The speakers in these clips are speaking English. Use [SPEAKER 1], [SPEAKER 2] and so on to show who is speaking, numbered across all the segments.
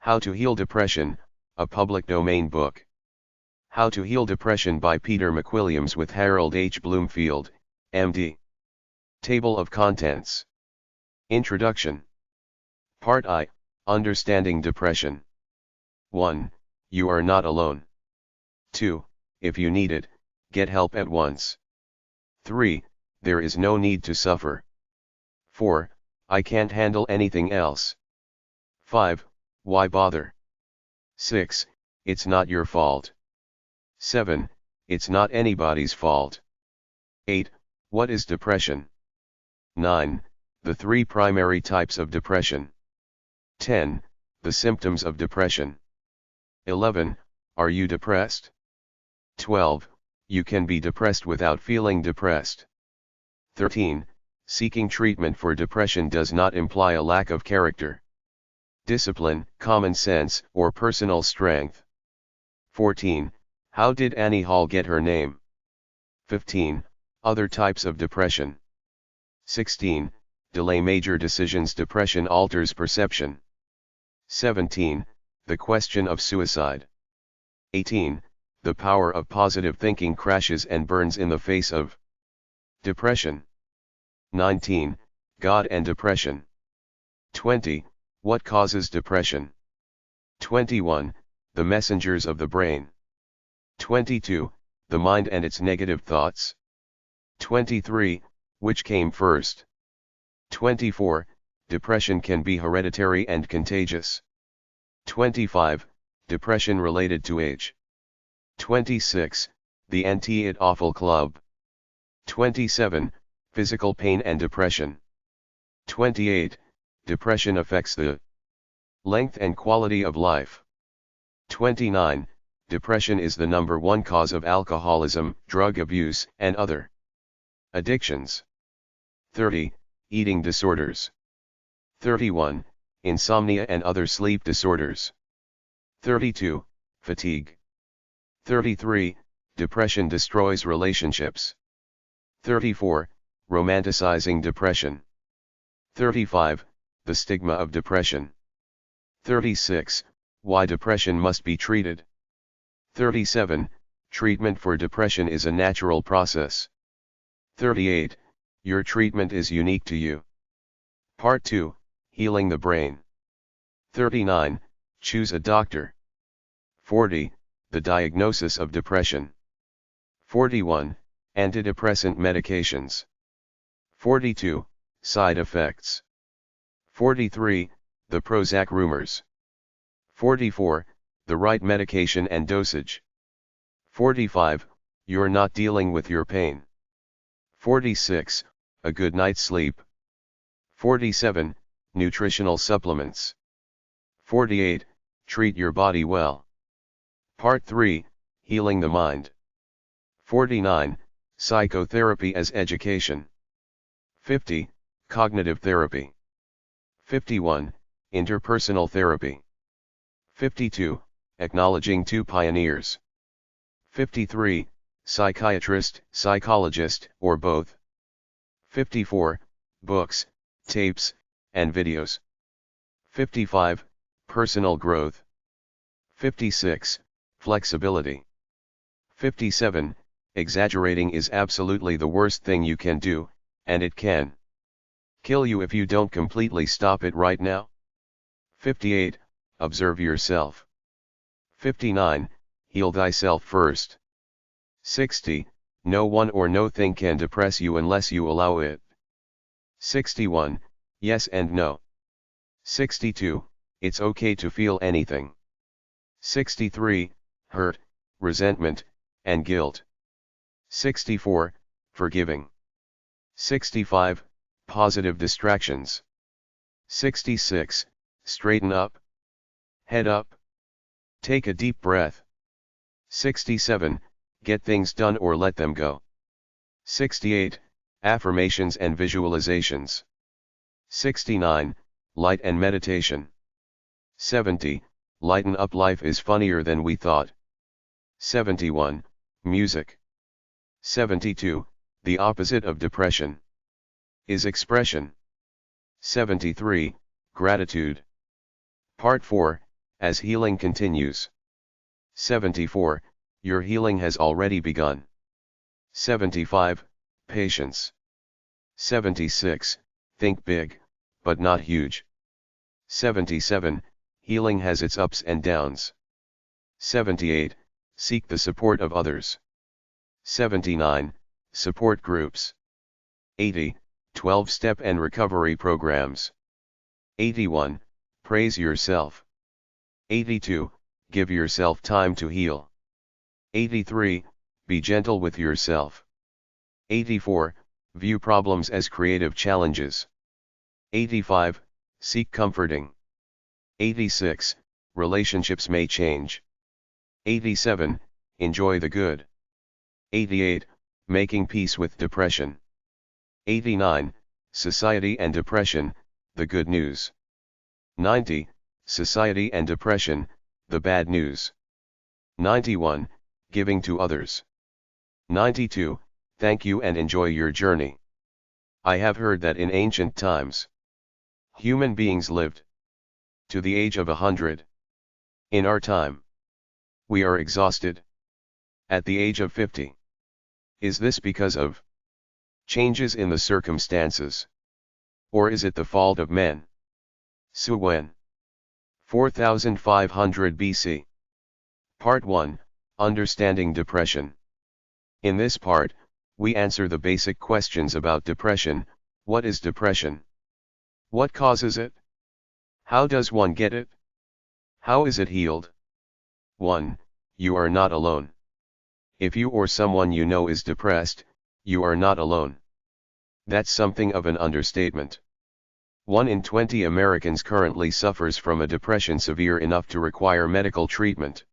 [SPEAKER 1] How to Heal Depression, a public domain book. How to Heal Depression by Peter McWilliams with Harold H. Bloomfield, MD. Table of Contents. Introduction. Part I, Understanding Depression. 1. You are not alone. 2. If you need it, get help at once. 3. There is no need to suffer. 4. I can't handle anything else. 5. Why bother? 6. It's not your fault. 7. It's not anybody's fault. 8. What is depression? 9. The three primary types of depression. 10. The symptoms of depression. 11. Are you depressed? 12. You can be depressed without feeling depressed. 13. Seeking treatment for depression does not imply a lack of character, discipline, common sense, or personal strength. 14. How did Annie Hall get her name? 15. Other types of depression. 16. Delay major decisions. Depression alters perception. 17. The question of suicide. 18. The power of positive thinking crashes and burns in the face of depression. 19. God and depression. 20. What causes depression? 21. The messengers of the brain. 22. The mind and its negative thoughts. 23. Which came first? 24. Depression can be hereditary and contagious. 25. Depression related to age. 26. The Anti-It Awful Club. 27. Physical pain and depression. 28. Depression affects the length and quality of life. 29. Depression is the #1 cause of alcoholism, drug abuse, and other addictions. 30. Eating disorders. 31. Insomnia and other sleep disorders. 32. Fatigue. 33. Depression destroys relationships. 34. Romanticizing depression. 35. The stigma of depression. 36. Why depression must be treated. 37. Treatment for depression is a natural process. 38. Your treatment is unique to you. Part 2, Healing the Brain. 39. Choose a doctor. 40. The diagnosis of depression. 41. Antidepressant medications. 42. Side effects. 43. The Prozac rumors. 44. The right medication and dosage. 45. You're not dealing with your pain. 46. A good night's sleep. 47. Nutritional supplements. 48. Treat your body well. Part 3, Healing the Mind. 49. Psychotherapy as education. 50. Cognitive therapy. 51. Interpersonal therapy. 52. Acknowledging two pioneers. 53. Psychiatrist, psychologist, or both. 54. Books, tapes, and videos. 55. Personal growth. 56. Flexibility. 57. Exaggerating is absolutely the worst thing you can do, and it can kill you if you don't completely stop it right now. 58. Observe yourself. 59. Heal thyself first. 60. No one or no thing can depress you unless you allow it. 61. Yes and no. 62. It's okay to feel anything. 63. Hurt, resentment, and guilt. 64. Forgiving. 65. Positive distractions. 66. Straighten up. Head up. Take a deep breath. 67. Get things done or let them go. 68. Affirmations and visualizations. 69. Light and meditation. 70. Lighten up. Life is funnier than we thought. 71. Music. 72. The opposite of depression is expression. 73. Gratitude. Part 4, as healing continues. 74, your healing has already begun. 75, patience. 76, think big, but not huge. 77, healing has its ups and downs. 78, seek the support of others. 79, support groups. 80, 12-step and recovery programs. 81, praise yourself. 82, give yourself time to heal. 83, be gentle with yourself. 84, view problems as creative challenges. 85, seek comforting. 86, relationships may change. 87, enjoy the good. 88, making peace with depression. 89, society and depression, the good news. 90, society and depression, the bad news. 91, giving to others. 92, thank you and enjoy your journey. I have heard that in ancient times, human beings lived to the age of 100. In our time, we are exhausted at the age of 50. Is this because of changes in the circumstances? Or is it the fault of men? Suwen. 4500 BC. Part 1, Understanding Depression. In this part, we answer the basic questions about depression. What is depression? What causes it? How does one get it? How is it healed? 1. You are not alone. If you or someone you know is depressed, you are not alone. That's something of an understatement. 1 in 20 Americans currently suffers from a depression severe enough to require medical treatment.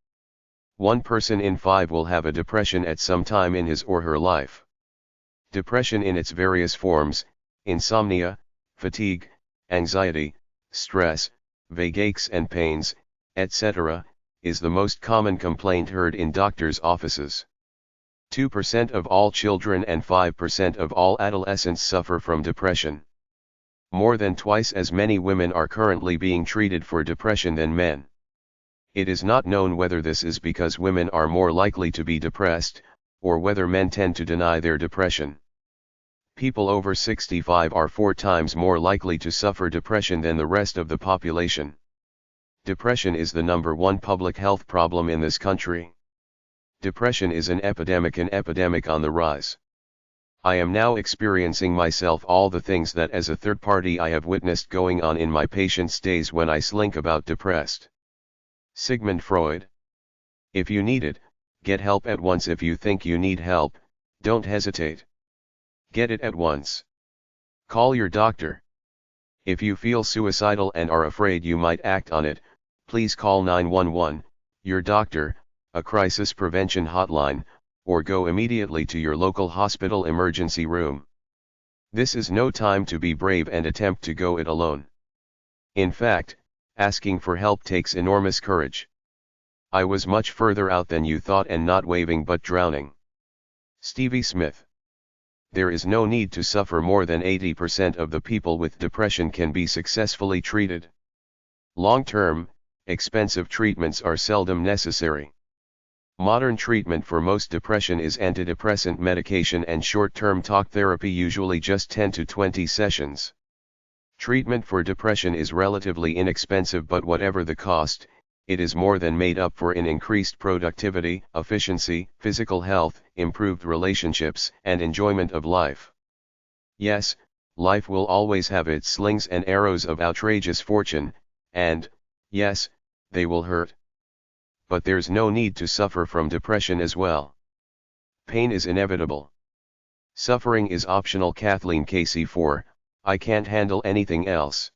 [SPEAKER 1] 1 person in 5 will have a depression at some time in his or her life. Depression in its various forms, insomnia, fatigue, anxiety, stress, vague aches and pains, etc., is the most common complaint heard in doctors' offices. 2% of all children and 5% of all adolescents suffer from depression. More than twice as many women are currently being treated for depression than men. It is not known whether this is because women are more likely to be depressed, or whether men tend to deny their depression. People over 65 are 4 times more likely to suffer depression than the rest of the population. Depression is the #1 public health problem in this country. Depression is an epidemic on the rise. I am now experiencing myself all the things that as a third party I have witnessed going on in my patients' days when I slink about depressed. Sigmund Freud. If you need it, get help at once. If you think you need help, don't hesitate. Get it at once. Call your doctor. If you feel suicidal and are afraid you might act on it, please call 911, your doctor, a crisis prevention hotline, or go immediately to your local hospital emergency room. This is no time to be brave and attempt to go it alone. In fact, asking for help takes enormous courage. I was much further out than you thought and not waving but drowning. Stevie Smith. There is no need to suffer. More than 80% of the people with depression can be successfully treated. Long-term, expensive treatments are seldom necessary. Modern treatment for most depression is antidepressant medication and short-term talk therapy, usually just 10 to 20 sessions. Treatment for depression is relatively inexpensive, but whatever the cost, it is more than made up for in increased productivity, efficiency, physical health, improved relationships, and enjoyment of life. Yes, life will always have its slings and arrows of outrageous fortune, and, yes, they will hurt. But there's no need to suffer from depression as well. Pain is inevitable. Suffering is optional. Kathleen Casey. 4, I can't handle anything else.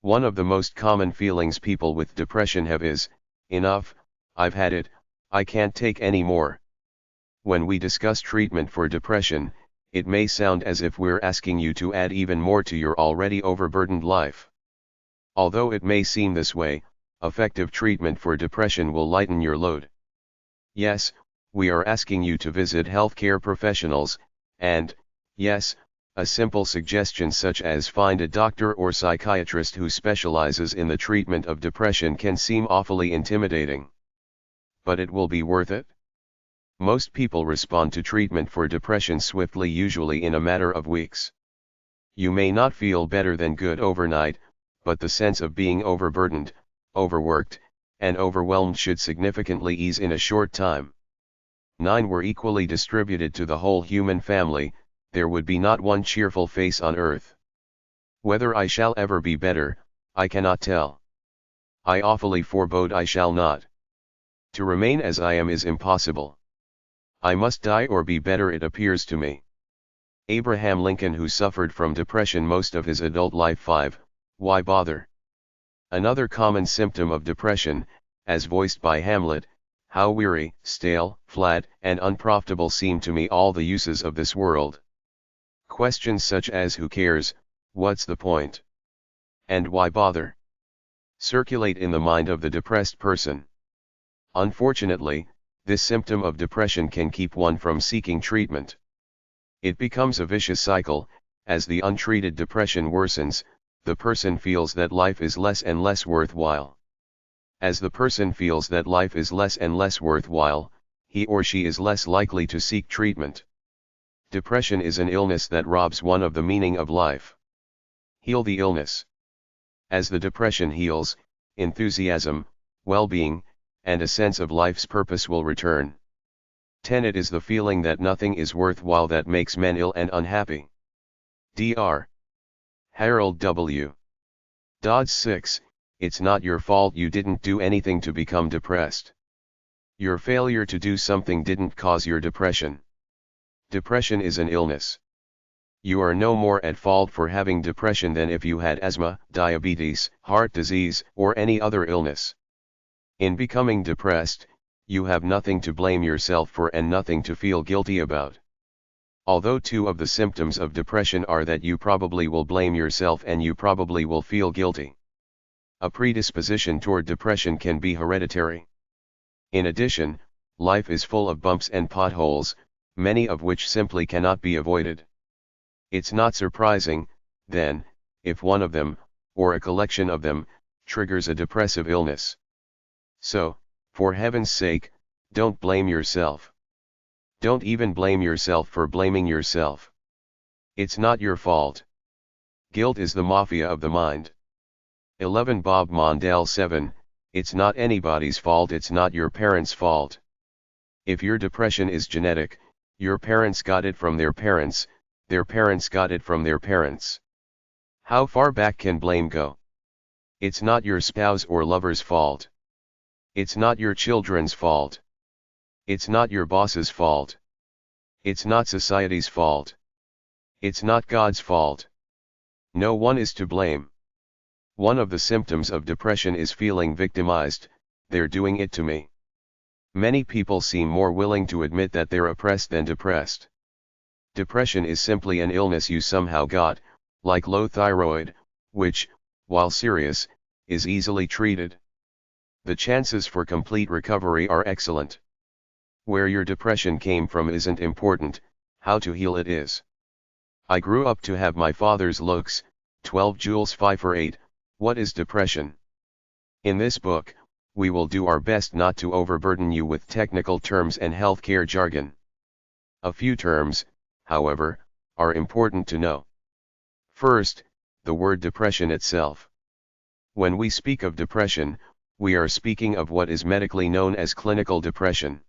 [SPEAKER 1] One of the most common feelings people with depression have is, enough, I've had it, I can't take any more. When we discuss treatment for depression, it may sound as if we're asking you to add even more to your already overburdened life. Although it may seem this way, effective treatment for depression will lighten your load. Yes, we are asking you to visit healthcare professionals, and, yes, A simple suggestion such as find a doctor or psychiatrist who specializes in the treatment of depression can seem awfully intimidating. But it will be worth it. Most people respond to treatment for depression swiftly, usually in a matter of weeks. You may not feel better than good overnight, but the sense of being overburdened, overworked, and overwhelmed should significantly ease in a short time. 9 were equally distributed to the whole human family, there would be not one cheerful face on earth. Whether I shall ever be better, I cannot tell. I awfully forebode I shall not. To remain as I am is impossible. I must die or be better, it appears to me. Abraham Lincoln, who suffered from depression most of his adult life. 5. Why bother? Another common symptom of depression, as voiced by Hamlet: how weary, stale, flat, and unprofitable seem to me all the uses of this world. Questions such as who cares, what's the point, and why bother circulate in the mind of the depressed person. Unfortunately, this symptom of depression can keep one from seeking treatment. It becomes a vicious cycle. As the untreated depression worsens, the person feels that life is less and less worthwhile. As the person feels that life is less and less worthwhile, he or she is less likely to seek treatment. Depression is an illness that robs one of the meaning of life. Heal the illness. As the depression heals, enthusiasm, well-being, and a sense of life's purpose will return. 10. It is the feeling that nothing is worthwhile that makes men ill and unhappy. Dr. Harold W. Dodds. 6. It's not your fault you didn't do anything to become depressed. Your failure to do something didn't cause your depression. Depression is an illness. You are no more at fault for having depression than if you had asthma, diabetes, heart disease, or any other illness. In becoming depressed, you have nothing to blame yourself for and nothing to feel guilty about. Although 2 of the symptoms of depression are that you probably will blame yourself and you probably will feel guilty. A predisposition toward depression can be hereditary. In addition, life is full of bumps and potholes, many of which simply cannot be avoided. It's not surprising, then, if one of them, or a collection of them, triggers a depressive illness. So, for heaven's sake, don't blame yourself. Don't even blame yourself for blaming yourself. It's not your fault. Guilt is the mafia of the mind. 11. Bob Mondale. 7. It's not anybody's fault, it's not your parents' fault. If your depression is genetic, your parents got it from their parents got it from their parents. How far back can blame go? It's not your spouse or lover's fault. It's not your children's fault. It's not your boss's fault. It's not society's fault. It's not God's fault. No one is to blame. One of the symptoms of depression is feeling victimized. They're doing it to me. Many people seem more willing to admit that they're oppressed than depressed. Depression is simply an illness you somehow got, like low thyroid, which, while serious, is easily treated. The chances for complete recovery are excellent. Where your depression came from isn't important, how to heal it is. I grew up to have my father's looks. 12 Jules Pfeiffer. 8. What is depression? In this book, we will do our best not to overburden you with technical terms and healthcare jargon. A few terms, however, are important to know. First, the word depression itself. When we speak of depression, we are speaking of what is medically known as clinical depression.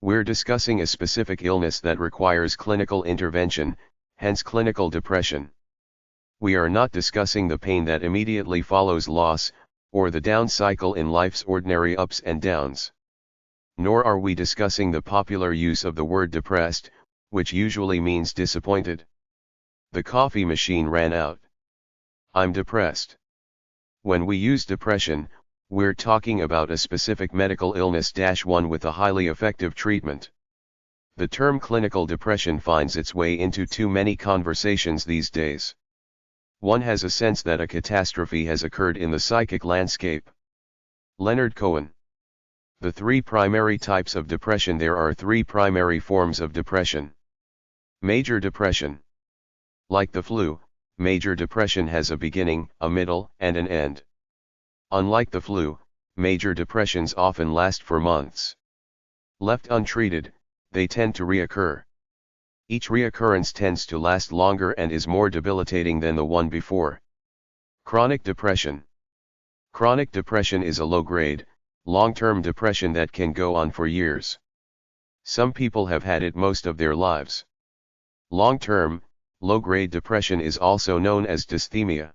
[SPEAKER 1] We're discussing a specific illness that requires clinical intervention, hence clinical depression. We are not discussing the pain that immediately follows loss, or the down cycle in life's ordinary ups and downs. Nor are we discussing the popular use of the word depressed, which usually means disappointed. The coffee machine ran out. I'm depressed. When we use depression, we're talking about a specific medical illness - one with a highly effective treatment. The term clinical depression finds its way into too many conversations these days. One has a sense that a catastrophe has occurred in the psychic landscape. Leonard Cohen. The 3 primary types of depression. There are 3 primary forms of depression. Major depression. Like the flu, major depression has a beginning, a middle, and an end. Unlike the flu, major depressions often last for months. Left untreated, they tend to reoccur. Each reoccurrence tends to last longer and is more debilitating than the one before. Chronic depression. Chronic depression is a low-grade, long-term depression that can go on for years. Some people have had it most of their lives. Long-term, low-grade depression is also known as dysthymia.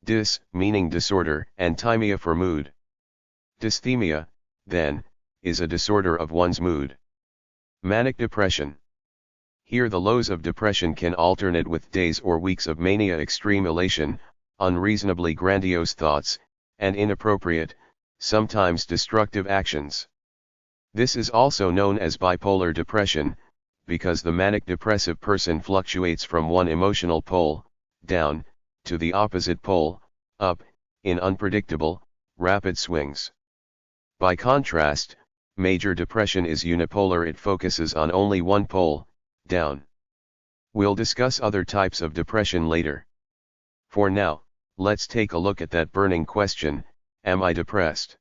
[SPEAKER 1] Dys, meaning disorder, and thymia for mood. Dysthymia, then, is a disorder of one's mood. Manic depression. Here the lows of depression can alternate with days or weeks of mania, extreme elation, unreasonably grandiose thoughts, and inappropriate, sometimes destructive actions. This is also known as bipolar depression, because the manic depressive person fluctuates from one emotional pole, down, to the opposite pole, up, in unpredictable, rapid swings. By contrast, major depression is unipolar. It focuses on only one pole, down. We'll discuss other types of depression later. For now, let's take a look at that burning question: am I depressed?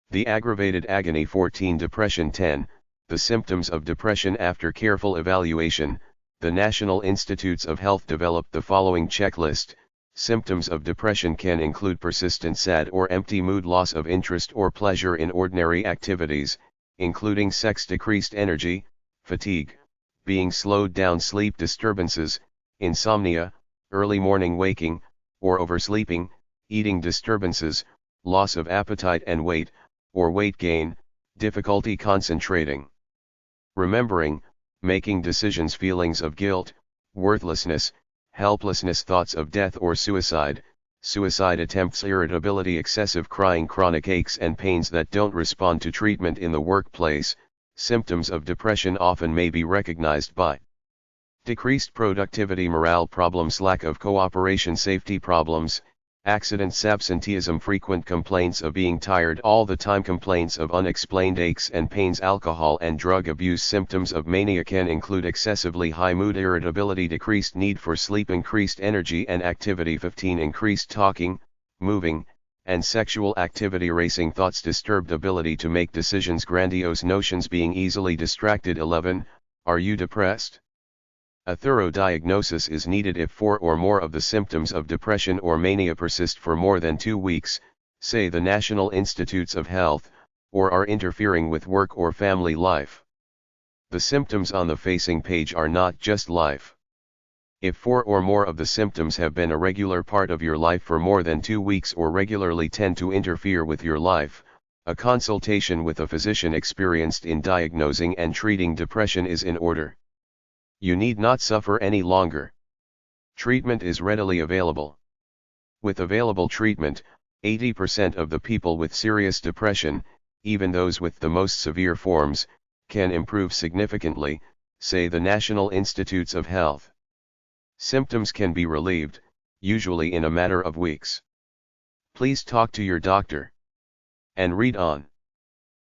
[SPEAKER 1] The aggravated agony 14 depression 10, the symptoms of depression. After careful evaluation, the National Institutes of Health developed the following checklist. Symptoms of depression can include persistent sad or empty mood, loss of interest or pleasure in ordinary activities, including sex, decreased energy, fatigue, being slowed down, sleep disturbances, insomnia, early morning waking, or oversleeping, eating disturbances, loss of appetite and weight, or weight gain, difficulty concentrating, remembering, making decisions, feelings of guilt, worthlessness, helplessness, thoughts of death or suicide, suicide attempts, irritability, excessive crying, chronic aches and pains that don't respond to treatment in the workplace. Symptoms of depression often may be recognized by decreased productivity, morale problems, lack of cooperation, safety problems, accidents, absenteeism, frequent complaints of being tired all the time, complaints of unexplained aches and pains, alcohol and drug abuse. Symptoms of mania can include excessively high mood, irritability, decreased need for sleep, increased energy and activity. 15 Increased talking, moving, and sexual activity, racing thoughts, disturbed ability to make decisions, grandiose notions, being easily distracted. 11 Are you depressed? A thorough diagnosis is needed if 4 or more of the symptoms of depression or mania persist for more than 2 weeks, say the National Institutes of Health, or are interfering with work or family life. The symptoms on the facing page are not just life. If 4 or more of the symptoms have been a regular part of your life for more than 2 weeks or regularly tend to interfere with your life, a consultation with a physician experienced in diagnosing and treating depression is in order. You need not suffer any longer. Treatment is readily available. With available treatment, 80% of the people with serious depression, even those with the most severe forms, can improve significantly, say the National Institutes of Health. Symptoms can be relieved, usually in a matter of weeks. Please talk to your doctor. And read on.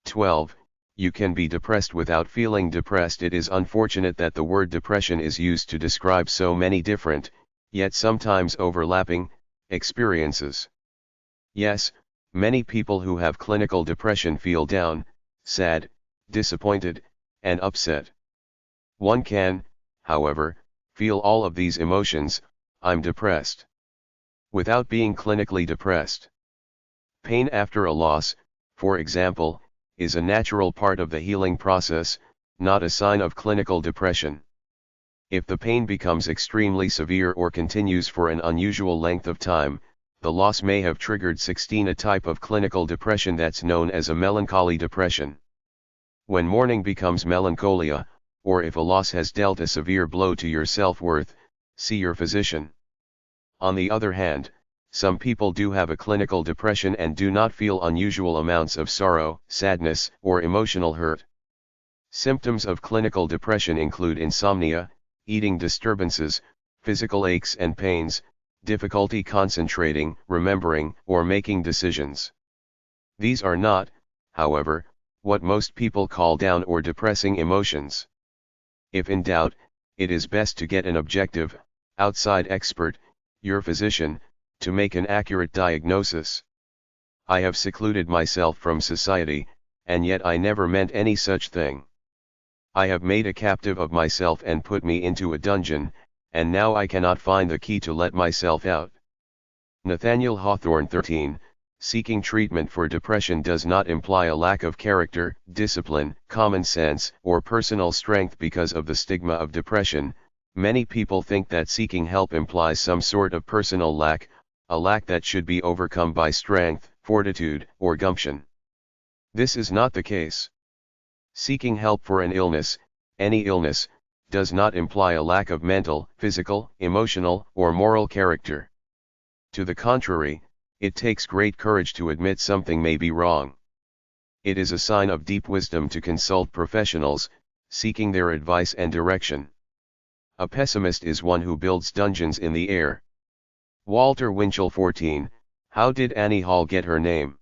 [SPEAKER 1] 12. You can be depressed without feeling depressed. It is unfortunate that the word depression is used to describe so many different, yet sometimes overlapping, experiences. Yes, many people who have clinical depression feel down, sad, disappointed, and upset. One can, however, feel all of these emotions, I'm depressed, without being clinically depressed. Pain after a loss, for example, is a natural part of the healing process, not a sign of clinical depression. If the pain becomes extremely severe or continues for an unusual length of time, the loss may have triggered 16 a type of clinical depression that's known as a melancholy depression. When mourning becomes melancholia, or if a loss has dealt a severe blow to your self-worth, see your physician. On the other hand, some people do have a clinical depression and do not feel unusual amounts of sorrow, sadness, or emotional hurt. Symptoms of clinical depression include insomnia, eating disturbances, physical aches and pains, difficulty concentrating, remembering, or making decisions. These are not, however, what most people call down or depressing emotions. If in doubt, it is best to get an objective, outside expert, your physician, to make an accurate diagnosis. I have secluded myself from society, and yet I never meant any such thing. I have made a captive of myself and put me into a dungeon, and now I cannot find the key to let myself out. Nathaniel Hawthorne 13, seeking treatment for depression does not imply a lack of character, discipline, common sense, or personal strength because of the stigma of depression. Many people think that seeking help implies some sort of personal lack, a lack that should be overcome by strength, fortitude, or gumption. This is not the case. Seeking help for an illness, any illness, does not imply a lack of mental, physical, emotional, or moral character. To the contrary, it takes great courage to admit something may be wrong. It is a sign of deep wisdom to consult professionals, seeking their advice and direction. A pessimist is one who builds dungeons in the air. Walter Winchell 14, How did Annie Hall get her name?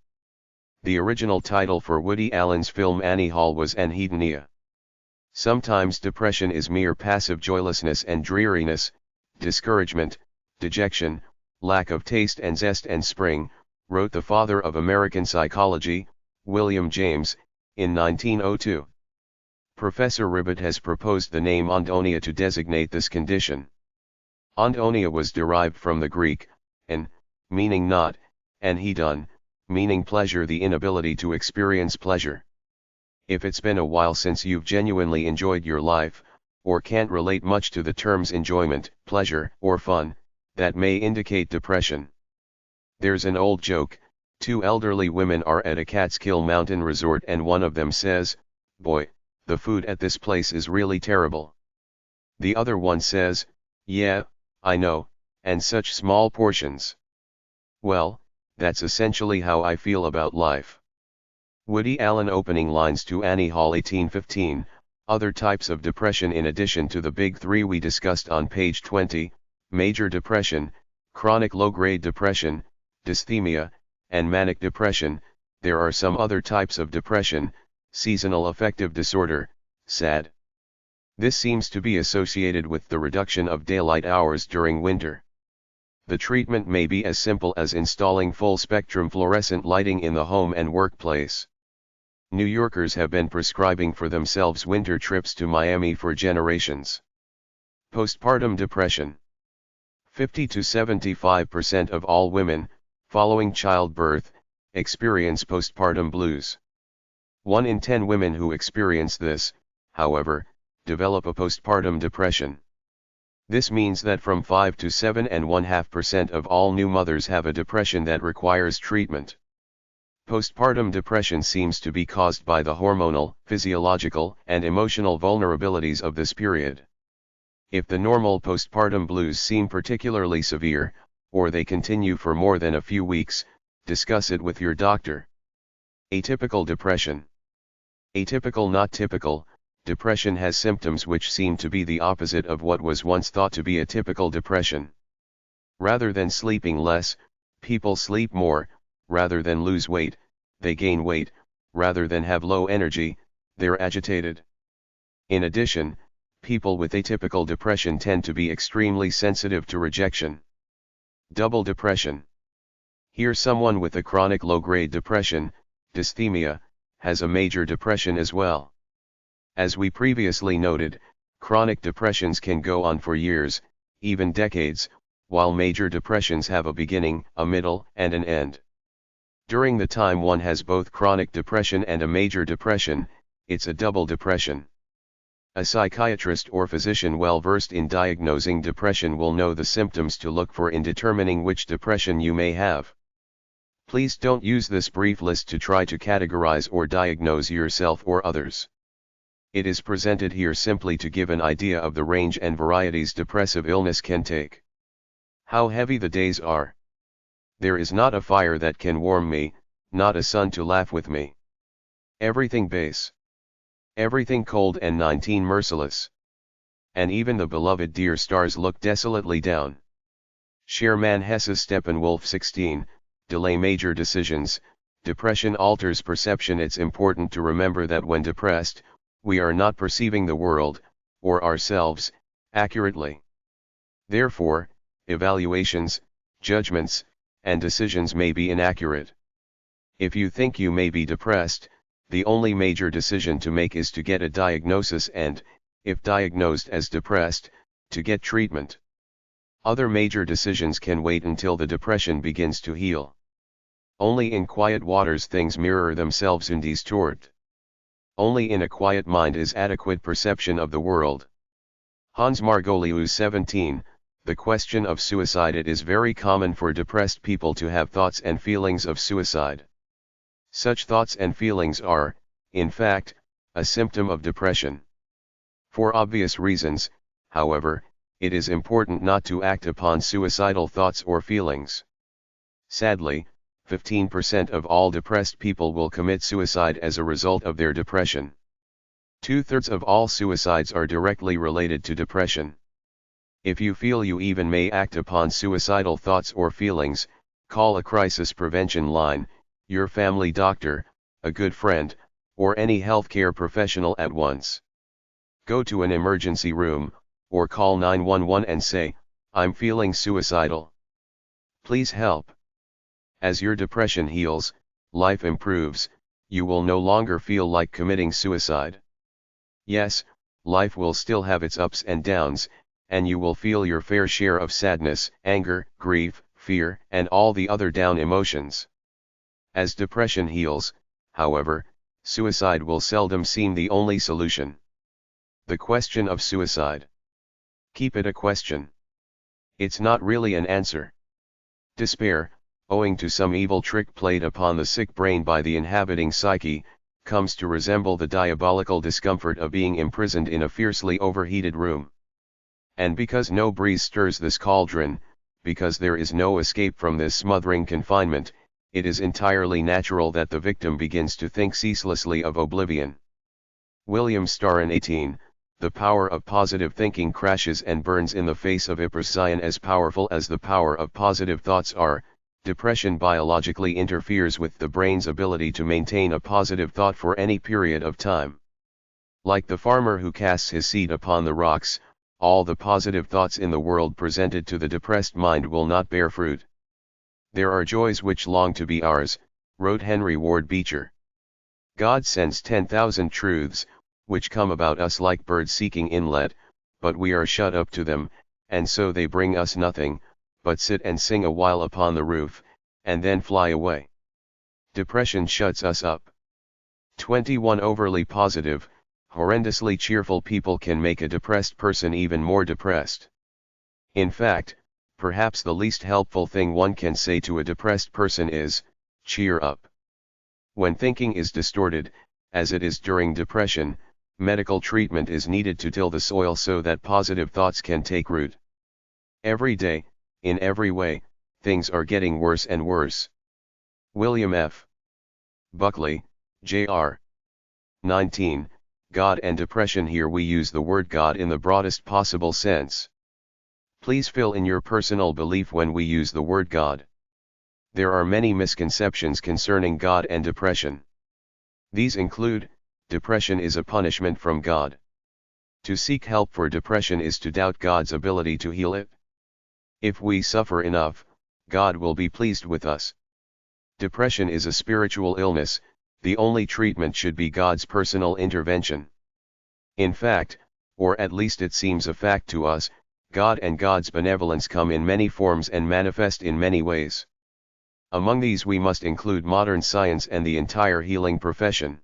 [SPEAKER 1] The original title for Woody Allen's film Annie Hall was Anhedonia. Sometimes depression is mere passive joylessness and dreariness, discouragement, dejection, lack of taste and zest and spring, wrote the father of American psychology, William James, in 1902. Professor Ribbett has proposed the name ondonia to designate this condition. Ondonia was derived from the Greek, an, meaning not, and hedon, meaning pleasure, the inability to experience pleasure. If it's been a while since you've genuinely enjoyed your life, or can't relate much to the terms enjoyment, pleasure, or fun, that may indicate depression. There's an old joke, two elderly women are at a Catskill mountain resort and one of them says, "Boy, the food at this place is really terrible." The other one says, "Yeah, I know, and such small portions." Well, that's essentially how I feel about life. Woody Allen opening lines to Annie Hall 1815, other types of depression in addition to the big three we discussed on page 20, major depression, chronic low-grade depression, dysthymia, and manic depression. There are some other types of depression, seasonal affective disorder, SAD. This seems to be associated with the reduction of daylight hours during winter. The treatment may be as simple as installing full-spectrum fluorescent lighting in the home and workplace. New Yorkers have been prescribing for themselves winter trips to Miami for generations. Postpartum depression. 50 to 75% of all women, following childbirth, experience postpartum blues. 1 in 10 women who experience this, however, develop a postpartum depression. This means that from 5 to 7.5% of all new mothers have a depression that requires treatment. Postpartum depression seems to be caused by the hormonal, physiological, and emotional vulnerabilities of this period. If the normal postpartum blues seem particularly severe, or they continue for more than a few weeks, discuss it with your doctor. Atypical depression. Atypical, not typical. Depression has symptoms which seem to be the opposite of what was once thought to be a typical depression. Rather than sleeping less, people sleep more. Rather than lose weight, they gain weight. Rather than have low energy, they're agitated. In addition, people with atypical depression tend to be extremely sensitive to rejection. Double depression. Here someone with a chronic low-grade depression, dysthymia, has a major depression as well. As we previously noted, chronic depressions can go on for years, even decades, while major depressions have a beginning, a middle, and an end. During the time one has both chronic depression and a major depression, it's a double depression. A psychiatrist or physician well versed in diagnosing depression will know the symptoms to look for in determining which depression you may have. Please don't use this brief list to try to categorize or diagnose yourself or others. It is presented here simply to give an idea of the range and varieties depressive illness can take. How heavy the days are. There is not a fire that can warm me, not a sun to laugh with me. Everything base. Everything cold and 19 merciless. And even the beloved dear stars look desolately down. Sherman Hesse Steppenwolf 16, delay major decisions. Depression alters perception. It's important to remember that when depressed, we are not perceiving the world, or ourselves, accurately. Therefore, evaluations, judgments, and decisions may be inaccurate. If you think you may be depressed, the only major decision to make is to get a diagnosis and, if diagnosed as depressed, to get treatment. Other major decisions can wait until the depression begins to heal. Only in quiet waters things mirror themselves undistort. Only in a quiet mind is adequate perception of the world. Hans Margolius 17, The question of suicide. It is very common for depressed people to have thoughts and feelings of suicide. Such thoughts and feelings are, in fact, a symptom of depression. For obvious reasons, however, it is important not to act upon suicidal thoughts or feelings. Sadly, 15% of all depressed people will commit suicide as a result of their depression. 2/3 of all suicides are directly related to depression. If you feel you even may act upon suicidal thoughts or feelings, call a crisis prevention line, your family doctor, a good friend, or any healthcare professional at once. Go to an emergency room, or call 911 and say, "I'm feeling suicidal. Please help." As your depression heals, life improves, you will no longer feel like committing suicide. Yes, life will still have its ups and downs, and you will feel your fair share of sadness, anger, grief, fear, and all the other down emotions. As depression heals, however, suicide will seldom seem the only solution. The question of suicide. Keep it a question. It's not really an answer. Despair, owing to some evil trick played upon the sick brain by the inhabiting psyche, comes to resemble the diabolical discomfort of being imprisoned in a fiercely overheated room. And because no breeze stirs this cauldron, because there is no escape from this smothering confinement, it is entirely natural that the victim begins to think ceaselessly of oblivion. William Starr 18, The power of positive thinking crashes and burns in the face of iprecyon. As powerful as the power of positive thoughts are, depression biologically interferes with the brain's ability to maintain a positive thought for any period of time. Like the farmer who casts his seed upon the rocks, all the positive thoughts in the world presented to the depressed mind will not bear fruit. There are joys which long to be ours, wrote Henry Ward Beecher. God sends 10,000 truths, which come about us like birds seeking inlet, but we are shut up to them, and so they bring us nothing, but sit and sing a while upon the roof, and then fly away. Depression shuts us up. 21 Overly positive, horrendously cheerful people can make a depressed person even more depressed. In fact, perhaps the least helpful thing one can say to a depressed person is, "Cheer up." When thinking is distorted, as it is during depression, medical treatment is needed to till the soil so that positive thoughts can take root. Every day, in every way, things are getting worse and worse. William F. Buckley, Jr. 19, God and depression. Here we use the word God in the broadest possible sense. Please fill in your personal belief when we use the word God. There are many misconceptions concerning God and depression. These include, depression is a punishment from God. To seek help for depression is to doubt God's ability to heal it. If we suffer enough, God will be pleased with us. Depression is a spiritual illness, the only treatment should be God's personal intervention. In fact, or at least it seems a fact to us, God and God's benevolence come in many forms and manifest in many ways. Among these we must include modern science and the entire healing profession.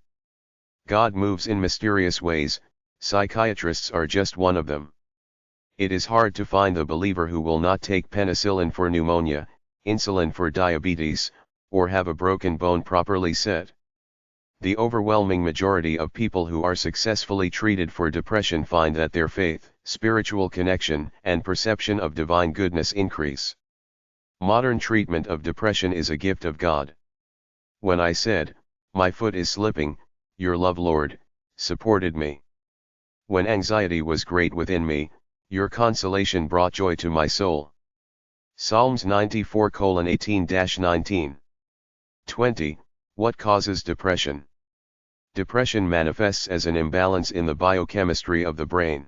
[SPEAKER 1] God moves in mysterious ways, psychiatrists are just one of them. It is hard to find the believer who will not take penicillin for pneumonia, insulin for diabetes, or have a broken bone properly set. The overwhelming majority of people who are successfully treated for depression find that their faith, spiritual connection, and perception of divine goodness increase. Modern treatment of depression is a gift of God. When I said, "My foot is slipping," your love, Lord, supported me. When anxiety was great within me, your consolation brought joy to my soul. Psalms 94:18-19. 20. What causes depression? Depression manifests as an imbalance in the biochemistry of the brain.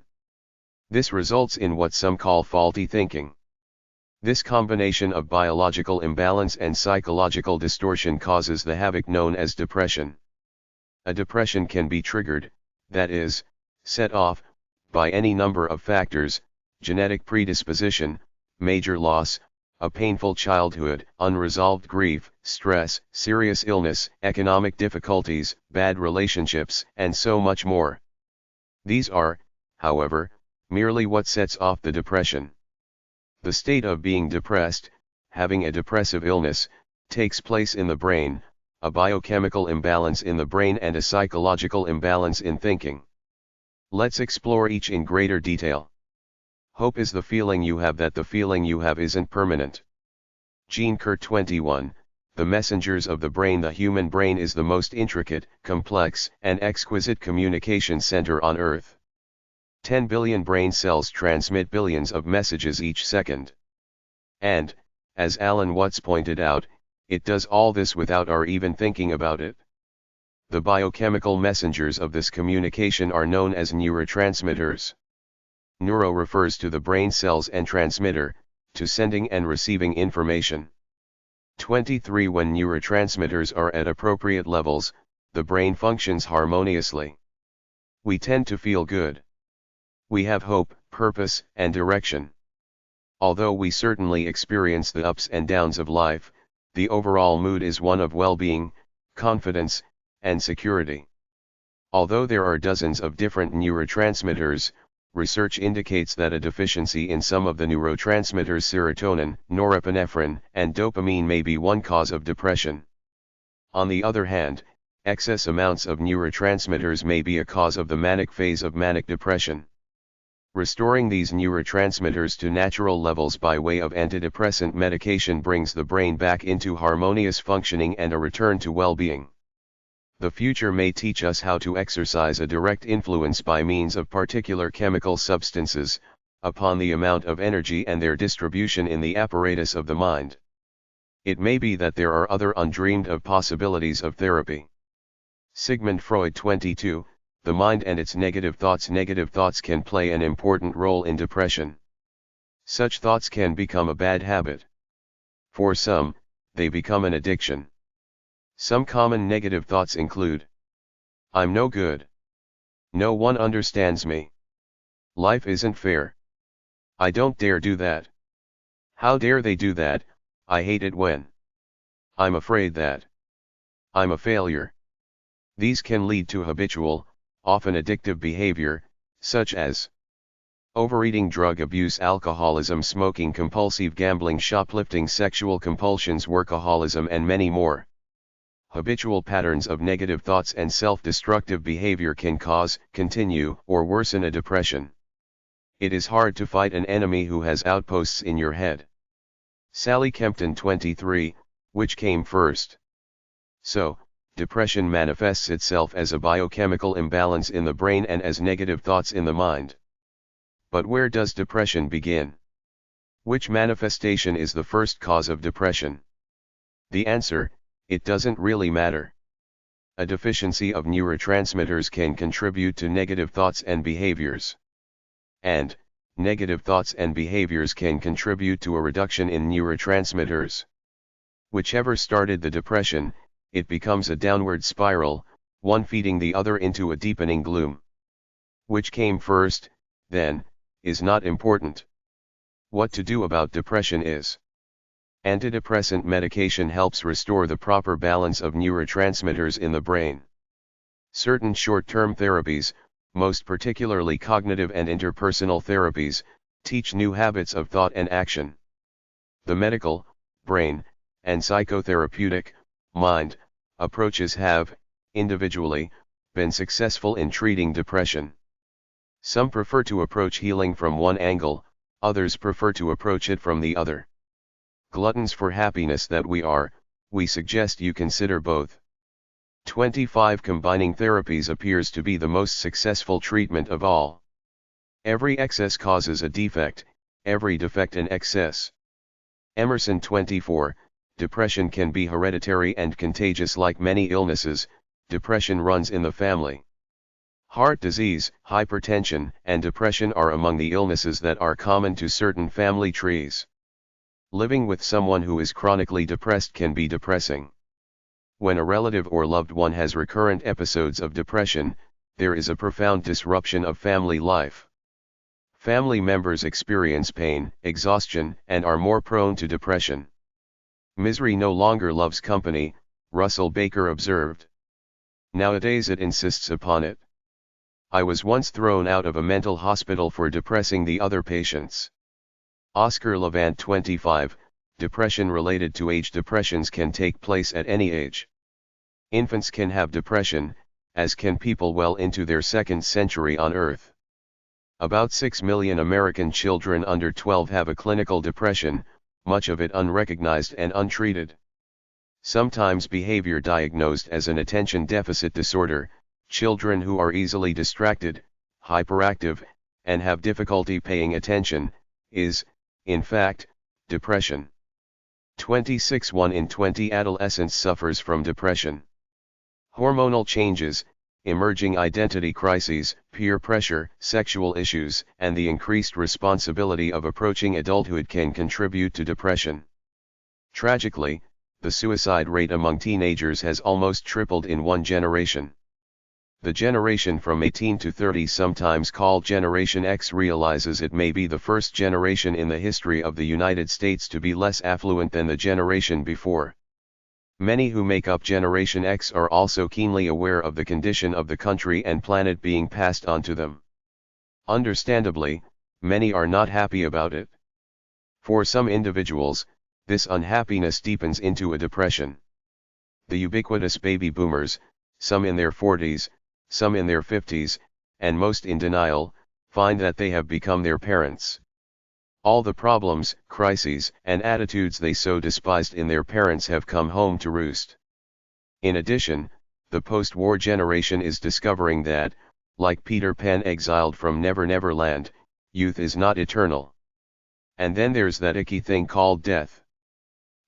[SPEAKER 1] This results in what some call faulty thinking. This combination of biological imbalance and psychological distortion causes the havoc known as depression. A depression can be triggered, that is, set off, by any number of factors: genetic predisposition, major loss, a painful childhood, unresolved grief, stress, serious illness, economic difficulties, bad relationships, and so much more. These are, however, merely what sets off the depression. The state of being depressed, having a depressive illness, takes place in the brain, a biochemical imbalance in the brain and a psychological imbalance in thinking. Let's explore each in greater detail. Hope is the feeling you have that the feeling you have isn't permanent. Jean Kurt 21, The Messengers of the Brain. The human brain is the most intricate, complex, and exquisite communication center on Earth. 10 billion brain cells transmit billions of messages each second. And, as Alan Watts pointed out, it does all this without our even thinking about it. The biochemical messengers of this communication are known as neurotransmitters. Neuro refers to the brain cells and transmitter, to sending and receiving information. 23 When neurotransmitters are at appropriate levels, the brain functions harmoniously. We tend to feel good. We have hope, purpose, and direction. Although we certainly experience the ups and downs of life, the overall mood is one of well-being, confidence, and security. Although there are dozens of different neurotransmitters, research indicates that a deficiency in some of the neurotransmitters serotonin, norepinephrine, and dopamine may be one cause of depression. On the other hand, excess amounts of neurotransmitters may be a cause of the manic phase of manic depression. Restoring these neurotransmitters to natural levels by way of antidepressant medication brings the brain back into harmonious functioning and a return to well-being. The future may teach us how to exercise a direct influence by means of particular chemical substances, upon the amount of energy and their distribution in the apparatus of the mind. It may be that there are other undreamed of possibilities of therapy. Sigmund Freud 22, The mind and its negative thoughts. Negative thoughts can play an important role in depression. Such thoughts can become a bad habit. For some, they become an addiction. Some common negative thoughts include: I'm no good. No one understands me. Life isn't fair. I don't dare do that. How dare they do that? I hate it when. I'm afraid that. I'm a failure. These can lead to habitual, often addictive behavior, such as overeating, drug abuse, alcoholism, smoking, compulsive gambling, shoplifting, sexual compulsions, workaholism, and many more. Habitual patterns of negative thoughts and self-destructive behavior can cause, continue, or worsen a depression. It is hard to fight an enemy who has outposts in your head. Sally Kempton 23, Which came first? So, depression manifests itself as a biochemical imbalance in the brain and as negative thoughts in the mind. But where does depression begin? Which manifestation is the first cause of depression? The answer: it doesn't really matter. A deficiency of neurotransmitters can contribute to negative thoughts and behaviors. And, negative thoughts and behaviors can contribute to a reduction in neurotransmitters. Whichever started the depression, it becomes a downward spiral, one feeding the other into a deepening gloom. Which came first, then, is not important. What to do about depression is. Antidepressant medication helps restore the proper balance of neurotransmitters in the brain. Certain short-term therapies, most particularly cognitive and interpersonal therapies, teach new habits of thought and action. The medical, brain, and psychotherapeutic, mind, approaches have, individually, been successful in treating depression. Some prefer to approach healing from one angle, others prefer to approach it from the other. Gluttons for happiness that we are, we suggest you consider both. 25 Combining therapies appears to be the most successful treatment of all. Every excess causes a defect, every defect an excess. Emerson 24, Depression can be hereditary and contagious. Like many illnesses, depression runs in the family. Heart disease, hypertension, and depression are among the illnesses that are common to certain family trees. Living with someone who is chronically depressed can be depressing. When a relative or loved one has recurrent episodes of depression, there is a profound disruption of family life. Family members experience pain, exhaustion, and are more prone to depression. Misery no longer loves company, Russell Baker observed. Nowadays it insists upon it. I was once thrown out of a mental hospital for depressing the other patients. Oscar Levant 25, depression related to age. Depressions can take place at any age. Infants can have depression, as can people well into their second century on Earth. About 6 million American children under 12 have a clinical depression, much of it unrecognized and untreated. Sometimes behavior diagnosed as an attention deficit disorder, children who are easily distracted, hyperactive, and have difficulty paying attention, is, in fact, depression. 26 1 in 20 adolescents suffers from depression. Hormonal changes, emerging identity crises, peer pressure, sexual issues, and the increased responsibility of approaching adulthood can contribute to depression. Tragically, the suicide rate among teenagers has almost tripled in one generation. The generation from 18 to 30, sometimes called Generation X, realizes it may be the first generation in the history of the United States to be less affluent than the generation before. Many who make up Generation X are also keenly aware of the condition of the country and planet being passed on to them. Understandably, many are not happy about it. For some individuals, this unhappiness deepens into a depression. The ubiquitous baby boomers, some in their 40s, some in their 50s, and most in denial, find that they have become their parents. All the problems, crises, and attitudes they so despised in their parents have come home to roost. In addition, the post-war generation is discovering that, like Peter Pan exiled from Never Never Land, youth is not eternal. And then there's that icky thing called death.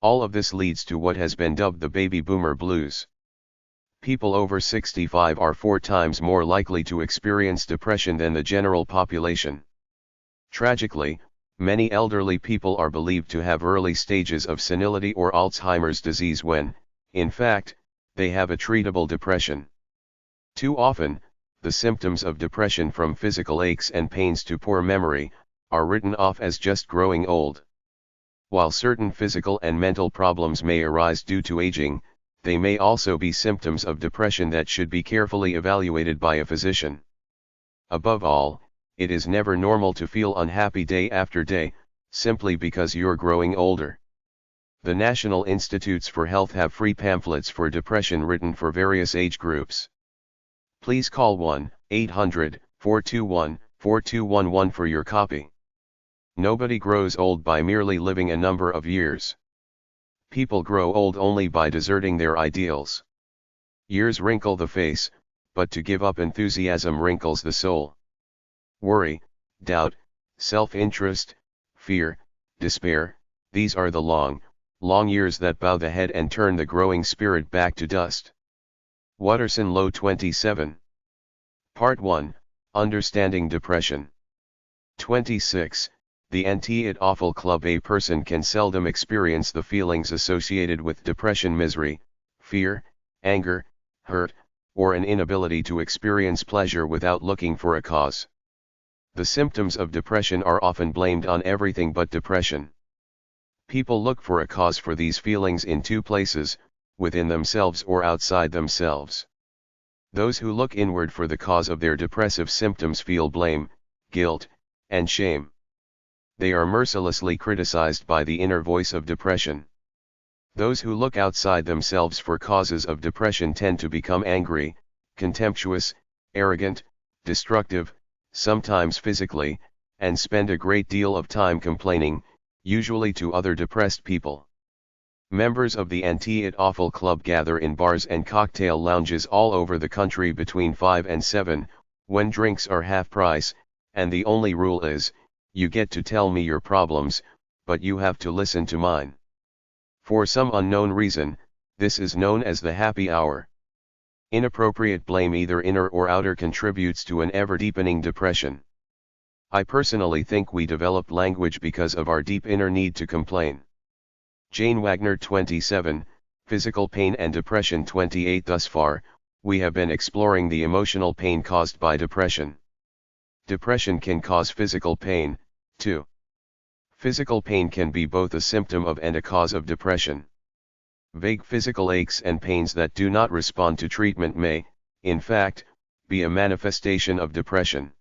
[SPEAKER 1] All of this leads to what has been dubbed the baby boomer blues. People over 65 are 4 times more likely to experience depression than the general population. Tragically, many elderly people are believed to have early stages of senility or Alzheimer's disease when, in fact, they have a treatable depression. Too often, the symptoms of depression, from physical aches and pains to poor memory, are written off as just growing old. While certain physical and mental problems may arise due to aging, they may also be symptoms of depression that should be carefully evaluated by a physician. Above all, it is never normal to feel unhappy day after day, simply because you're growing older. The National Institutes for Health have free pamphlets for depression written for various age groups. Please call 1-800-421-4211 for your copy. Nobody grows old by merely living a number of years. People grow old only by deserting their ideals. Years wrinkle the face, but to give up enthusiasm wrinkles the soul. Worry, doubt, self-interest, fear, despair, these are the long, long years that bow the head and turn the growing spirit back to dust. Watterson Low 27. Part 1, Understanding Depression. 26. The Anti-It-Awful Club. A person can seldom experience the feelings associated with depression: misery, fear, anger, hurt, or an inability to experience pleasure without looking for a cause. The symptoms of depression are often blamed on everything but depression. People look for a cause for these feelings in 2 places, within themselves or outside themselves. Those who look inward for the cause of their depressive symptoms feel blame, guilt, and shame. They are mercilessly criticized by the inner voice of depression. Those who look outside themselves for causes of depression tend to become angry, contemptuous, arrogant, destructive, sometimes physically, and spend a great deal of time complaining, usually to other depressed people. Members of the Anti-It-Awful Club gather in bars and cocktail lounges all over the country between 5 and 7, when drinks are half price, and the only rule is, you get to tell me your problems, but you have to listen to mine. For some unknown reason, this is known as the happy hour. Inappropriate blame, either inner or outer, contributes to an ever-deepening depression. I personally think we developed language because of our deep inner need to complain. Jane Wagner, 27, Physical Pain and Depression, 28. Thus far, we have been exploring the emotional pain caused by depression. Depression can cause physical pain, too. Physical pain can be both a symptom of and a cause of depression. Vague physical aches and pains that do not respond to treatment may, in fact, be a manifestation of depression.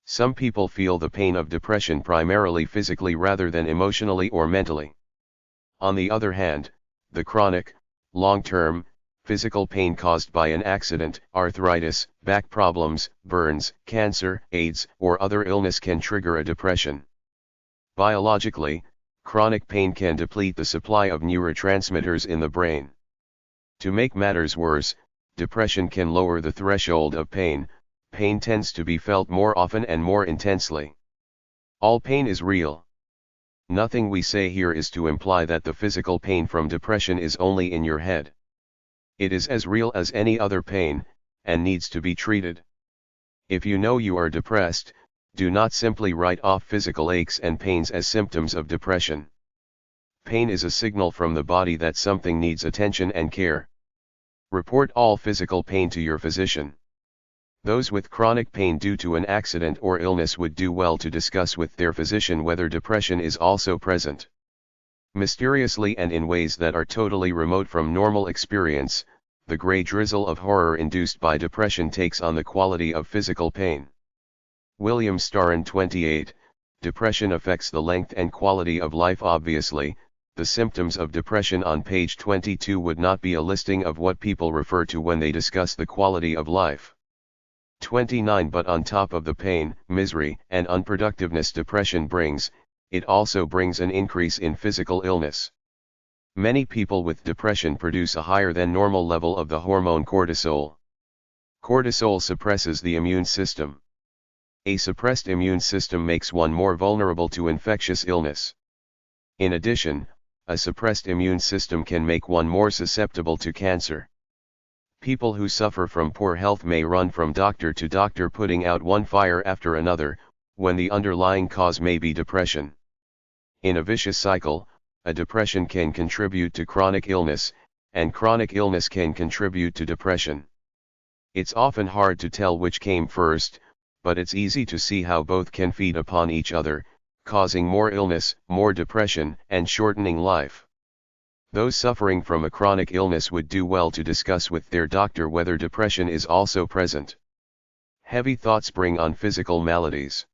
[SPEAKER 1] Some people feel the pain of depression primarily physically rather than emotionally or mentally. On the other hand, the chronic, long-term, physical pain caused by an accident, arthritis, back problems, burns, cancer, AIDS, or other illness can trigger a depression. Biologically, chronic pain can deplete the supply of neurotransmitters in the brain. To make matters worse, depression can lower the threshold of pain. Pain tends to be felt more often and more intensely. All pain is real. Nothing we say here is to imply that the physical pain from depression is only in your head. It is as real as any other pain, and needs to be treated. If you know you are depressed, do not simply write off physical aches and pains as symptoms of depression. Pain is a signal from the body that something needs attention and care. Report all physical pain to your physician. Those with chronic pain due to an accident or illness would do well to discuss with their physician whether depression is also present. Mysteriously and in ways that are totally remote from normal experience, the gray drizzle of horror induced by depression takes on the quality of physical pain. William Starrin, 28, Depression affects the length and quality of life. Obviously, the symptoms of depression on page 22 would not be a listing of what people refer to when they discuss the quality of life. 29. But on top of the pain, misery, and unproductiveness depression brings, it also brings an increase in physical illness. Many people with depression produce a higher than normal level of the hormone cortisol. Cortisol suppresses the immune system. A suppressed immune system makes one more vulnerable to infectious illness. In addition, a suppressed immune system can make one more susceptible to cancer. People who suffer from poor health may run from doctor to doctor, putting out one fire after another, when the underlying cause may be depression. In a vicious cycle, a depression can contribute to chronic illness, and chronic illness can contribute to depression. It's often hard to tell which came first, but it's easy to see how both can feed upon each other, causing more illness, more depression, and shortening life. Those suffering from a chronic illness would do well to discuss with their doctor whether depression is also present. Heavy thoughts bring on physical maladies.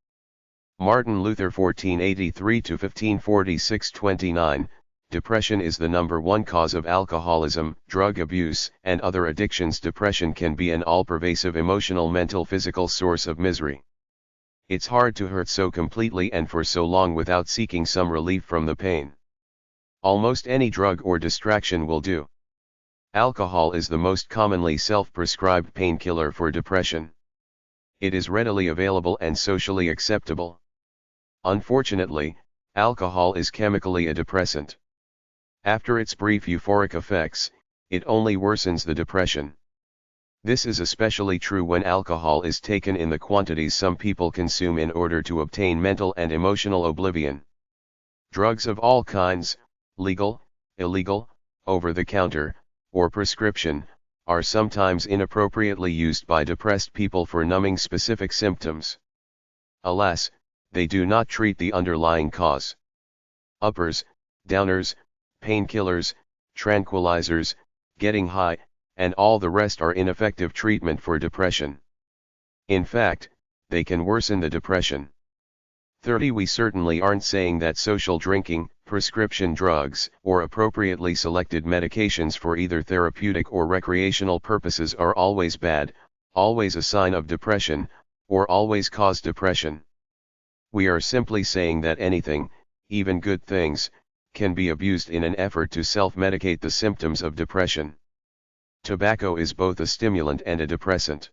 [SPEAKER 1] Martin Luther, 1483–1546, 29, Depression is the number one cause of alcoholism, drug abuse, and other addictions. Depression can be an all-pervasive emotional, mental, physical source of misery. It's hard to hurt so completely and for so long without seeking some relief from the pain. Almost any drug or distraction will do. Alcohol is the most commonly self-prescribed painkiller for depression. It is readily available and socially acceptable. Unfortunately, alcohol is chemically a depressant. After its brief euphoric effects, it only worsens the depression. This is especially true when alcohol is taken in the quantities some people consume in order to obtain mental and emotional oblivion. Drugs of all kinds, legal, illegal, over-the-counter, or prescription, are sometimes inappropriately used by depressed people for numbing specific symptoms. Alas, they do not treat the underlying cause. Uppers, downers, painkillers, tranquilizers, getting high, and all the rest are ineffective treatment for depression. In fact, they can worsen the depression. 30. We certainly aren't saying that social drinking, prescription drugs, or appropriately selected medications for either therapeutic or recreational purposes are always bad, always a sign of depression, or always cause depression. We are simply saying that anything, even good things, can be abused in an effort to self-medicate the symptoms of depression. Tobacco is both a stimulant and a depressant.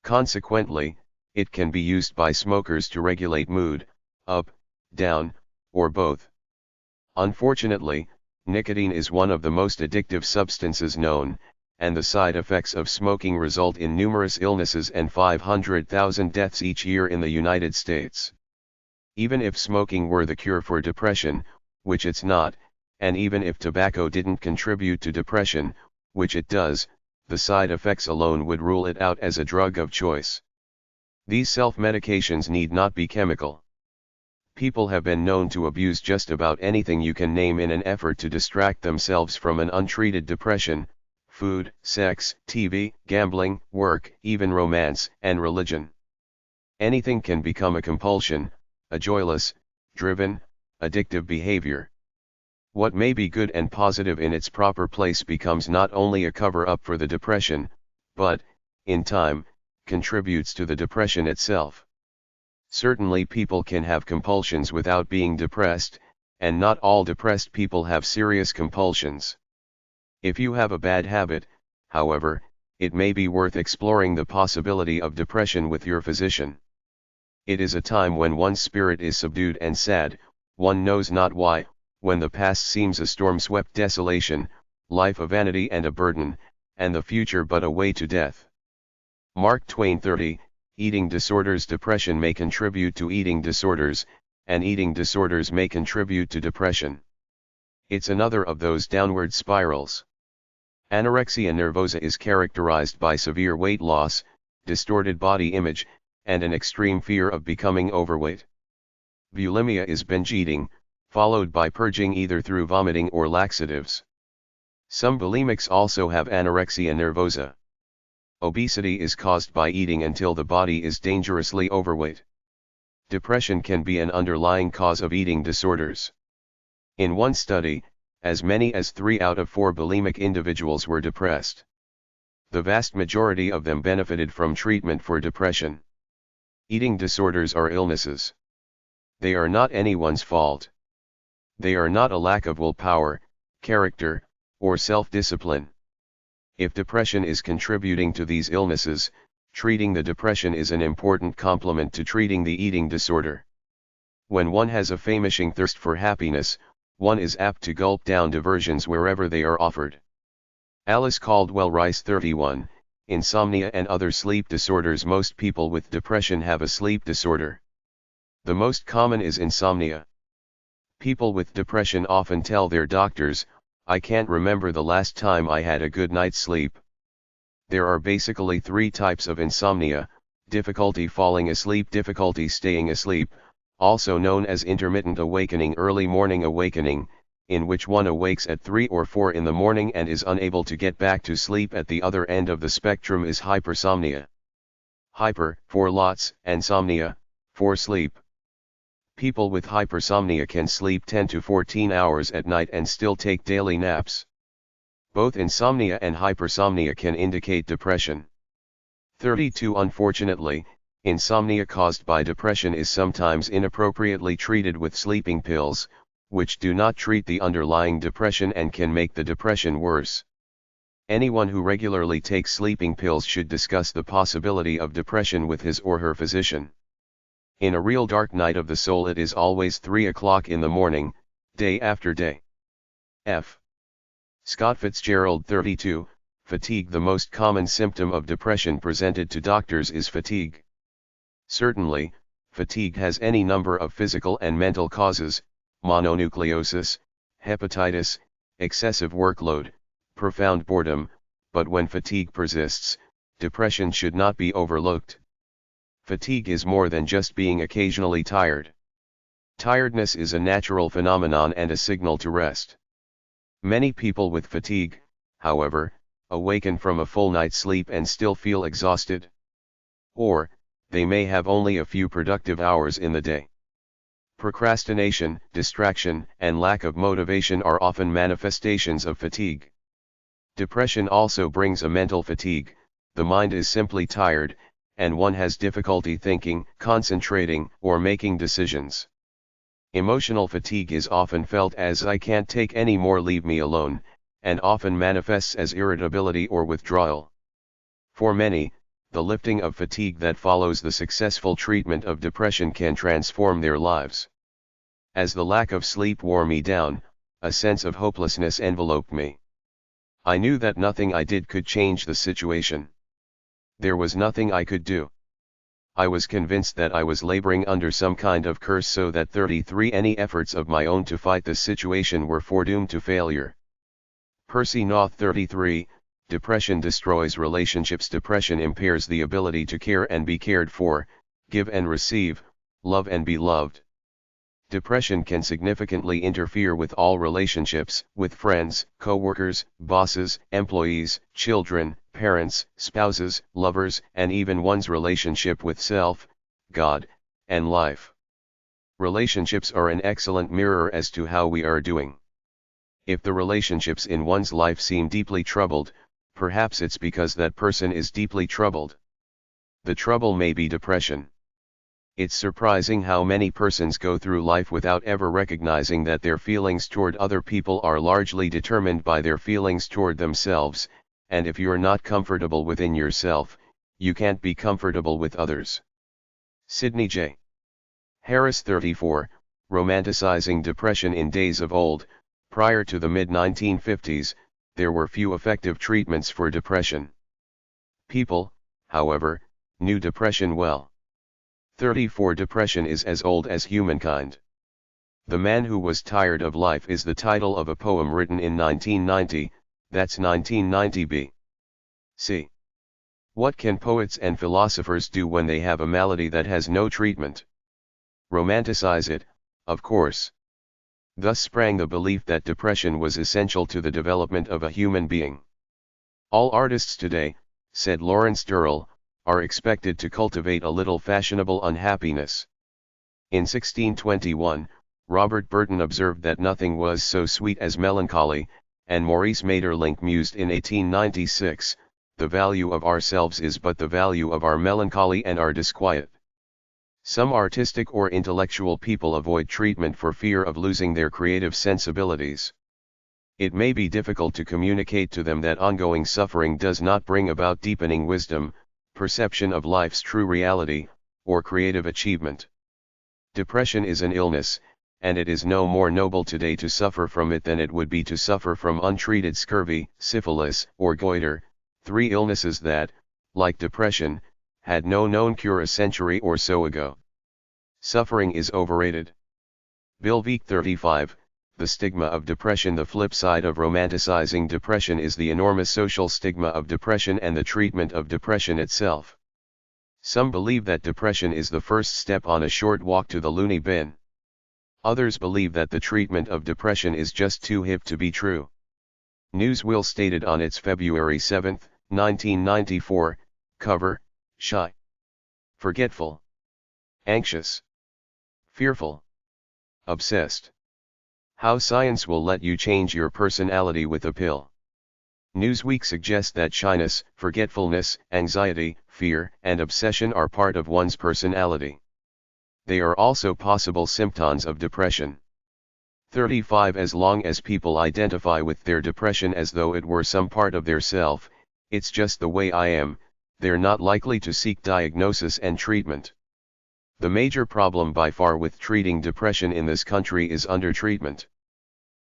[SPEAKER 1] Consequently, it can be used by smokers to regulate mood, up, down, or both. Unfortunately, nicotine is one of the most addictive substances known, and the side effects of smoking result in numerous illnesses and 500,000 deaths each year in the United States. Even if smoking were the cure for depression, which it's not, and even if tobacco didn't contribute to depression, which it does, the side effects alone would rule it out as a drug of choice. These self-medications need not be chemical. People have been known to abuse just about anything you can name in an effort to distract themselves from an untreated depression: food, sex, TV, gambling, work, even romance, and religion. Anything can become a compulsion, a joyless, driven, addictive behavior. What may be good and positive in its proper place becomes not only a cover-up for the depression, but, in time, contributes to the depression itself. Certainly people can have compulsions without being depressed, and not all depressed people have serious compulsions. If you have a bad habit, however, it may be worth exploring the possibility of depression with your physician. It is a time when one's spirit is subdued and sad, one knows not why, when the past seems a storm-swept desolation, life a vanity and a burden, and the future but a way to death. Mark Twain. 30, Eating disorders. Depression may contribute to eating disorders, and eating disorders may contribute to depression. It's another of those downward spirals. Anorexia nervosa is characterized by severe weight loss, distorted body image, and an extreme fear of becoming overweight. Bulimia is binge eating, followed by purging either through vomiting or laxatives. Some bulimics also have anorexia nervosa. Obesity is caused by eating until the body is dangerously overweight. Depression can be an underlying cause of eating disorders. In one study, as many as 3 out of 4 bulimic individuals were depressed. The vast majority of them benefited from treatment for depression. Eating disorders are illnesses. They are not anyone's fault. They are not a lack of willpower, character, or self-discipline. If depression is contributing to these illnesses, treating the depression is an important complement to treating the eating disorder. When one has a famishing thirst for happiness, one is apt to gulp down diversions wherever they are offered. Alice Caldwell Rice. 31, Insomnia and other sleep disorders. Most people with depression have a sleep disorder. The most common is insomnia. People with depression often tell their doctors, "I can't remember the last time I had a good night's sleep." There are basically 3 types of insomnia: difficulty falling asleep, difficulty staying asleep, also known as intermittent awakening, early morning awakening, in which one awakes at 3 or 4 in the morning and is unable to get back to sleep. At the other end of the spectrum is hypersomnia. Hyper, for lots, and somnia, for sleep. People with hypersomnia can sleep 10 to 14 hours at night and still take daily naps. Both insomnia and hypersomnia can indicate depression. 32. Unfortunately, insomnia caused by depression is sometimes inappropriately treated with sleeping pills, which do not treat the underlying depression and can make the depression worse. Anyone who regularly takes sleeping pills should discuss the possibility of depression with his or her physician. In a real dark night of the soul, it is always 3 o'clock in the morning, day after day. F. Scott Fitzgerald. 32, Fatigue. The most common symptom of depression presented to doctors is fatigue. Certainly, fatigue has any number of physical and mental causes: mononucleosis, hepatitis, excessive workload, profound boredom, but when fatigue persists, depression should not be overlooked. Fatigue is more than just being occasionally tired. Tiredness is a natural phenomenon and a signal to rest. Many people with fatigue, however, awaken from a full night's sleep and still feel exhausted. Or, they may have only a few productive hours in the day. Procrastination, distraction, and lack of motivation are often manifestations of fatigue. Depression also brings a mental fatigue: the mind is simply tired, and one has difficulty thinking, concentrating, or making decisions. Emotional fatigue is often felt as "I can't take any more, leave me alone," and often manifests as irritability or withdrawal. For many, the lifting of fatigue that follows the successful treatment of depression can transform their lives. As the lack of sleep wore me down, a sense of hopelessness enveloped me. I knew that nothing I did could change the situation. There was nothing I could do. I was convinced that I was laboring under some kind of curse, so that 33 any efforts of my own to fight the situation were foredoomed to failure. Percy Noth 33, Depression destroys relationships. Depression impairs the ability to care and be cared for, give and receive, love and be loved. Depression can significantly interfere with all relationships, with friends, co-workers, bosses, employees, children, parents, spouses, lovers, and even one's relationship with self, God, and life. Relationships are an excellent mirror as to how we are doing. If the relationships in one's life seem deeply troubled, perhaps it's because that person is deeply troubled. The trouble may be depression. It's surprising how many persons go through life without ever recognizing that their feelings toward other people are largely determined by their feelings toward themselves, and if you're not comfortable within yourself, you can't be comfortable with others. Sidney J. Harris 34, Romanticizing Depression. In days of old, prior to the mid-1950s, there were few effective treatments for depression. People, however, knew depression well. 34 Depression is as old as humankind. The Man Who Was Tired of Life is the title of a poem written in 1990, that's 1990 B.C. What can poets and philosophers do when they have a malady that has no treatment? Romanticize it, of course. Thus sprang the belief that depression was essential to the development of a human being. All artists today, said Lawrence Durrell, are expected to cultivate a little fashionable unhappiness. In 1621, Robert Burton observed that nothing was so sweet as melancholy, and Maurice Maeterlinck mused in 1896, the value of ourselves is but the value of our melancholy and our disquiet. Some artistic or intellectual people avoid treatment for fear of losing their creative sensibilities. It may be difficult to communicate to them that ongoing suffering does not bring about deepening wisdom, perception of life's true reality, or creative achievement. Depression is an illness, and it is no more noble today to suffer from it than it would be to suffer from untreated scurvy, syphilis, or goiter, 3 illnesses that, like depression, had no known cure a century or so ago. Suffering is overrated. Bill Veek 35, The Stigma of Depression. The flip side of romanticizing depression is the enormous social stigma of depression and the treatment of depression itself. Some believe that depression is the first step on a short walk to the loony bin. Others believe that the treatment of depression is just too hip to be true. Newswheel stated on its February 7, 1994, cover, shy, forgetful, anxious, fearful, obsessed. How science will let you change your personality with a pill. Newsweek suggests that shyness, forgetfulness, anxiety, fear, and obsession are part of one's personality. They are also possible symptoms of depression. 35 As long as people identify with their depression as though it were some part of their self, it's just the way I am, they're not likely to seek diagnosis and treatment. The major problem by far with treating depression in this country is undertreatment.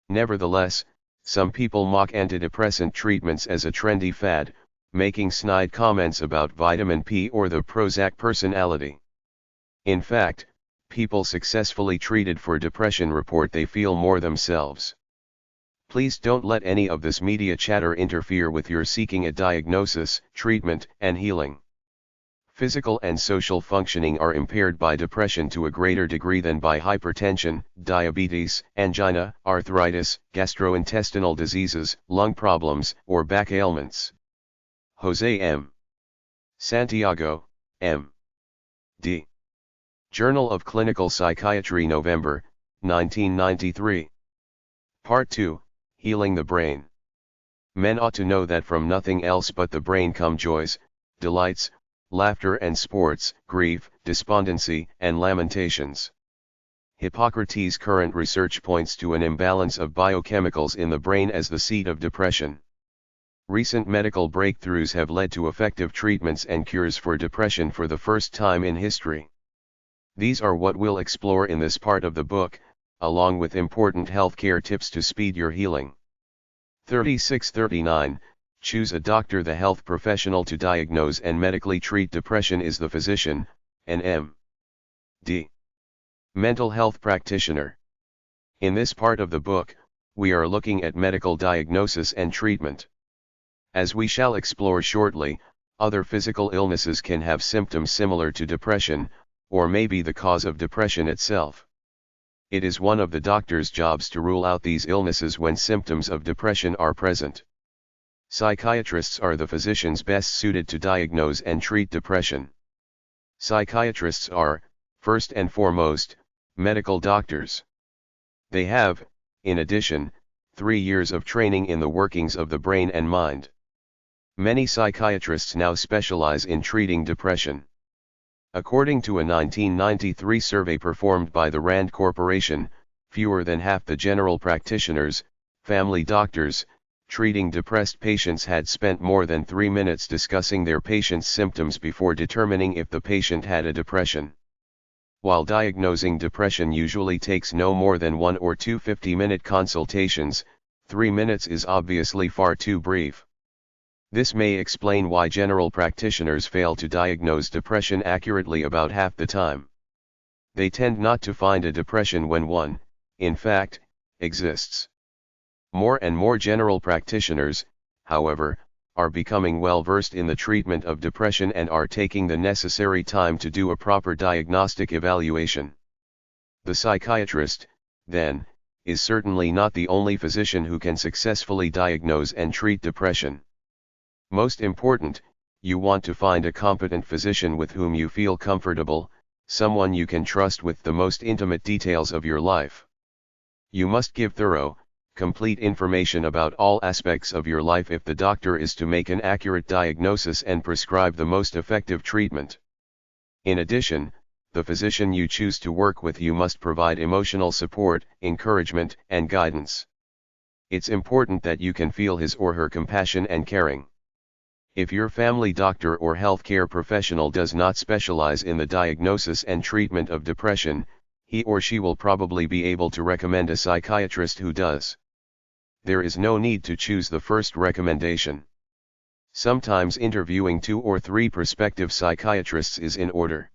[SPEAKER 1] Nevertheless, some people mock antidepressant treatments as a trendy fad, making snide comments about vitamin P or the Prozac personality. In fact, people successfully treated for depression report they feel more themselves. Please don't let any of this media chatter interfere with your seeking a diagnosis, treatment, and healing. Physical and social functioning are impaired by depression to a greater degree than by hypertension, diabetes, angina, arthritis, gastrointestinal diseases, lung problems, or back ailments. Jose M. Santiago, M.D. Journal of Clinical Psychiatry, November, 1993. Part 2, Healing the Brain. Men ought to know that from nothing else but the brain come joys, delights, laughter and sports, grief, despondency, and lamentations. Hippocrates' current research points to an imbalance of biochemicals in the brain as the seat of depression. Recent medical breakthroughs have led to effective treatments and cures for depression for the first time in history. These are what we'll explore in this part of the book, along with important healthcare tips to speed your healing. 3639, choose a doctor. The health professional to diagnose and medically treat depression is the physician, an M.D. mental health practitioner. In this part of the book, we are looking at medical diagnosis and treatment. As we shall explore shortly, other physical illnesses can have symptoms similar to depression, or may be the cause of depression itself. It is one of the doctor's jobs to rule out these illnesses when symptoms of depression are present. Psychiatrists are the physicians best suited to diagnose and treat depression. Psychiatrists are, first and foremost, medical doctors. They have, in addition, 3 years of training in the workings of the brain and mind. Many psychiatrists now specialize in treating depression. According to a 1993 survey performed by the Rand Corporation, fewer than half the general practitioners, family doctors, treating depressed patients had spent more than 3 minutes discussing their patient's symptoms before determining if the patient had a depression. While diagnosing depression usually takes no more than 1 or 2 50-minute consultations, 3 minutes is obviously far too brief. This may explain why general practitioners fail to diagnose depression accurately about half the time. They tend not to find a depression when one, in fact, exists. More and more general practitioners, however, are becoming well versed in the treatment of depression and are taking the necessary time to do a proper diagnostic evaluation. The psychiatrist, then, is certainly not the only physician who can successfully diagnose and treat depression. Most important, you want to find a competent physician with whom you feel comfortable, someone you can trust with the most intimate details of your life. You must give thorough, complete information about all aspects of your life if the doctor is to make an accurate diagnosis and prescribe the most effective treatment. In addition, the physician you choose to work with you must provide emotional support, encouragement, and guidance. It's important that you can feel his or her compassion and caring. If your family doctor or healthcare professional does not specialize in the diagnosis and treatment of depression, he or she will probably be able to recommend a psychiatrist who does. There is no need to choose the first recommendation. Sometimes interviewing 2 or 3 prospective psychiatrists is in order.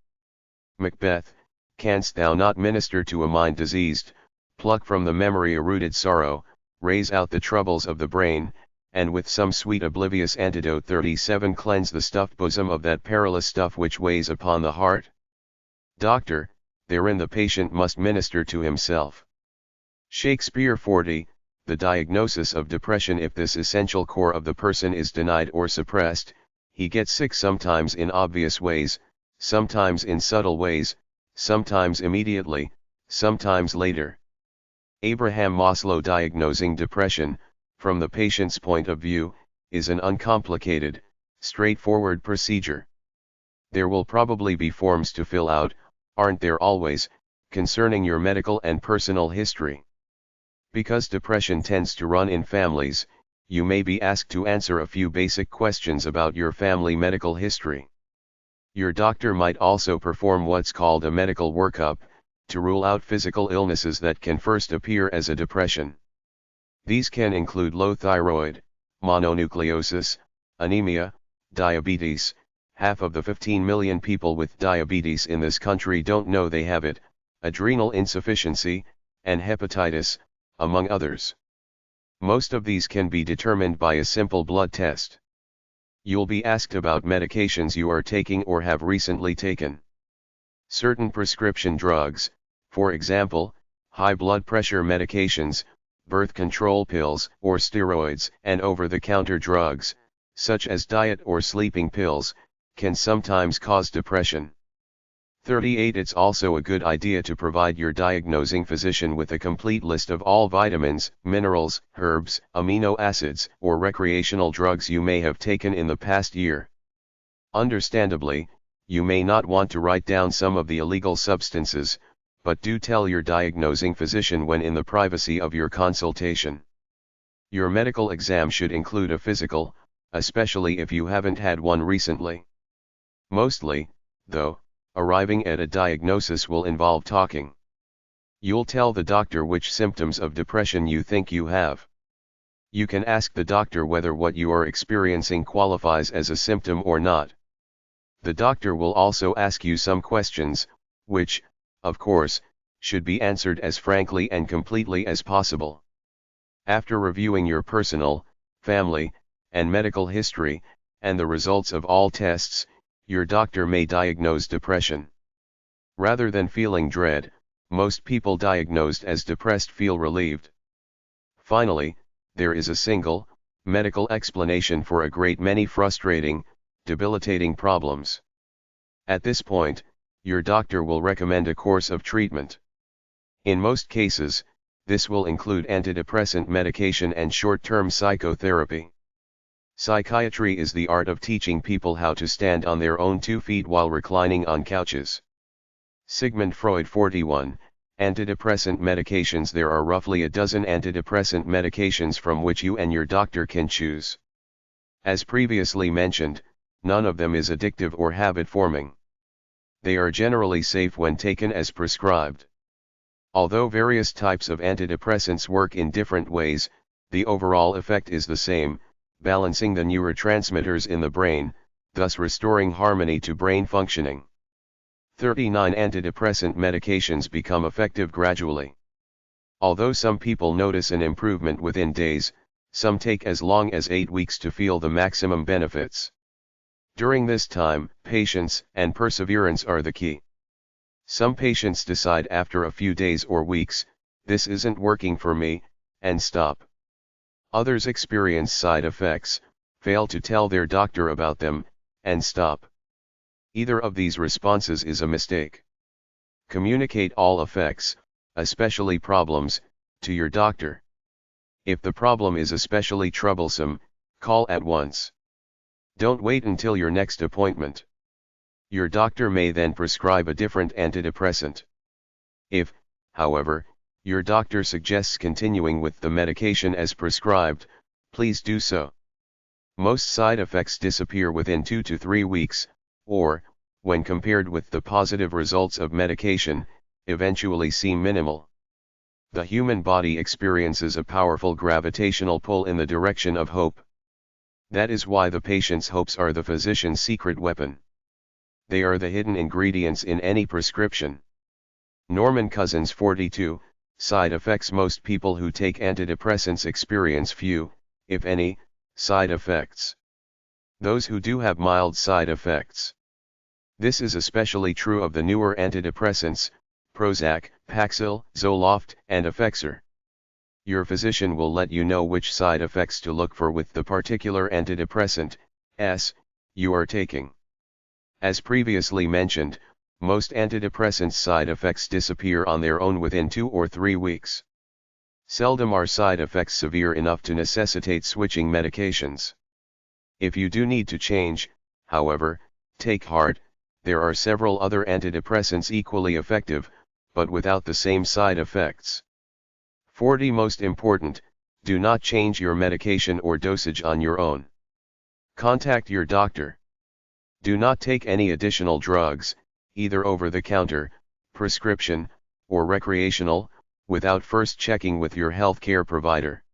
[SPEAKER 1] Macbeth, canst thou not minister to a mind diseased, pluck from the memory a rooted sorrow, raise out the troubles of the brain, and with some sweet oblivious antidote 37 cleanse the stuffed bosom of that perilous stuff which weighs upon the heart? Doctor, therein the patient must minister to himself. Shakespeare 40, the diagnosis of depression. If this essential core of the person is denied or suppressed, he gets sick sometimes in obvious ways, sometimes in subtle ways, sometimes immediately, sometimes later. Abraham Maslow. Diagnosing depression, from the patient's point of view, is an uncomplicated, straightforward procedure. There will probably be forms to fill out, aren't there always, concerning your medical and personal history. Because depression tends to run in families, you may be asked to answer a few basic questions about your family medical history. Your doctor might also perform what's called a medical workup, to rule out physical illnesses that can first appear as a depression. These can include low thyroid, mononucleosis, anemia, diabetes. Half of the 15 million people with diabetes in this country don't know they have it, adrenal insufficiency, and hepatitis, among others. Most of these can be determined by a simple blood test. You'll be asked about medications you are taking or have recently taken. Certain prescription drugs, for example, high blood pressure medications, birth control pills or steroids, and over-the-counter drugs, such as diet or sleeping pills, can sometimes cause depression. 38. It's also a good idea to provide your diagnosing physician with a complete list of all vitamins, minerals, herbs, amino acids, or recreational drugs you may have taken in the past year. Understandably, you may not want to write down some of the illegal substances, but do tell your diagnosing physician when in the privacy of your consultation. Your medical exam should include a physical, especially if you haven't had one recently. Mostly, though, arriving at a diagnosis will involve talking. You'll tell the doctor which symptoms of depression you think you have. You can ask the doctor whether what you are experiencing qualifies as a symptom or not. The doctor will also ask you some questions, which, of course, should be answered as frankly and completely as possible. After reviewing your personal, family, and medical history, and the results of all tests, your doctor may diagnose depression. Rather than feeling dread, most people diagnosed as depressed feel relieved. Finally, there is a single, medical explanation for a great many frustrating, debilitating problems. At this point, your doctor will recommend a course of treatment. In most cases, this will include antidepressant medication and short-term psychotherapy. Psychiatry is the art of teaching people how to stand on their own 2 feet while reclining on couches. Sigmund Freud. 41. Antidepressant medications. There are roughly a dozen antidepressant medications from which you and your doctor can choose. As previously mentioned, none of them is addictive or habit-forming. They are generally safe when taken as prescribed. Although various types of antidepressants work in different ways, the overall effect is the same, balancing the neurotransmitters in the brain, thus restoring harmony to brain functioning. 39 Antidepressant medications become effective gradually. Although some people notice an improvement within days, some take as long as 8 weeks to feel the maximum benefits. During this time, patience and perseverance are the key. Some patients decide after a few days or weeks, this isn't working for me, and stop. Others experience side effects, fail to tell their doctor about them, and stop. Either of these responses is a mistake. Communicate all effects, especially problems, to your doctor. If the problem is especially troublesome, call at once. Don't wait until your next appointment. Your doctor may then prescribe a different antidepressant. If, however, your doctor suggests continuing with the medication as prescribed, please do so. Most side effects disappear within 2 to 3 weeks, or, when compared with the positive results of medication, eventually seem minimal. The human body experiences a powerful gravitational pull in the direction of hope. That is why the patient's hopes are the physician's secret weapon. They are the hidden ingredients in any prescription. Norman Cousins. 42. Side effects. Most people who take antidepressants experience few, if any, side effects. Those who do have mild side effects. This is especially true of the newer antidepressants, Prozac, Paxil, Zoloft, and Effexor. Your physician will let you know which side effects to look for with the particular antidepressant you are taking. As previously mentioned, most antidepressants' side effects disappear on their own within 2 or 3 weeks. Seldom are side effects severe enough to necessitate switching medications. If you do need to change, however, take heart, there are several other antidepressants equally effective, but without the same side effects. 40 Most important, do not change your medication or dosage on your own. Contact your doctor. Do not take any additional drugs, either over-the-counter, prescription, or recreational, without first checking with your healthcare provider.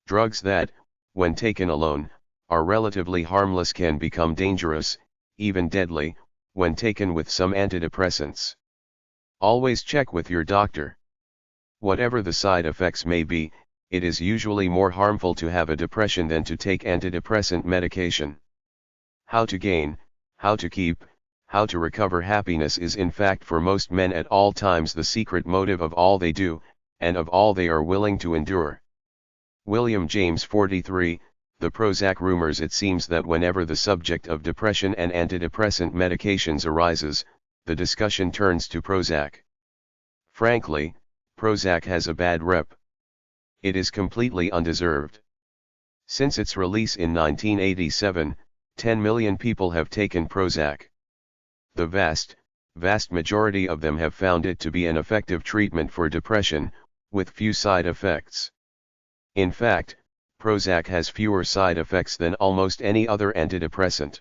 [SPEAKER 1] Drugs that, when taken alone, are relatively harmless can become dangerous, even deadly, when taken with some antidepressants. Always check with your doctor. Whatever the side effects may be, it is usually more harmful to have a depression than to take antidepressant medication. How to gain, how to keep, how to recover happiness is in fact for most men at all times the secret motive of all they do, and of all they are willing to endure. William James. 43. The Prozac rumors. It seems that whenever the subject of depression and antidepressant medications arises, the discussion turns to Prozac. Frankly, Prozac has a bad rep. It is completely undeserved. Since its release in 1987, 10 million people have taken Prozac. The vast majority of them have found it to be an effective treatment for depression, with few side effects. In fact, Prozac has fewer side effects than almost any other antidepressant.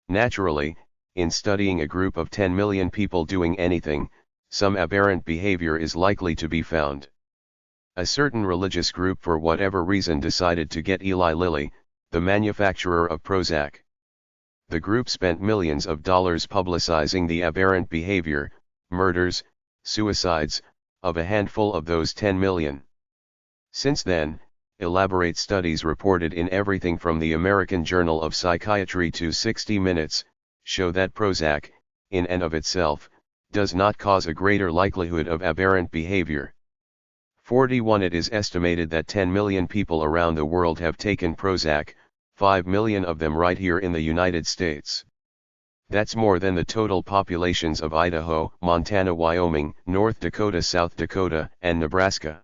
[SPEAKER 1] Naturally, in studying a group of 10 million people doing anything, some aberrant behavior is likely to be found. A certain religious group for whatever reason decided to get Eli Lilly, the manufacturer of Prozac. The group spent millions of dollars publicizing the aberrant behavior, murders, suicides, of a handful of those 10 million. Since then, elaborate studies reported in everything from the American Journal of Psychiatry to 60 Minutes, show that Prozac, in and of itself, does not cause a greater likelihood of aberrant behavior. 41 It is estimated that 10 million people around the world have taken Prozac, 5 million of them right here in the United States. That's more than the total populations of Idaho, Montana, Wyoming, North Dakota, South Dakota, and Nebraska.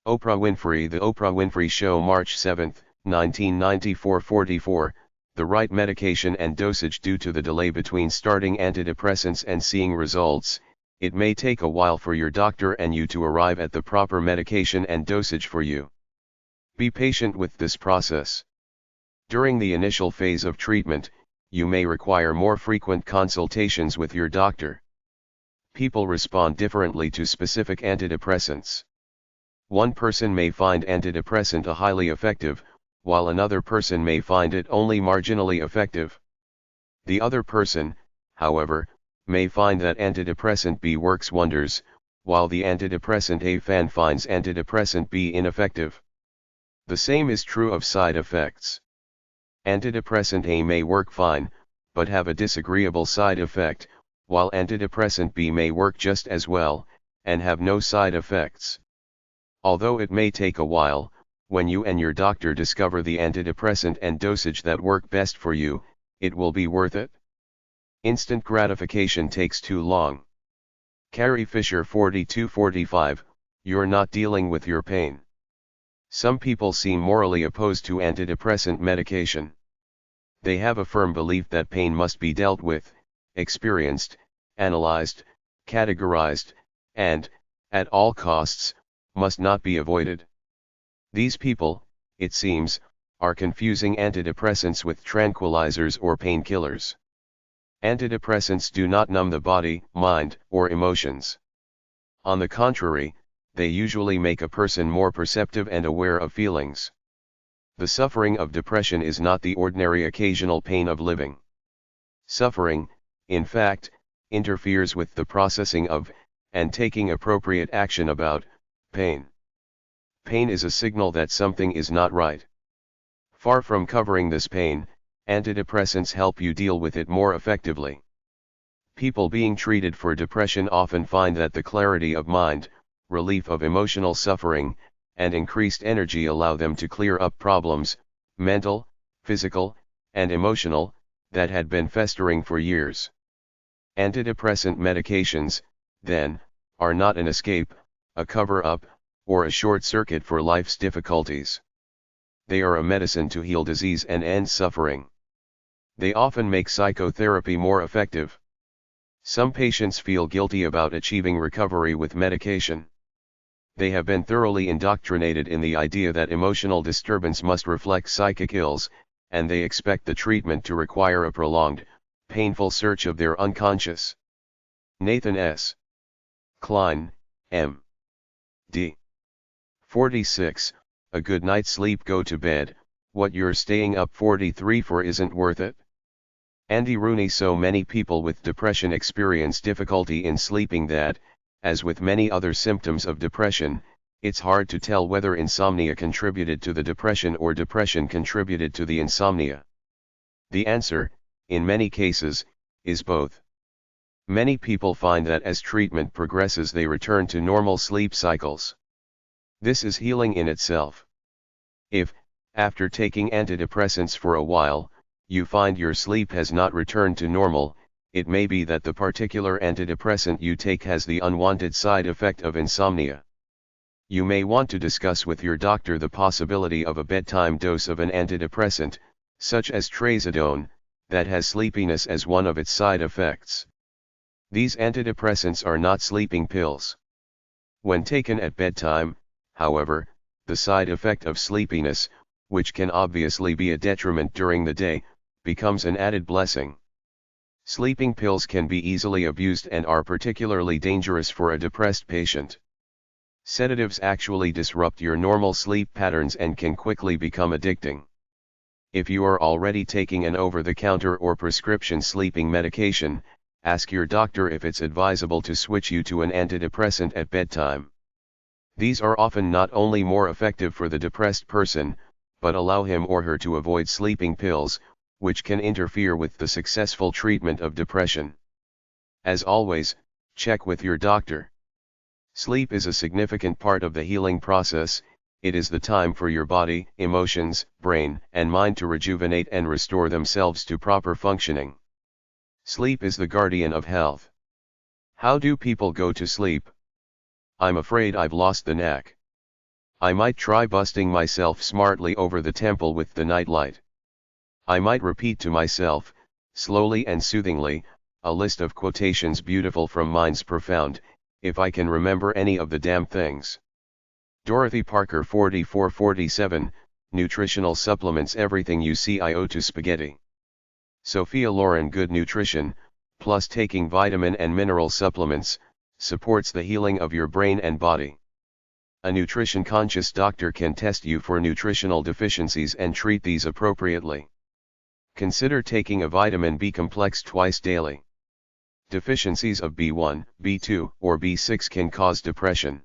[SPEAKER 1] Oprah Winfrey. The Oprah Winfrey Show, March 7, 1994. 44. The right medication and dosage. Due to the delay between starting antidepressants and seeing results, it may take a while for your doctor and you to arrive at the proper medication and dosage for you. Be patient with this process. During the initial phase of treatment, you may require more frequent consultations with your doctor. People respond differently to specific antidepressants. One person may find antidepressant highly effective, while another person may find it only marginally effective. The other person, however, may find that antidepressant B works wonders, while the antidepressant A fan finds antidepressant B ineffective. The same is true of side effects. Antidepressant A may work fine, but have a disagreeable side effect, while antidepressant B may work just as well, and have no side effects. Although it may take a while, when you and your doctor discover the antidepressant and dosage that work best for you, it will be worth it. Instant gratification takes too long. Carrie Fisher, 42-45, you're not dealing with your pain. Some people seem morally opposed to antidepressant medication. They have a firm belief that pain must be dealt with, experienced, analyzed, categorized, and, at all costs, must not be avoided. These people, it seems, are confusing antidepressants with tranquilizers or painkillers. Antidepressants do not numb the body, mind, or emotions. On the contrary, they usually make a person more perceptive and aware of feelings. The suffering of depression is not the ordinary occasional pain of living. Suffering, in fact, interferes with the processing of, and taking appropriate action about, pain. Pain is a signal that something is not right. Far from covering this pain, antidepressants help you deal with it more effectively. People being treated for depression often find that the clarity of mind, relief of emotional suffering, and increased energy allow them to clear up problems, mental, physical, and emotional, that had been festering for years. Antidepressant medications, then, are not an escape, a cover-up, or a short circuit for life's difficulties. They are a medicine to heal disease and end suffering. They often make psychotherapy more effective. Some patients feel guilty about achieving recovery with medication. They have been thoroughly indoctrinated in the idea that emotional disturbance must reflect psychic ills, and they expect the treatment to require a prolonged, painful search of their unconscious. Nathan S. Klein, M.D. 46, a good night's sleep. Go to bed, what you're staying up 43 for isn't worth it. Andy Rooney. So many people with depression experience difficulty in sleeping that, as with many other symptoms of depression, it's hard to tell whether insomnia contributed to the depression or depression contributed to the insomnia. The answer, in many cases, is both. Many people find that as treatment progresses they return to normal sleep cycles. This is healing in itself. If, after taking antidepressants for a while, you find your sleep has not returned to normal, it may be that the particular antidepressant you take has the unwanted side effect of insomnia. You may want to discuss with your doctor the possibility of a bedtime dose of an antidepressant, such as trazodone, that has sleepiness as one of its side effects. These antidepressants are not sleeping pills. When taken at bedtime, however, the side effect of sleepiness, which can obviously be a detriment during the day, becomes an added blessing. Sleeping pills can be easily abused and are particularly dangerous for a depressed patient. Sedatives actually disrupt your normal sleep patterns and can quickly become addicting. If you are already taking an over-the-counter or prescription sleeping medication, ask your doctor if it's advisable to switch you to an antidepressant at bedtime. These are often not only more effective for the depressed person, but allow him or her to avoid sleeping pills, which can interfere with the successful treatment of depression. As always, check with your doctor. Sleep is a significant part of the healing process. It is the time for your body, emotions, brain, and mind to rejuvenate and restore themselves to proper functioning. Sleep is the guardian of health. How do people go to sleep? I'm afraid I've lost the knack. I might try busting myself smartly over the temple with the nightlight. I might repeat to myself, slowly and soothingly, a list of quotations beautiful from minds profound, if I can remember any of the damn things. Dorothy Parker 4447, Nutritional Supplements. Everything you see I owe to spaghetti. Sophia Loren. Good nutrition, plus taking vitamin and mineral supplements, supports the healing of your brain and body. A nutrition-conscious doctor can test you for nutritional deficiencies and treat these appropriately. Consider taking a vitamin B complex twice daily. Deficiencies of B1, B2, or B6 can cause depression.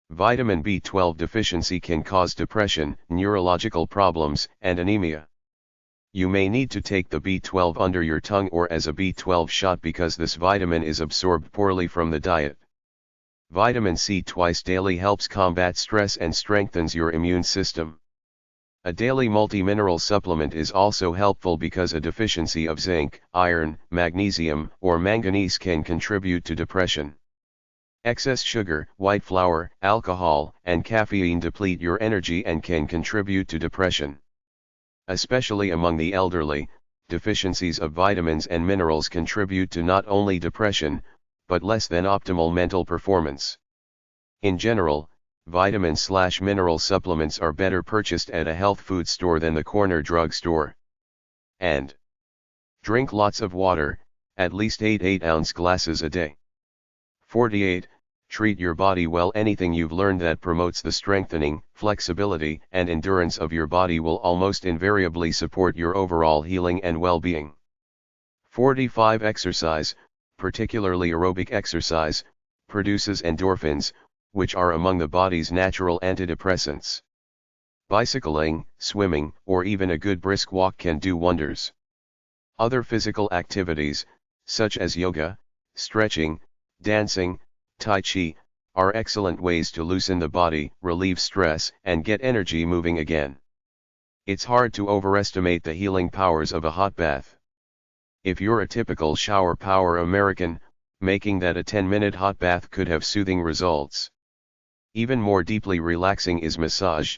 [SPEAKER 1] Vitamin B12 deficiency can cause depression, neurological problems, and anemia. You may need to take the B12 under your tongue or as a B12 shot because this vitamin is absorbed poorly from the diet. Vitamin C twice daily helps combat stress and strengthens your immune system. A daily multi-mineral supplement is also helpful because a deficiency of zinc, iron, magnesium, or manganese can contribute to depression. Excess sugar, white flour, alcohol, and caffeine deplete your energy and can contribute to depression. Especially among the elderly, deficiencies of vitamins and minerals contribute to not only depression, but less than optimal mental performance. In general, vitamin/mineral supplements are better purchased at a health food store than the corner drugstore. And drink lots of water, at least 8 8-ounce glasses a day. 48. Treat your body well. Anything you've learned that promotes the strengthening, flexibility, and endurance of your body will almost invariably support your overall healing and well-being. 45. Exercise, particularly aerobic exercise, produces endorphins, which are among the body's natural antidepressants. Bicycling, swimming, or even a good brisk walk can do wonders. Other physical activities, such as yoga, stretching, dancing, Tai Chi, are excellent ways to loosen the body, relieve stress, and get energy moving again. It's hard to overestimate the healing powers of a hot bath. If you're a typical shower power American, making that a 10-minute hot bath could have soothing results. Even more deeply relaxing is massage.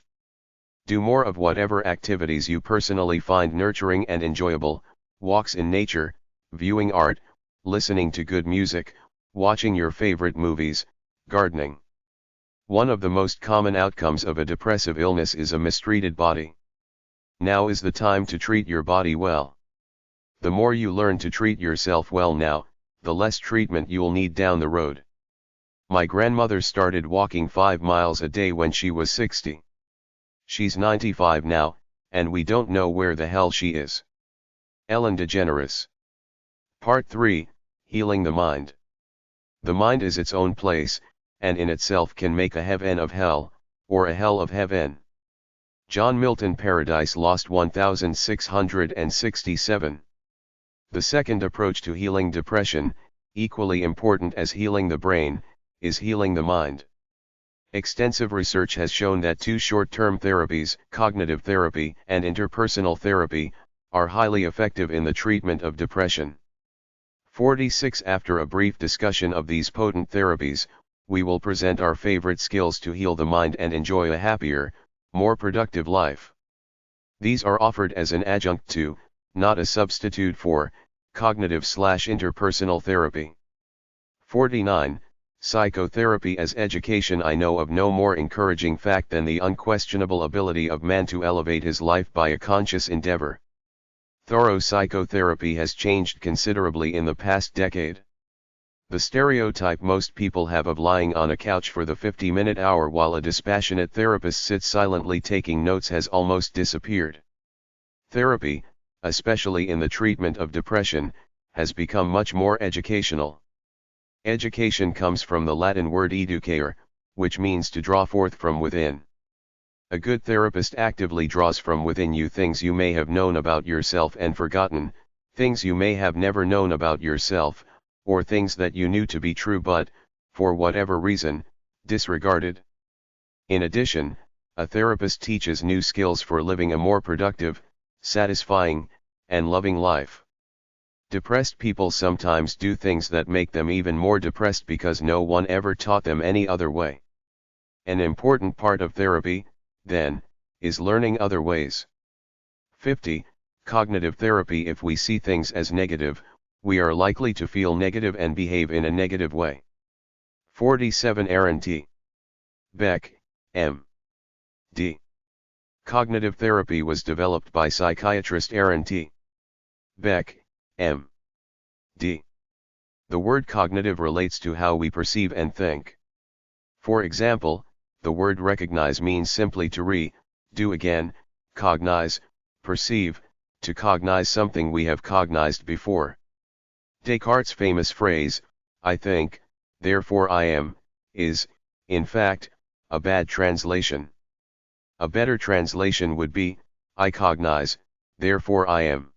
[SPEAKER 1] Do more of whatever activities you personally find nurturing and enjoyable: walks in nature, viewing art, listening to good music, watching your favorite movies, gardening. One of the most common outcomes of a depressive illness is a mistreated body. Now is the time to treat your body well. The more you learn to treat yourself well now, the less treatment you'll need down the road. My grandmother started walking 5 miles a day when she was 60. She's 95 now, and we don't know where the hell she is. Ellen DeGeneres. Part 3, Healing the Mind. The mind is its own place, and in itself can make a heaven of hell, or a hell of heaven. John Milton. Paradise Lost 1667. The second approach to healing depression, equally important as healing the brain, is healing the mind. Extensive research has shown that 2 short-term therapies, cognitive therapy and interpersonal therapy, are highly effective in the treatment of depression. 46. After a brief discussion of these potent therapies, we will present our favorite skills to heal the mind and enjoy a happier, more productive life. These are offered as an adjunct to, not a substitute for, cognitive/interpersonal therapy. 49. Psychotherapy as education. I know of no more encouraging fact than the unquestionable ability of man to elevate his life by a conscious endeavor. Thorough psychotherapy has changed considerably in the past decade. The stereotype most people have of lying on a couch for the 50-minute hour while a dispassionate therapist sits silently taking notes has almost disappeared. Therapy, especially in the treatment of depression, has become much more educational. Education comes from the Latin word educare, which means to draw forth from within. A good therapist actively draws from within you things you may have known about yourself and forgotten, things you may have never known about yourself, or things that you knew to be true but, for whatever reason, disregarded. In addition, a therapist teaches new skills for living a more productive, satisfying, and loving life. Depressed people sometimes do things that make them even more depressed because no one ever taught them any other way. An important part of therapy, then, is learning other ways. 50. Cognitive therapy. If we see things as negative, we are likely to feel negative and behave in a negative way. 47. Aaron T. Beck, M.D. Cognitive therapy was developed by psychiatrist Aaron T. Beck, M.D. The word cognitive relates to how we perceive and think. For example, the word recognize means simply to do again, cognize, perceive, to cognize something we have cognized before. Descartes' famous phrase, I think, therefore I am, is, in fact, a bad translation. A better translation would be, I cognize, therefore I am.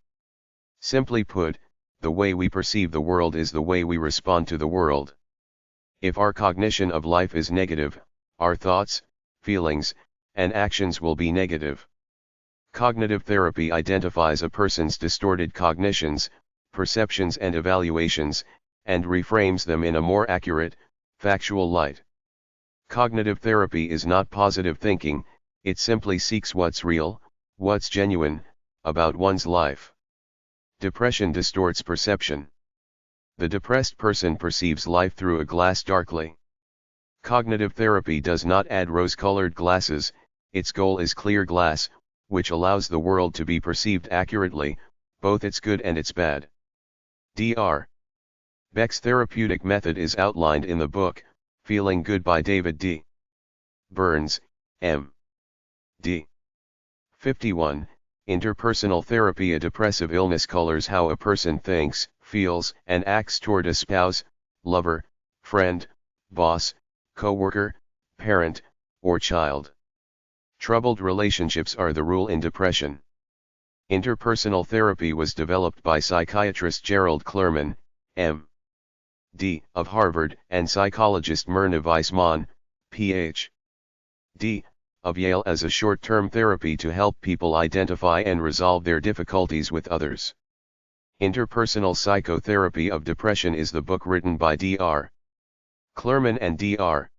[SPEAKER 1] Simply put, the way we perceive the world is the way we respond to the world. If our cognition of life is negative, our thoughts, feelings, and actions will be negative. Cognitive therapy identifies a person's distorted cognitions, perceptions and evaluations, and reframes them in a more accurate, factual light. Cognitive therapy is not positive thinking, it simply seeks what's real, what's genuine, about one's life. Depression distorts perception. The depressed person perceives life through a glass darkly. Cognitive therapy does not add rose-colored glasses, its goal is clear glass, which allows the world to be perceived accurately, both its good and its bad. Dr. Beck's therapeutic method is outlined in the book, Feeling Good by David D. Burns, M.D. 51. Interpersonal therapy. A depressive illness colors how a person thinks, feels, and acts toward a spouse, lover, friend, boss, co-worker, parent, or child. Troubled relationships are the rule in depression. Interpersonal therapy was developed by psychiatrist Gerald Klerman, M.D. of Harvard, and psychologist Myrna Weissman, Ph.D. of Yale as a short-term therapy to help people identify and resolve their difficulties with others. Interpersonal Psychotherapy of Depression is the book written by Dr. Klerman and Dr.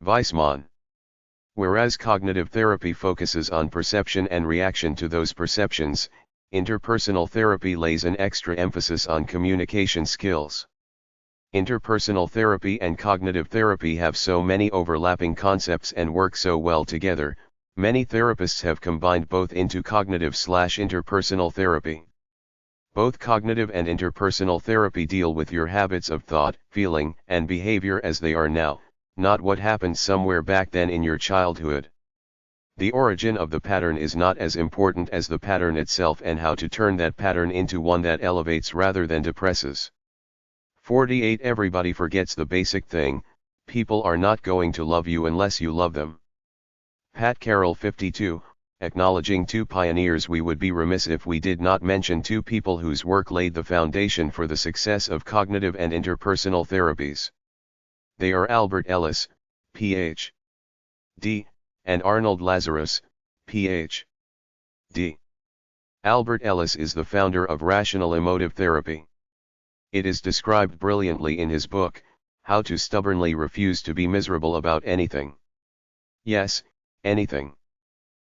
[SPEAKER 1] Weissman. Whereas cognitive therapy focuses on perception and reaction to those perceptions, interpersonal therapy lays an extra emphasis on communication skills. Interpersonal therapy and cognitive therapy have so many overlapping concepts and work so well together, many therapists have combined both into cognitive/interpersonal therapy. Both cognitive and interpersonal therapy deal with your habits of thought, feeling, and behavior as they are now, not what happened somewhere back then in your childhood. The origin of the pattern is not as important as the pattern itself and how to turn that pattern into one that elevates rather than depresses. 48. Everybody forgets the basic thing, people are not going to love you unless you love them. Pat Carroll. 52. Acknowledging two pioneers. We would be remiss if we did not mention two people whose work laid the foundation for the success of cognitive and interpersonal therapies. They are Albert Ellis, Ph.D., and Arnold Lazarus, Ph.D. Albert Ellis is the founder of rational emotive therapy. It is described brilliantly in his book, How to Stubbornly Refuse to Be Miserable About Anything. Yes, anything.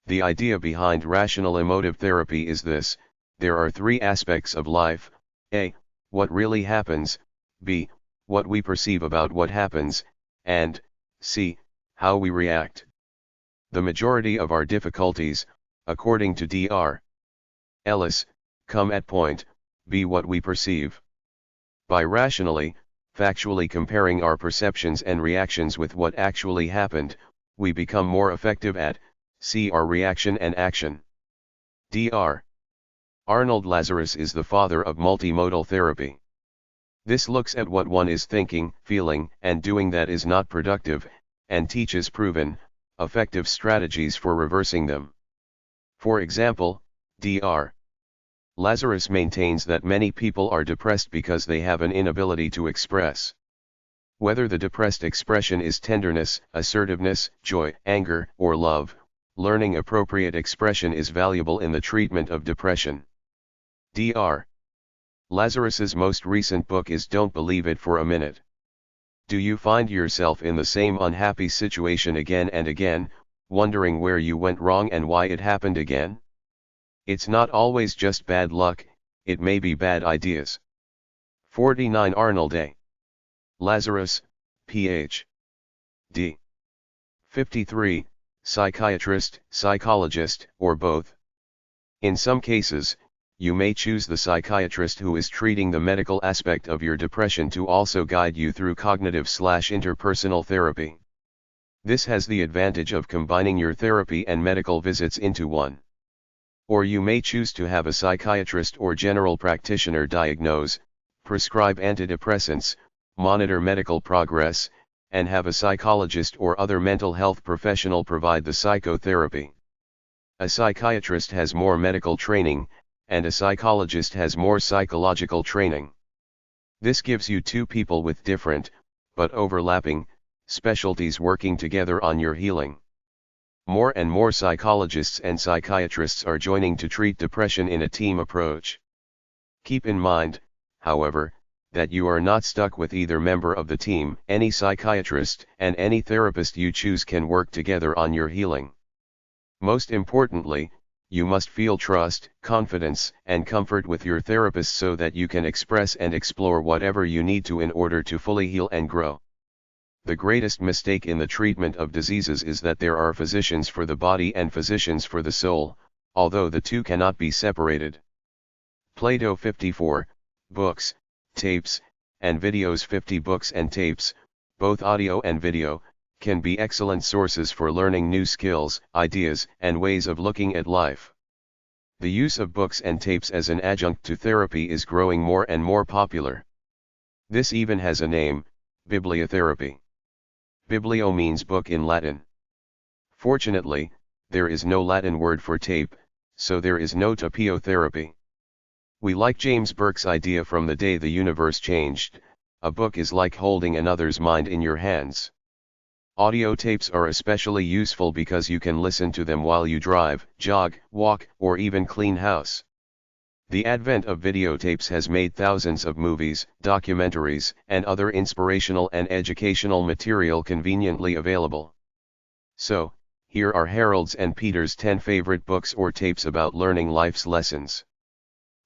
[SPEAKER 1] The idea behind rational emotive therapy is this: there are three aspects of life: A. What really happens, B. What we perceive about what happens, and C. How we react. The majority of our difficulties, according to Dr. Ellis, come at point B. What we perceive. By rationally, factually comparing our perceptions and reactions with what actually happened, we become more effective at, see our reaction and action. Dr. Arnold Lazarus is the father of multimodal therapy. This looks at what one is thinking, feeling, and doing that is not productive, and teaches proven, effective strategies for reversing them. For example, Dr. Lazarus maintains that many people are depressed because they have an inability to express. Whether the depressed expression is tenderness, assertiveness, joy, anger, or love, learning appropriate expression is valuable in the treatment of depression. Dr. Lazarus's most recent book is Don't Believe It for a Minute. Do you find yourself in the same unhappy situation again and again, wondering where you went wrong and why it happened again? It's not always just bad luck, it may be bad ideas. 49 Arnold A. Lazarus, Ph.D. 53, psychiatrist, psychologist, or both. In some cases, you may choose the psychiatrist who is treating the medical aspect of your depression to also guide you through cognitive/interpersonal therapy. This has the advantage of combining your therapy and medical visits into one. Or you may choose to have a psychiatrist or general practitioner diagnose, prescribe antidepressants, monitor medical progress, and have a psychologist or other mental health professional provide the psychotherapy. A psychiatrist has more medical training, and a psychologist has more psychological training. This gives you two people with different, but overlapping, specialties working together on your healing. More and more psychologists and psychiatrists are joining to treat depression in a team approach. Keep in mind, however, that you are not stuck with either member of the team. Any psychiatrist and any therapist you choose can work together on your healing. Most importantly, you must feel trust, confidence, and comfort with your therapist so that you can express and explore whatever you need to in order to fully heal and grow. The greatest mistake in the treatment of diseases is that there are physicians for the body and physicians for the soul, although the two cannot be separated. Plato 54, books, tapes, and videos. 50 books and tapes, both audio and video, can be excellent sources for learning new skills, ideas, and ways of looking at life. The use of books and tapes as an adjunct to therapy is growing more and more popular. This even has a name, bibliotherapy. Biblio means book in Latin. Fortunately, there is no Latin word for tape, so there is no tapeotherapy. We like James Burke's idea from the day the universe changed. A book is like holding another's mind in your hands. Audio tapes are especially useful because you can listen to them while you drive, jog, walk, or even clean house. The advent of videotapes has made thousands of movies, documentaries, and other inspirational and educational material conveniently available. So, here are Harold's and Peter's 10 favorite books or tapes about learning life's lessons.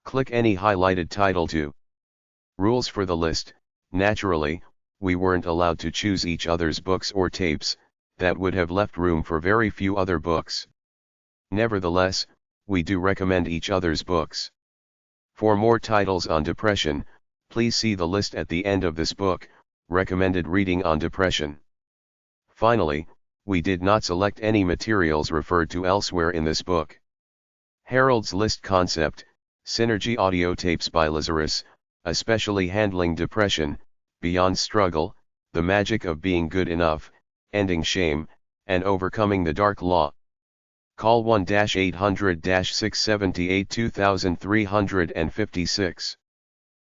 [SPEAKER 1] Click any highlighted title to. Rules for the list. Naturally, we weren't allowed to choose each other's books or tapes, that would have left room for very few other books. Nevertheless, we do recommend each other's books. For more titles on depression, please see the list at the end of this book, Recommended Reading on Depression. Finally, we did not select any materials referred to elsewhere in this book. Harold's List Concept, Synergy Audio Tapes by Lazarus, especially handling depression, beyond struggle, the magic of being good enough, ending shame, and overcoming the dark law. Call 1-800-678-2356.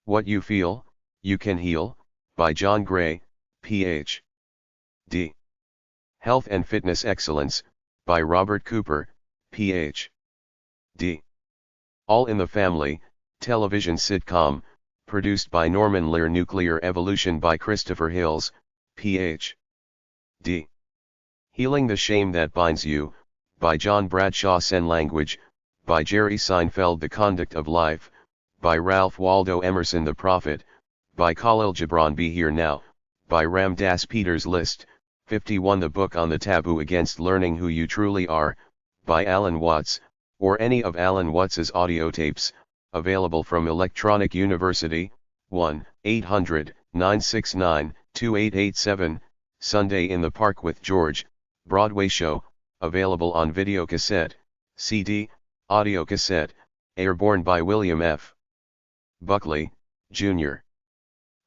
[SPEAKER 1] What You Feel, You Can Heal, by John Gray, Ph.D. Health and Fitness Excellence, by Robert Cooper, Ph.D. All in the Family, television sitcom, produced by Norman Lear. Nuclear Evolution by Christopher Hills, Ph.D. Healing the Shame That Binds You, by John Bradshaw. Zen Language, by Jerry Seinfeld. The Conduct of Life, by Ralph Waldo Emerson. The Prophet, by Khalil Gibran. Be Here Now, by Ram Dass. Peter's List, 51. The Book on the Taboo Against Learning Who You Truly Are, by Alan Watts, or any of Alan Watts's audio tapes, available from Electronic University, 1-800 969-2887, Sunday in the Park with George, Broadway show, available on video cassette, CD, audio cassette, airborne by William F. Buckley, Jr.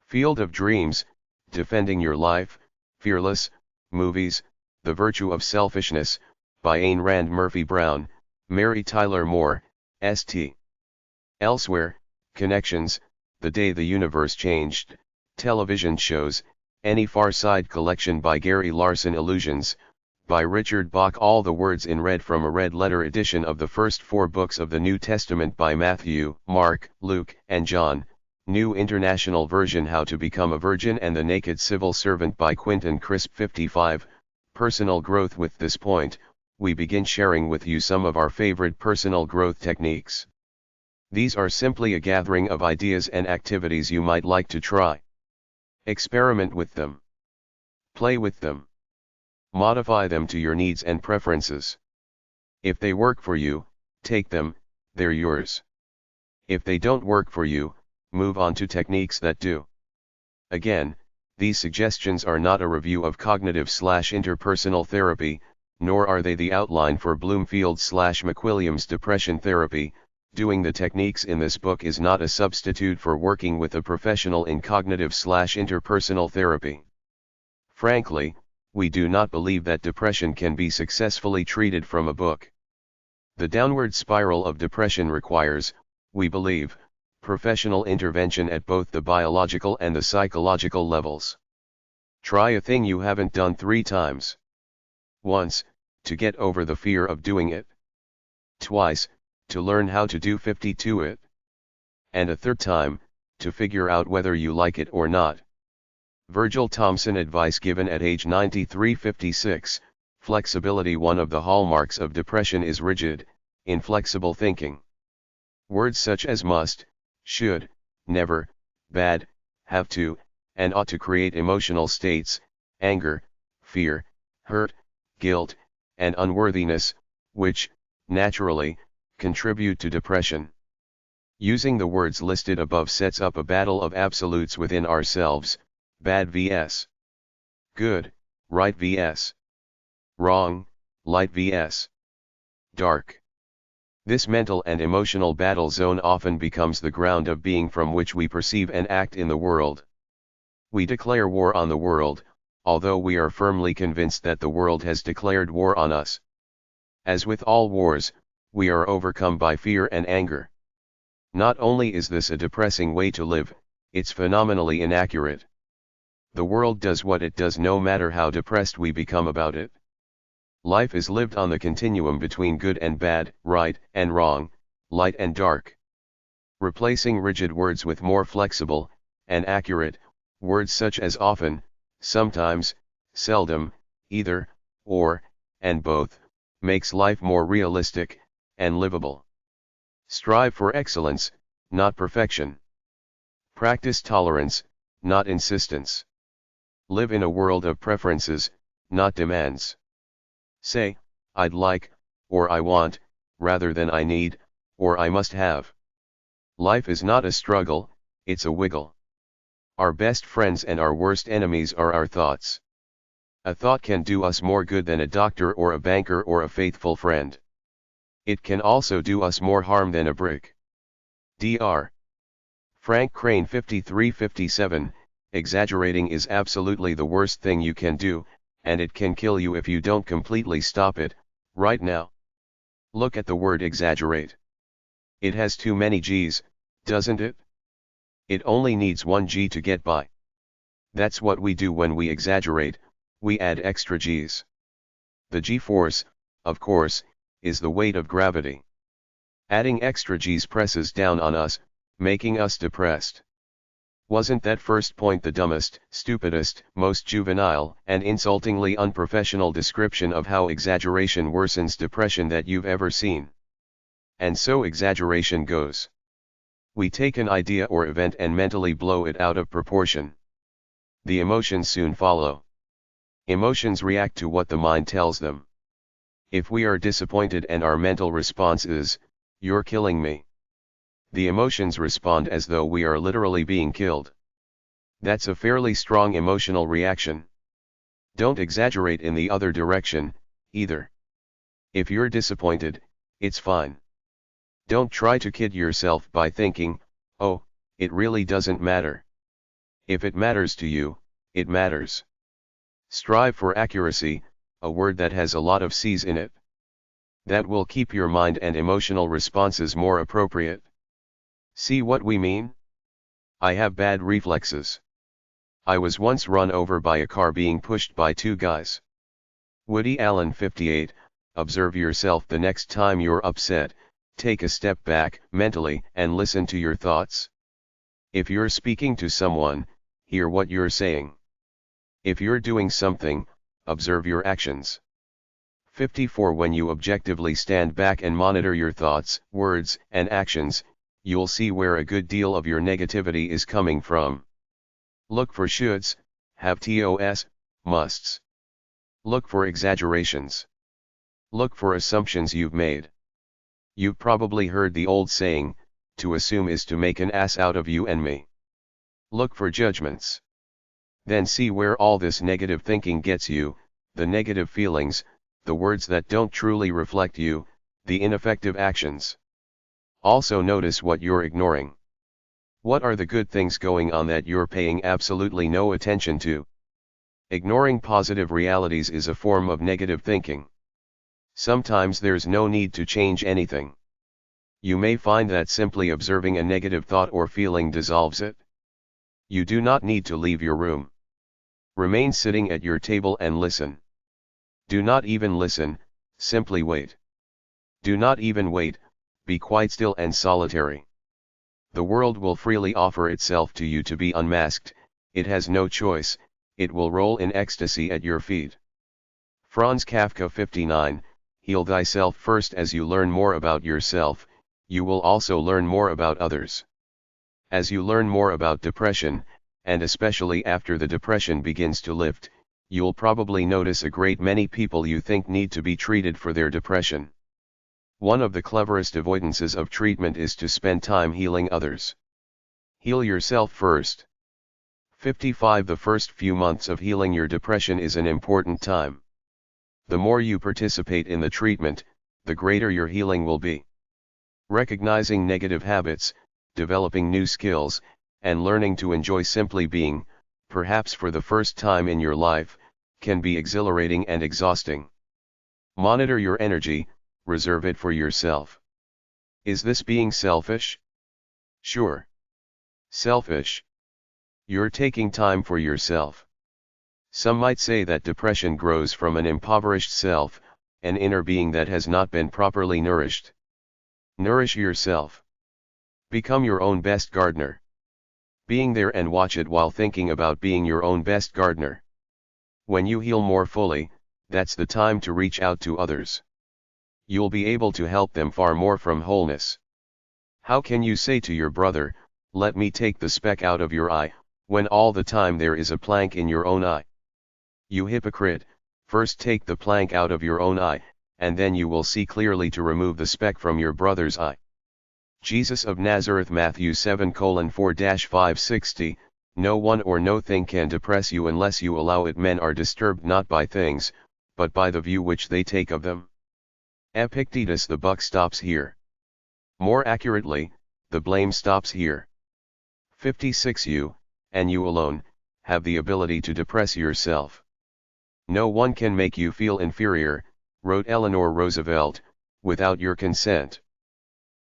[SPEAKER 1] Field of Dreams, Defending Your Life, Fearless, Movies, The Virtue of Selfishness, by Ayn Rand Murphy Brown, Mary Tyler Moore, St. Elsewhere, Connections, The Day the Universe Changed, Television Shows, Any Far Side Collection by Gary Larson, Illusions, by Richard Bach. All the words in red from a red letter edition of the first 4 books of the New Testament by Matthew, Mark, Luke, and John. New International Version, How to Become a Virgin and the Naked Civil Servant by Quentin Crisp. 55. Personal growth. With this point, we begin sharing with you some of our favorite personal growth techniques. These are simply a gathering of ideas and activities you might like to try. Experiment with them. Play with them. Modify them to your needs and preferences. If they work for you, take them, they're yours. If they don't work for you, move on to techniques that do. Again, these suggestions are not a review of cognitive/interpersonal therapy, nor are they the outline for Bloomfield/McWilliams depression therapy. Doing the techniques in this book is not a substitute for working with a professional in cognitive/interpersonal therapy. Frankly, we do not believe that depression can be successfully treated from a book. The downward spiral of depression requires, we believe, professional intervention at both the biological and the psychological levels. Try a thing you haven't done 3 times. Once, to get over the fear of doing it. Twice, to learn how to do 52 it. And a 3rd time, to figure out whether you like it or not. Virgil Thomson. Advice given at age 93. 56. Flexibility. One of the hallmarks of depression is rigid, inflexible thinking. Words such as must, should, never, bad, have to, and ought to create emotional states, anger, fear, hurt, guilt, and unworthiness, which, naturally, contribute to depression. Using the words listed above sets up a battle of absolutes within ourselves: bad vs. good, right vs. wrong, light vs. dark. This mental and emotional battle zone often becomes the ground of being from which we perceive and act in the world. We declare war on the world, although we are firmly convinced that the world has declared war on us. As with all wars, we are overcome by fear and anger. Not only is this a depressing way to live, it's phenomenally inaccurate. The world does what it does no matter how depressed we become about it. Life is lived on the continuum between good and bad, right and wrong, light and dark. Replacing rigid words with more flexible and accurate words such as often, sometimes, seldom, either, or, and both, makes life more realistic and livable. Strive for excellence, not perfection. Practice tolerance, not insistence. Live in a world of preferences, not demands. Say, I'd like, or I want, rather than I need, or I must have. Life is not a struggle, it's a wiggle. Our best friends and our worst enemies are our thoughts. A thought can do us more good than a doctor or a banker or a faithful friend. It can also do us more harm than a brick. Dr. Frank Crane. 53-57, exaggerating is absolutely the worst thing you can do, and it can kill you if you don't completely stop it, right now. Look at the word exaggerate. It has too many G's, doesn't it? It only needs 1 G to get by. That's what we do when we exaggerate, we add extra G's. The G-force, of course, is the weight of gravity. Adding extra G's presses down on us, making us depressed. Wasn't that first point the dumbest, stupidest, most juvenile, and insultingly unprofessional description of how exaggeration worsens depression that you've ever seen? And so exaggeration goes. We take an idea or event and mentally blow it out of proportion. The emotions soon follow. Emotions react to what the mind tells them. If we are disappointed and our mental response is, "You're killing me," the emotions respond as though we are literally being killed. That's a fairly strong emotional reaction. Don't exaggerate in the other direction, either. If you're disappointed, it's fine. Don't try to kid yourself by thinking, oh, it really doesn't matter. If it matters to you, it matters. Strive for accuracy, a word that has a lot of C's in it. That will keep your mind and emotional responses more appropriate. See what we mean? I have bad reflexes. I was once run over by a car being pushed by two guys. Woody Allen 58, observe yourself the next time you're upset, take a step back mentally and listen to your thoughts. If you're speaking to someone, hear what you're saying. If you're doing something, observe your actions. 54 When you objectively stand back and monitor your thoughts, words, and actions, you'll see where a good deal of your negativity is coming from. Look for shoulds, have tos, musts. Look for exaggerations. Look for assumptions you've made. You've probably heard the old saying, to assume is to make an ass out of you and me. Look for judgments. Then see where all this negative thinking gets you, the negative feelings, the words that don't truly reflect you, the ineffective actions. Also notice what you're ignoring. What are the good things going on that you're paying absolutely no attention to? Ignoring positive realities is a form of negative thinking. Sometimes there's no need to change anything. You may find that simply observing a negative thought or feeling dissolves it. You do not need to leave your room. Remain sitting at your table and listen. Do not even listen, simply wait. Do not even wait, be quite still and solitary. The world will freely offer itself to you to be unmasked, it has no choice, it will roll in ecstasy at your feet. Franz Kafka 59, heal thyself first. As you learn more about yourself, you will also learn more about others. As you learn more about depression, and especially after the depression begins to lift, you'll probably notice a great many people you think need to be treated for their depression. One of the cleverest avoidances of treatment is to spend time healing others. Heal yourself first. 55 The first few months of healing your depression is an important time. The more you participate in the treatment, the greater your healing will be. Recognizing negative habits, developing new skills, and learning to enjoy simply being, perhaps for the first time in your life, can be exhilarating and exhausting. Monitor your energy, reserve it for yourself. Is this being selfish? Sure. Selfish. You're taking time for yourself. Some might say that depression grows from an impoverished self, an inner being that has not been properly nourished. Nourish yourself. Become your own best gardener. Being there and watch it while thinking about being your own best gardener. When you heal more fully, that's the time to reach out to others. You'll be able to help them far more from wholeness. How can you say to your brother, let me take the speck out of your eye, when all the time there is a plank in your own eye? You hypocrite, first take the plank out of your own eye, and then you will see clearly to remove the speck from your brother's eye. Jesus of Nazareth Matthew 7:4-560, no one or no thing can depress you unless you allow it. Men are disturbed not by things, but by the view which they take of them. Epictetus The buck stops here. More accurately, the blame stops here. 56 You, and you alone, have the ability to depress yourself. No one can make you feel inferior, wrote Eleanor Roosevelt, without your consent.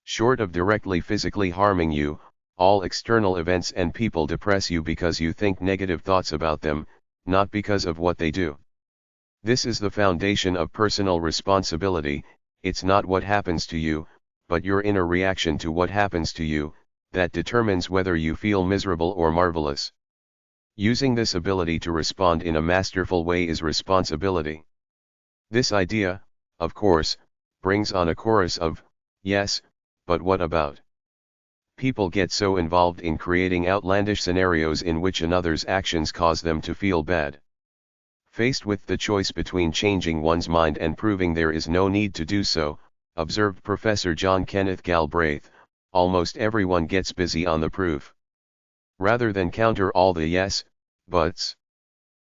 [SPEAKER 1] Short of directly physically harming you, all external events and people depress you because you think negative thoughts about them, not because of what they do. This is the foundation of personal responsibility. It's not what happens to you, but your inner reaction to what happens to you, that determines whether you feel miserable or marvelous. Using this ability to respond in a masterful way is responsibility. This idea, of course, brings on a chorus of, yes, but what about? People get so involved in creating outlandish scenarios in which another's actions cause them to feel bad. Faced with the choice between changing one's mind and proving there is no need to do so, observed Professor John Kenneth Galbraith, almost everyone gets busy on the proof. Rather than counter all the yes, buts.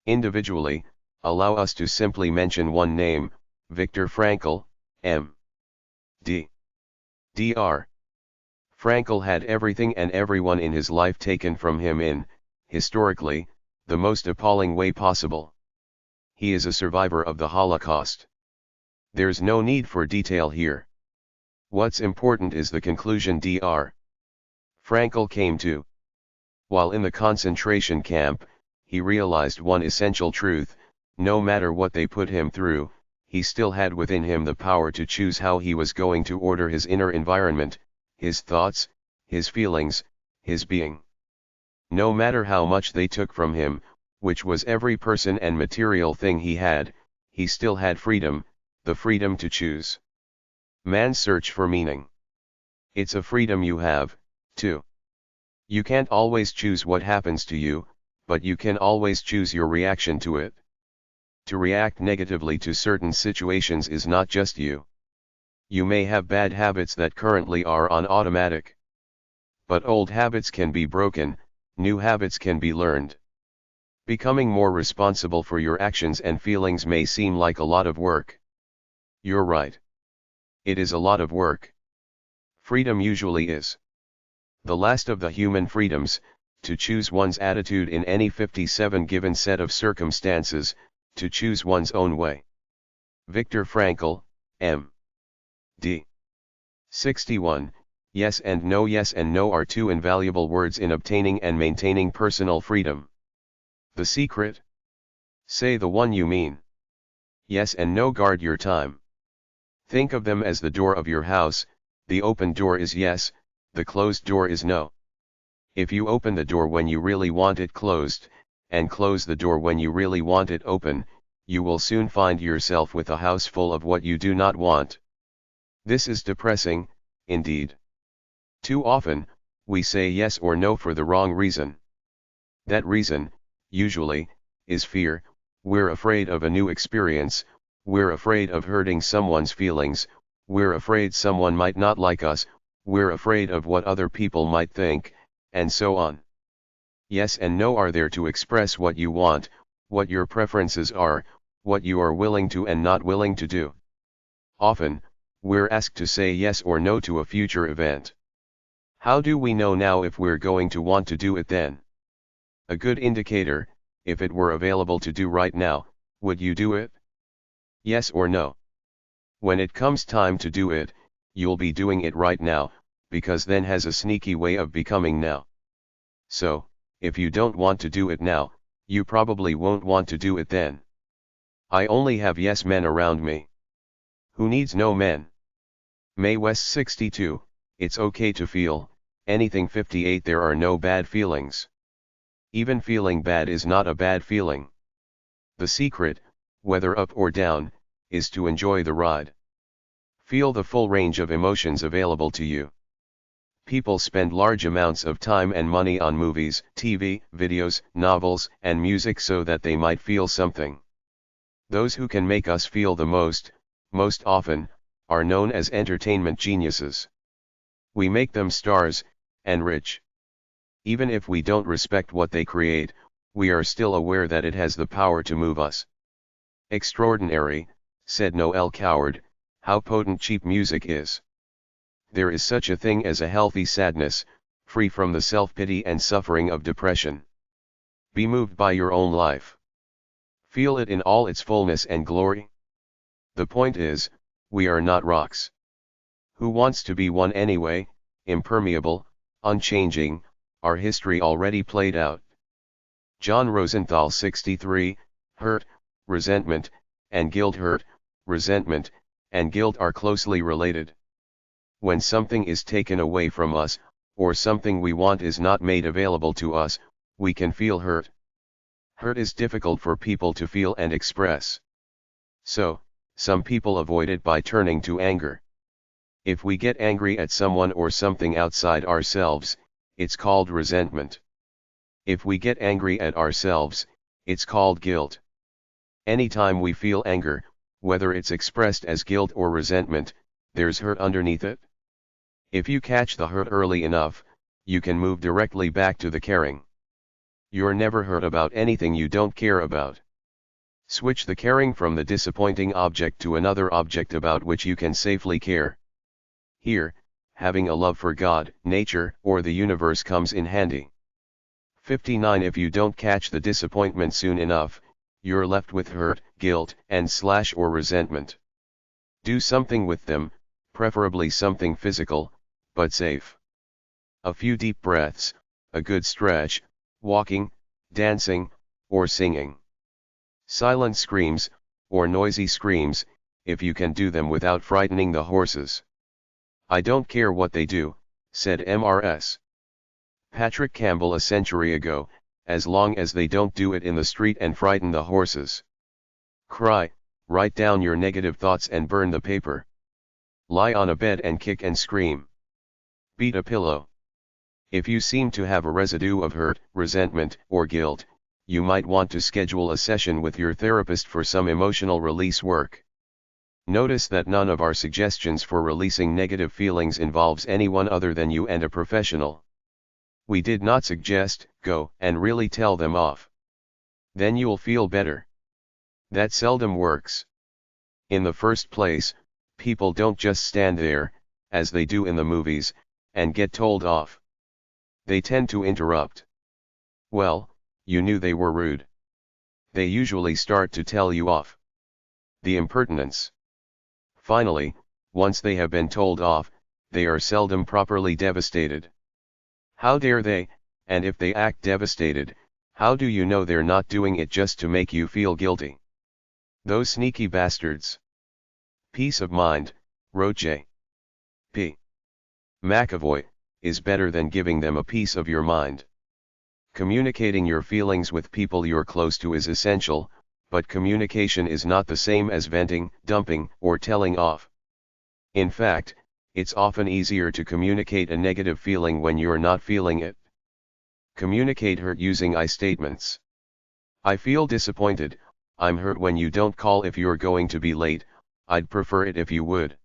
[SPEAKER 1] Individually, allow us to simply mention one name, Viktor Frankl, M.D. Dr. Frankl had everything and everyone in his life taken from him in, historically, the most appalling way possible. He is a survivor of the Holocaust. There's no need for detail here. What's important is the conclusion Dr. Frankl came to. While in the concentration camp, he realized one essential truth: no matter what they put him through, he still had within him the power to choose how he was going to order his inner environment, his thoughts, his feelings, his being. No matter how much they took from him, which was every person and material thing he still had freedom, the freedom to choose. Man's search for meaning. It's a freedom you have, too. You can't always choose what happens to you, but you can always choose your reaction to it. To react negatively to certain situations is not just you. You may have bad habits that currently are on automatic. But old habits can be broken, new habits can be learned. Becoming more responsible for your actions and feelings may seem like a lot of work. You're right. It is a lot of work. Freedom usually is. The last of the human freedoms, to choose one's attitude in any 57 given set of circumstances, to choose one's own way. Viktor Frankl, M.D. 61. Yes and no. Yes and no are two invaluable words in obtaining and maintaining personal freedom. The secret? Say the one you mean. Yes and no guard your time. Think of them as the door of your house. The open door is yes, the closed door is no. If you open the door when you really want it closed, and close the door when you really want it open, you will soon find yourself with a house full of what you do not want. This is depressing, indeed. Too often, we say yes or no for the wrong reason. That reason, usually, is fear. We're afraid of a new experience, we're afraid of hurting someone's feelings, we're afraid someone might not like us, we're afraid of what other people might think, and so on. Yes and no are there to express what you want, what your preferences are, what you are willing to and not willing to do. Often, we're asked to say yes or no to a future event. How do we know now if we're going to want to do it then? A good indicator: if it were available to do right now, would you do it? Yes or no? When it comes time to do it, you'll be doing it right now, because then has a sneaky way of becoming now. So, if you don't want to do it now, you probably won't want to do it then. I only have yes men around me. Who needs no men? Mae West 62, it's okay to feel anything. 58 There are no bad feelings. Even feeling bad is not a bad feeling. The secret, whether up or down, is to enjoy the ride. Feel the full range of emotions available to you. People spend large amounts of time and money on movies, TV, videos, novels, and music so that they might feel something. Those who can make us feel the most often, are known as entertainment geniuses. We make them stars, and rich. Even if we don't respect what they create, we are still aware that it has the power to move us. Extraordinary, said Noel Coward, how potent cheap music is. There is such a thing as a healthy sadness, free from the self-pity and suffering of depression. Be moved by your own life. Feel it in all its fullness and glory. The point is, we are not rocks. Who wants to be one anyway, impermeable, unchanging, our history already played out. John Rosenthal 63, hurt, resentment, and guilt. Hurt, resentment, and guilt are closely related. When something is taken away from us, or something we want is not made available to us, we can feel hurt. Hurt is difficult for people to feel and express. So, some people avoid it by turning to anger. If we get angry at someone or something outside ourselves, it's called resentment. If we get angry at ourselves, it's called guilt. Anytime we feel anger, whether it's expressed as guilt or resentment, there's hurt underneath it. If you catch the hurt early enough, you can move directly back to the caring. You're never hurt about anything you don't care about. Switch the caring from the disappointing object to another object about which you can safely care. Here, having a love for God, nature, or the universe comes in handy. 59. If you don't catch the disappointment soon enough, you're left with hurt, guilt, and/or resentment. Do something with them, preferably something physical, but safe. A few deep breaths, a good stretch, walking, dancing, or singing. Silent screams, or noisy screams, if you can do them without frightening the horses. I don't care what they do, said Mrs. Patrick Campbell a century ago, as long as they don't do it in the street and frighten the horses. Cry, write down your negative thoughts and burn the paper. Lie on a bed and kick and scream. Beat a pillow. If you seem to have a residue of hurt, resentment, or guilt, you might want to schedule a session with your therapist for some emotional release work. Notice that none of our suggestions for releasing negative feelings involves anyone other than you and a professional. We did not suggest, go and really tell them off. Then you'll feel better. That seldom works. In the first place, people don't just stand there, as they do in the movies, and get told off. They tend to interrupt. Well, you knew they were rude. They usually start to tell you off. The impertinence. Finally, once they have been told off, they are seldom properly devastated. How dare they, and if they act devastated, how do you know they're not doing it just to make you feel guilty? Those sneaky bastards. Peace of mind, wrote J.P. McAvoy, is better than giving them a piece of your mind. Communicating your feelings with people you're close to is essential, but communication is not the same as venting, dumping, or telling off. In fact, it's often easier to communicate a negative feeling when you're not feeling it. Communicate hurt using I statements. I feel disappointed, I'm hurt when you don't call if you're going to be late, I'd prefer it if you would.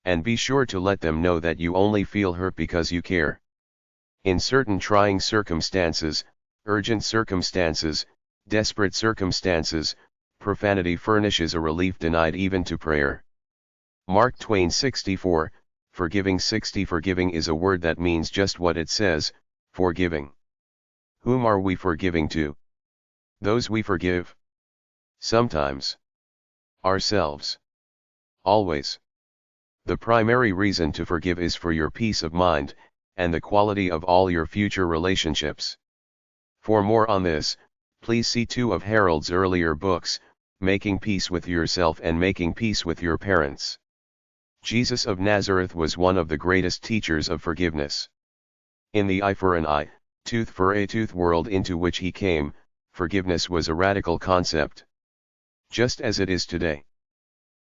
[SPEAKER 1] And be sure to let them know that you only feel hurt because you care. In certain trying circumstances, urgent circumstances, desperate circumstances, profanity furnishes a relief denied even to prayer. Mark Twain 64, forgiving 60. Forgiving is a word that means just what it says, forgiving. Whom are we forgiving to? Those we forgive? Sometimes. Ourselves. Always. The primary reason to forgive is for your peace of mind, and the quality of all your future relationships. For more on this, please see two of Harold's earlier books, Making Peace with Yourself and Making Peace with Your Parents. Jesus of Nazareth was one of the greatest teachers of forgiveness. In the eye for an eye, tooth for a tooth world into which he came, forgiveness was a radical concept. Just as it is today.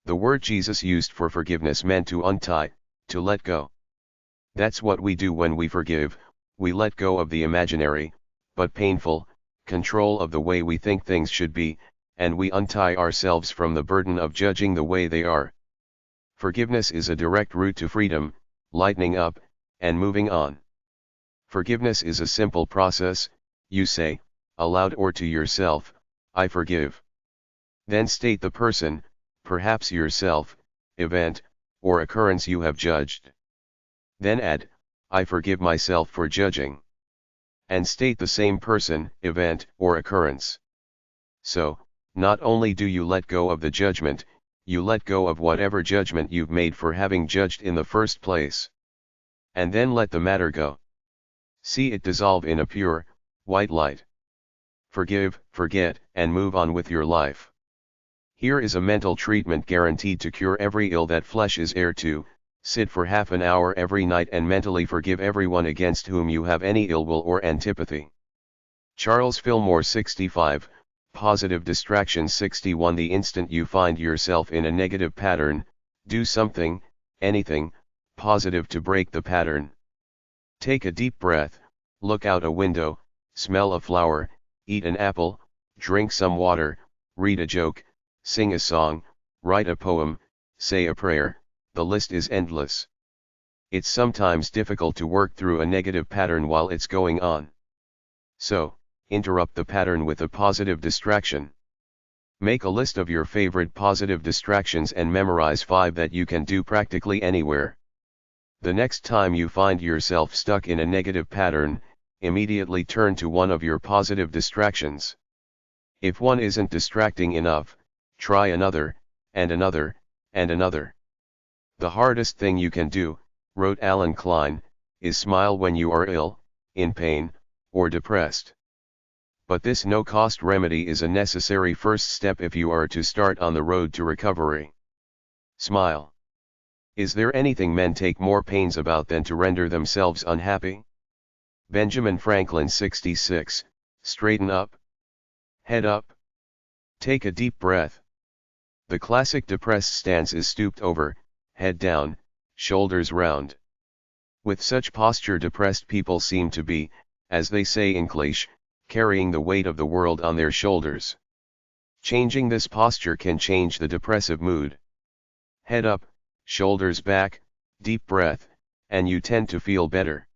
[SPEAKER 1] The word Jesus used for forgiveness meant to untie, to let go. That's what we do when we forgive, we let go of the imaginary, but painful, control of the way we think things should be, and we untie ourselves from the burden of judging the way they are. Forgiveness is a direct route to freedom, lightening up, and moving on. Forgiveness is a simple process. You say, aloud or to yourself, I forgive. Then state the person, perhaps yourself, event, or occurrence you have judged. Then add, I forgive myself for judging. And state the same person, event, or occurrence. So, not only do you let go of the judgment, you let go of whatever judgment you've made for having judged in the first place. And then let the matter go. See it dissolve in a pure, white light. Forgive, forget, and move on with your life. Here is a mental treatment guaranteed to cure every ill that flesh is heir to. Sit for half an hour every night and mentally forgive everyone against whom you have any ill will or antipathy. Charles Fillmore 65, Positive Distraction 61. The instant you find yourself in a negative pattern, do something, anything, positive to break the pattern. Take a deep breath, look out a window, smell a flower, eat an apple, drink some water, read a joke, sing a song, write a poem, say a prayer, the list is endless. It's sometimes difficult to work through a negative pattern while it's going on. So, interrupt the pattern with a positive distraction. Make a list of your favorite positive distractions and memorize 5 that you can do practically anywhere. The next time you find yourself stuck in a negative pattern, immediately turn to one of your positive distractions. If one isn't distracting enough, try another, and another, and another. The hardest thing you can do, wrote Alan Klein, is smile when you are ill, in pain, or depressed. But this no-cost remedy is a necessary first step if you are to start on the road to recovery. Smile. Is there anything men take more pains about than to render themselves unhappy? Benjamin Franklin 66, straighten up. Head up. Take a deep breath. The classic depressed stance is stooped over, head down, shoulders round. With such posture depressed people seem to be, as they say in English, carrying the weight of the world on their shoulders. Changing this posture can change the depressive mood. Head up, shoulders back, deep breath, and you tend to feel better.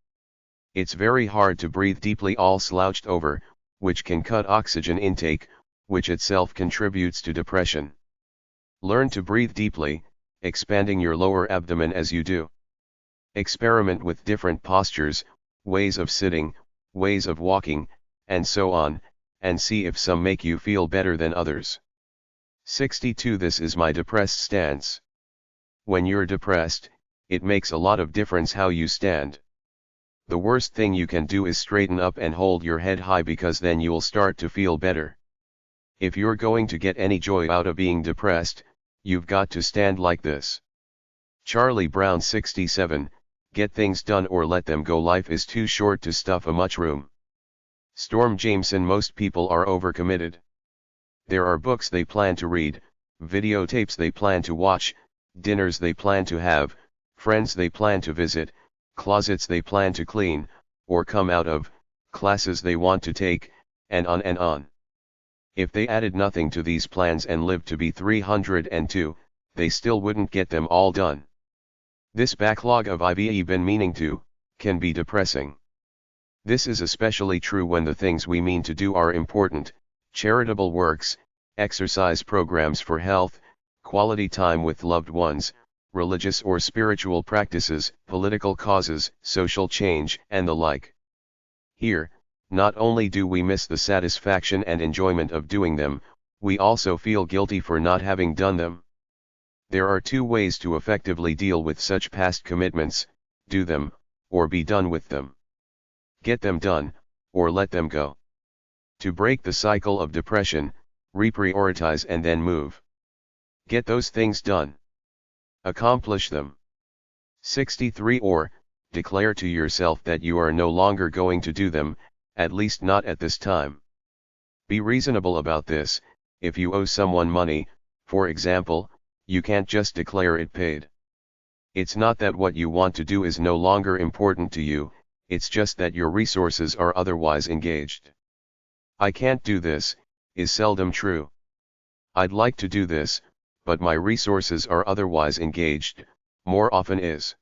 [SPEAKER 1] It's very hard to breathe deeply all slouched over, which can cut oxygen intake, which itself contributes to depression. Learn to breathe deeply, expanding your lower abdomen as you do. Experiment with different postures, ways of sitting, ways of walking, and so on, and see if some make you feel better than others. 62 This is my depressed stance. When you're depressed, it makes a lot of difference how you stand. The worst thing you can do is straighten up and hold your head high because then you'll start to feel better. If you're going to get any joy out of being depressed, you've got to stand like this. Charlie Brown 67, get things done or let them go. Life is too short to stuff a mushroom. Storm Jameson Most people are overcommitted. There are books they plan to read, videotapes they plan to watch, dinners they plan to have, friends they plan to visit, closets they plan to clean, or come out of, classes they want to take, and on and on. If they added nothing to these plans and lived to be 302, they still wouldn't get them all done. This backlog of I've been meaning to, can be depressing. This is especially true when the things we mean to do are important: charitable works, exercise programs for health, quality time with loved ones, religious or spiritual practices, political causes, social change, and the like. Here, not only do we miss the satisfaction and enjoyment of doing them, we also feel guilty for not having done them. There are 2 ways to effectively deal with such past commitments: do them, or be done with them. Get them done, or let them go. To break the cycle of depression, reprioritize and then move. Get those things done. Accomplish them. 63 Or, declare to yourself that you are no longer going to do them, at least not at this time. Be reasonable about this. If you owe someone money, for example, you can't just declare it paid. It's not that what you want to do is no longer important to you, it's just that your resources are otherwise engaged. I can't do this, is seldom true. I'd like to do this, but my resources are otherwise engaged, more often is.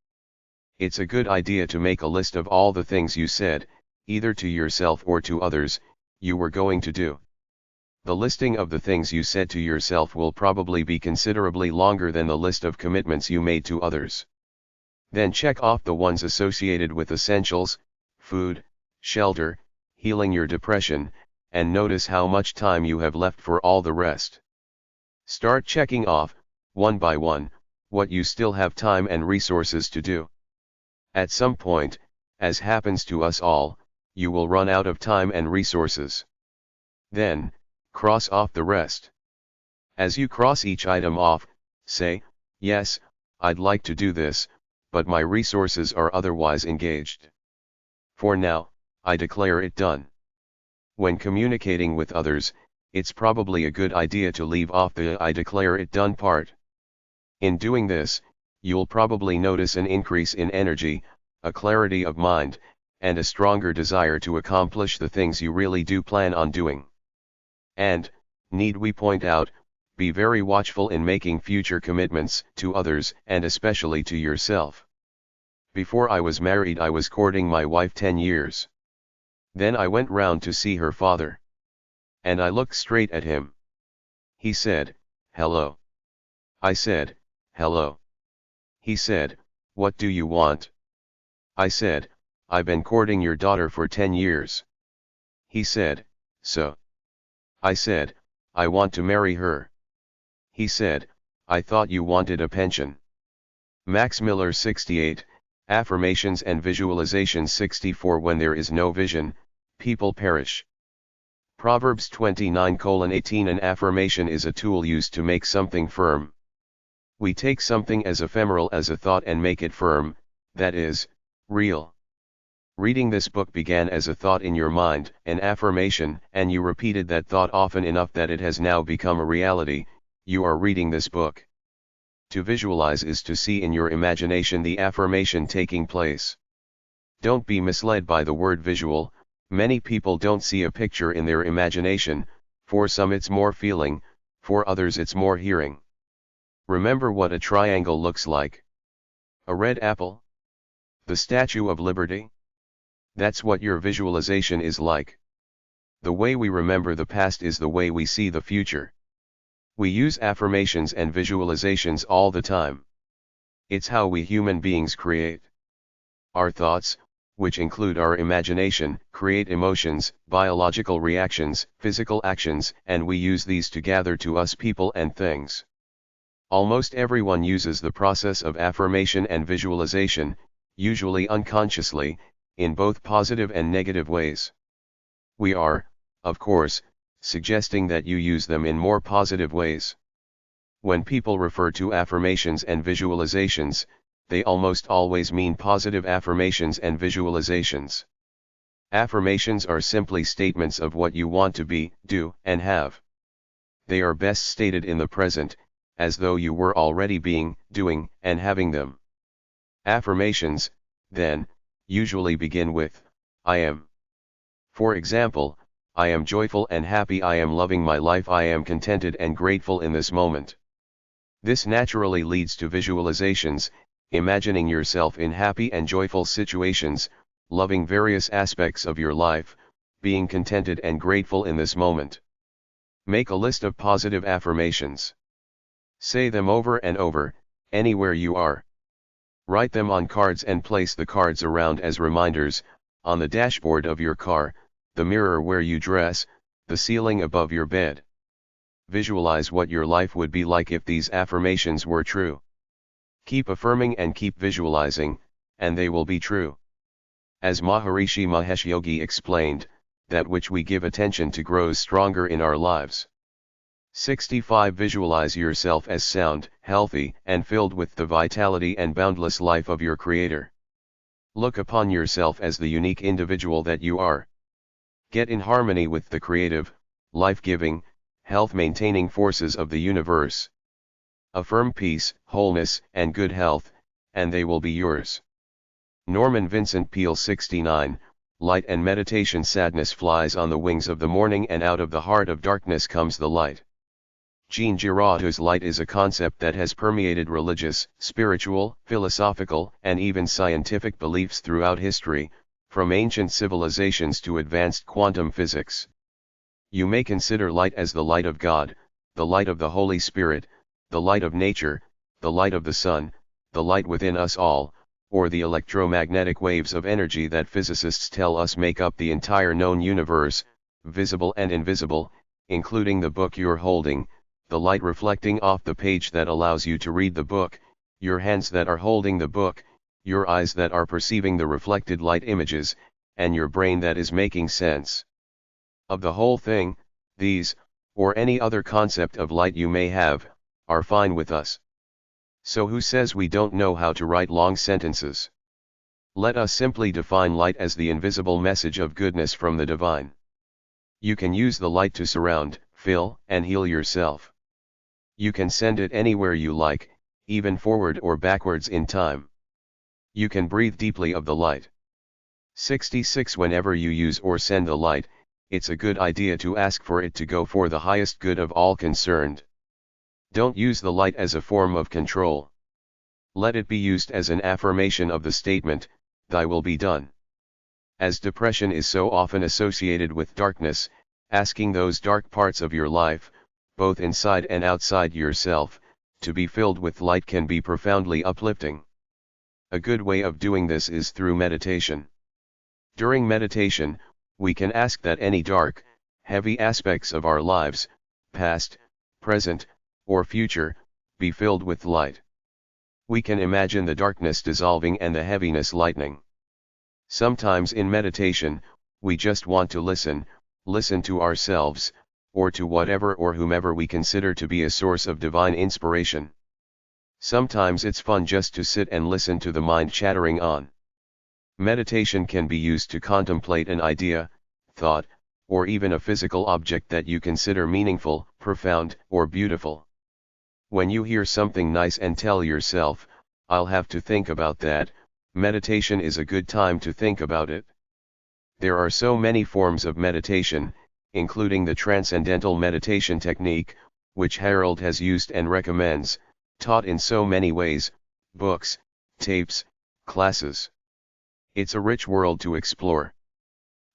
[SPEAKER 1] It's a good idea to make a list of all the things you said, either to yourself or to others, you were going to do. The listing of the things you said to yourself will probably be considerably longer than the list of commitments you made to others. Then check off the ones associated with essentials, food, shelter, healing your depression, and notice how much time you have left for all the rest. Start checking off, one by one, what you still have time and resources to do. At some point, as happens to us all, you will run out of time and resources. Then, cross off the rest. As you cross each item off, say, yes, I'd like to do this, but my resources are otherwise engaged. For now, I declare it done. When communicating with others, it's probably a good idea to leave off the I declare it done part. In doing this, you'll probably notice an increase in energy, a clarity of mind, and a stronger desire to accomplish the things you really do plan on doing. And, need we point out, be very watchful in making future commitments to others and especially to yourself. Before I was married I was courting my wife 10 years. Then I went round to see her father. And I looked straight at him. He said, "Hello." I said, "Hello." He said, "What do you want?" I said, "I've been courting your daughter for 10 years. He said, "So?" I said, "I want to marry her." He said, "I thought you wanted a pension." Max Miller 68, Affirmations and Visualizations 64. When there is no vision, people perish. Proverbs 29:18. An affirmation is a tool used to make something firm. We take something as ephemeral as a thought and make it firm, that is, real. Reading this book began as a thought in your mind, an affirmation, and you repeated that thought often enough that it has now become a reality. You are reading this book. To visualize is to see in your imagination the affirmation taking place. Don't be misled by the word visual. Many people don't see a picture in their imagination. For some it's more feeling, for others it's more hearing. Remember what a triangle looks like. A red apple? The Statue of Liberty? That's what your visualization is like. The way we remember the past is the way we see the future. We use affirmations and visualizations all the time. It's how we human beings create. Our thoughts, which include our imagination, create emotions, biological reactions, physical actions, and we use these to gather to us people and things. Almost everyone uses the process of affirmation and visualization, usually unconsciously, in both positive and negative ways. We are, of course, suggesting that you use them in more positive ways. When people refer to affirmations and visualizations, they almost always mean positive affirmations and visualizations. Affirmations are simply statements of what you want to be, do, and have. They are best stated in the present, as though you were already being, doing, and having them. Affirmations, then, usually begin with, "I am." For example, "I am joyful and happy, I am loving my life, I am contented and grateful in this moment." This naturally leads to visualizations, imagining yourself in happy and joyful situations, loving various aspects of your life, being contented and grateful in this moment. Make a list of positive affirmations. Say them over and over, anywhere you are. Write them on cards and place the cards around as reminders, on the dashboard of your car, the mirror where you dress, the ceiling above your bed. Visualize what your life would be like if these affirmations were true. Keep affirming and keep visualizing, and they will be true. As Maharishi Mahesh Yogi explained, that which we give attention to grows stronger in our lives. 65. Visualize yourself as sound, healthy, and filled with the vitality and boundless life of your Creator. Look upon yourself as the unique individual that you are. Get in harmony with the creative, life-giving, health-maintaining forces of the universe. Affirm peace, wholeness, and good health, and they will be yours. Norman Vincent Peale 69, Light and meditation. Sadness flies on the wings of the morning, and out of the heart of darkness comes the light. Jean Giraudo's light is a concept that has permeated religious, spiritual, philosophical, and even scientific beliefs throughout history, from ancient civilizations to advanced quantum physics. You may consider light as the light of God, the light of the Holy Spirit, the light of nature, the light of the sun, the light within us all, or the electromagnetic waves of energy that physicists tell us make up the entire known universe, visible and invisible, including the book you're holding, the light reflecting off the page that allows you to read the book, your hands that are holding the book, your eyes that are perceiving the reflected light images, and your brain that is making sense of the whole thing. These, or any other concept of light you may have, are fine with us. So who says we don't know how to write long sentences? Let us simply define light as the invisible message of goodness from the divine. You can use the light to surround, fill, and heal yourself. You can send it anywhere you like, even forward or backwards in time. You can breathe deeply of the light. 66. Whenever you use or send the light, it's a good idea to ask for it to go for the highest good of all concerned. Don't use the light as a form of control. Let it be used as an affirmation of the statement, "Thy will be done." As depression is so often associated with darkness, asking those dark parts of your life, both inside and outside yourself, to be filled with light can be profoundly uplifting. A good way of doing this is through meditation. During meditation, we can ask that any dark, heavy aspects of our lives, past, present, or future, be filled with light. We can imagine the darkness dissolving and the heaviness lightening. Sometimes in meditation, we just want to listen to ourselves, or to whatever or whomever we consider to be a source of divine inspiration. Sometimes it's fun just to sit and listen to the mind chattering on. Meditation can be used to contemplate an idea, thought, or even a physical object that you consider meaningful, profound, or beautiful. When you hear something nice and tell yourself, "I'll have to think about that," meditation is a good time to think about it. There are so many forms of meditation, including the transcendental meditation technique, which Harold has used and recommends, taught in so many ways, books, tapes, classes. It's a rich world to explore.